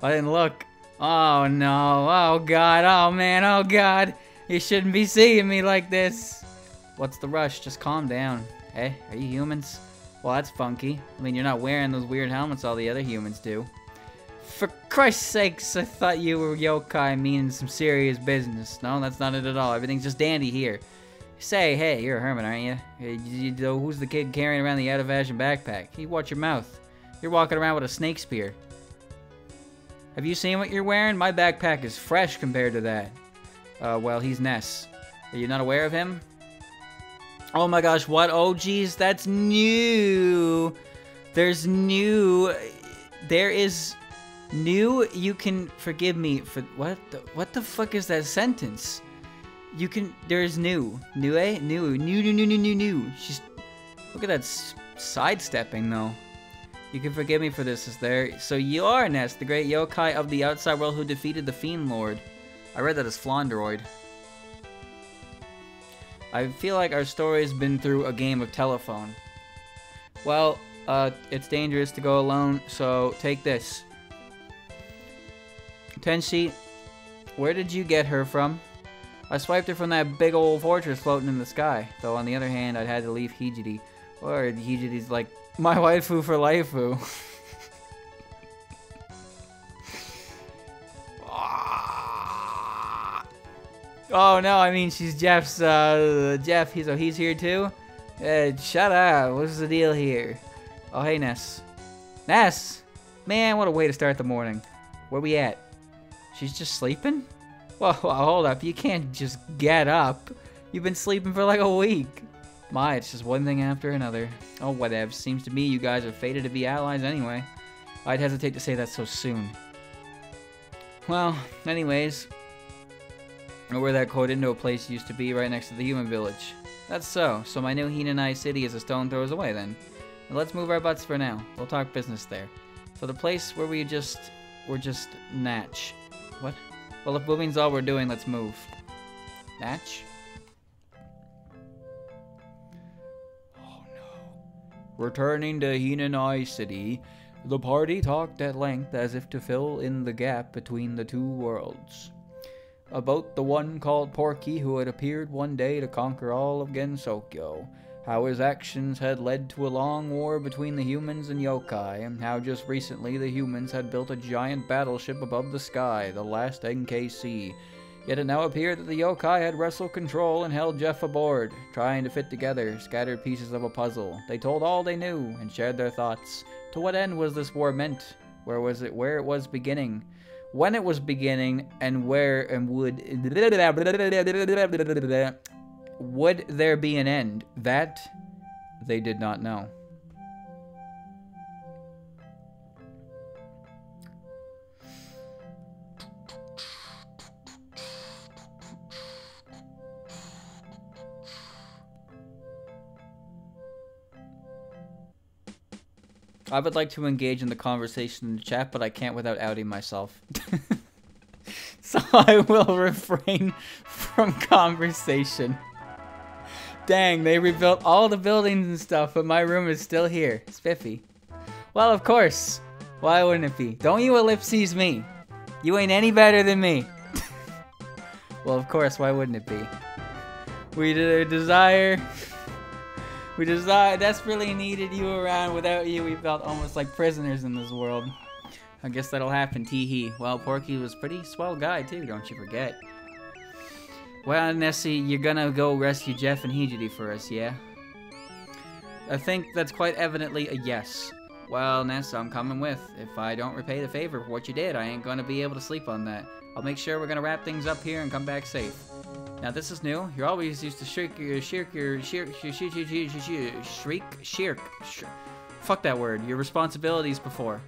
I didn't look. Oh no, oh god, oh man, oh god. You shouldn't be seeing me like this. What's the rush? Just calm down. Hey, are you humans? Well, that's funky. I mean, you're not wearing those weird helmets all the other humans do. For Christ's sakes, I thought you were yokai meaning some serious business. No, that's not it at all. Everything's just dandy here. Say, hey, you're a hermit, aren't you? Who's the kid carrying around the out-of-fashion backpack? You watch your mouth. You're walking around with a snake spear. Have you seen what you're wearing? My backpack is fresh compared to that. Well, he's Ness. Are you not aware of him? Oh my gosh, what? Oh geez, that's new. There's new. There is new. You can forgive me for what the fuck is that sentence? You can. There is new. New, eh? New. She's. Look at that sidestepping though. You can forgive me for this. Is there? So you are Ness, the great yokai of the outside world who defeated the Fiend Lord. I read that as Flondroid. I feel like our story's been through a game of telephone. Well, it's dangerous to go alone, so take this. Tenshi, where did you get her from? I swiped her from that big old fortress floating in the sky. Though on the other hand, I'd had to leave Hijiri. Or Hijiri's like, my waifu for laifu. Oh no, I mean she's Jeff's, Jeff, he's here too? Shut up, what's the deal here? Oh hey Ness. Ness! Man, what a way to start the morning. Where we at? She's just sleeping? Well, hold up, you can't just get up. You've been sleeping for like a week. My, it's just one thing after another. Oh whatever, seems to me you guys are fated to be allies anyway. I'd hesitate to say that so soon. Well, anyways. Where that Koidindo place used to be, right next to the human village. That's so. So my new Hinanai city is a stone throws away then. Now let's move our butts for now. We'll talk business there. So the place where we're just natch. What? Well, if moving's all we're doing, let's move. Natch? Oh no. Returning to Hinanai city, the party talked at length as if to fill in the gap between the two worlds. About the one called Porky who had appeared one day to conquer all of Gensokyo, how his actions had led to a long war between the humans and yokai, and how just recently the humans had built a giant battleship above the sky, the last NKC. Yet it now appeared that the yokai had wrestled control and held Jeff aboard, trying to fit together scattered pieces of a puzzle. They told all they knew and shared their thoughts. To what end was this war meant? Where it was beginning? When it was beginning, and where and would there be an end? That they did not know. I would like to engage in the conversation in the chat, but I can't without outing myself. So I will refrain from conversation. Dang, they rebuilt all the buildings and stuff, but my room is still here. Spiffy. Well, of course. Why wouldn't it be? Don't you ellipses me. You ain't any better than me. Well, of course, why wouldn't it be? We desire, desperately needed you around. Without you, we felt almost like prisoners in this world. I guess that'll happen, tee-hee. Well, Porky was a pretty swell guy, too, don't you forget. Well, Nessie, you're gonna go rescue Jeff and Hejity for us, yeah? I think that's quite evidently a yes. Well, Ness, I'm coming with. If I don't repay the favor for what you did, I ain't gonna be able to sleep on that. I'll make sure we're gonna wrap things up here and come back safe. Now, this is new. You're always used to shriek. Fuck that word. Your responsibilities before.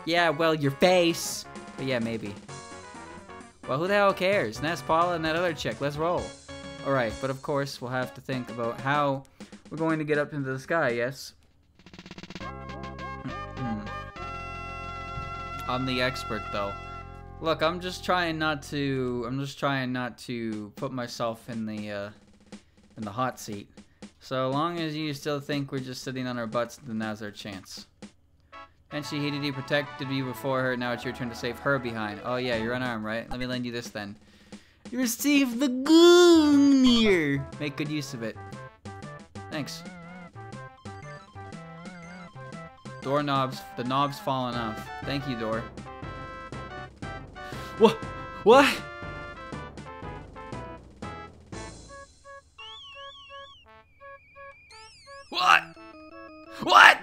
Yeah, well, your face. But yeah, maybe. Well, who the hell cares? Ness, Paula, and that other chick. Let's roll. Alright, but of course, we'll have to think about how we're going to get up into the sky, yes? I'm the expert, though. Look, I'm just trying not to put myself in the hot seat. So long as you still think we're just sitting on our butts, then now's our chance. And she Hejity protected you before her, now it's your turn to save her behind. Oh yeah, you're unarmed, right? Let me lend you this then. You received the Gungnir! Make good use of it. Thanks. Doorknobs, the knob's fallen off. Thank you, door. What? What? What? What?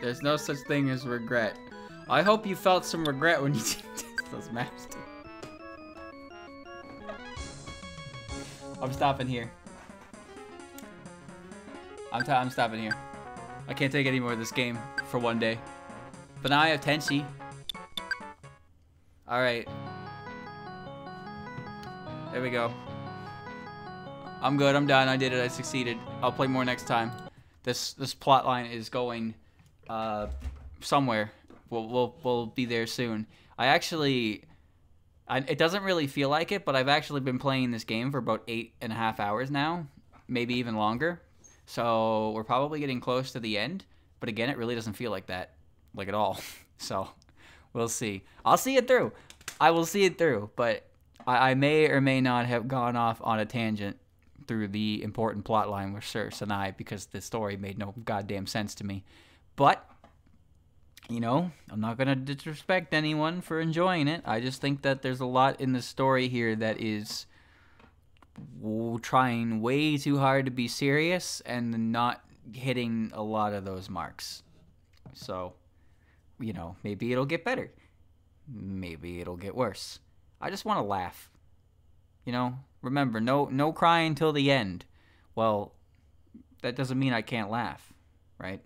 There's no such thing as regret. I hope you felt some regret when you did those maps, dude. I'm stopping here. I'm stopping here. I can't take any more of this game for one day. But now I have Tenchi. Alright. There we go. I'm good, I'm done, I did it, I succeeded. I'll play more next time. This plot line is going somewhere. We'll be there soon. It doesn't really feel like it, but I've actually been playing this game for about 8.5 hours now. Maybe even longer. So we're probably getting close to the end. But again, it really doesn't feel like that. Like at all. So we'll see. I'll see it through. I will see it through. But I may or may not have gone off on a tangent through the important plot line with Sir Sanai because the story made no goddamn sense to me. But, you know, I'm not going to disrespect anyone for enjoying it. I just think that there's a lot in the story here that is trying way too hard to be serious and not hitting a lot of those marks. So, you know, maybe it'll get better. Maybe it'll get worse. I just want to laugh. You know, remember, no crying till the end. Well, that doesn't mean I can't laugh, right?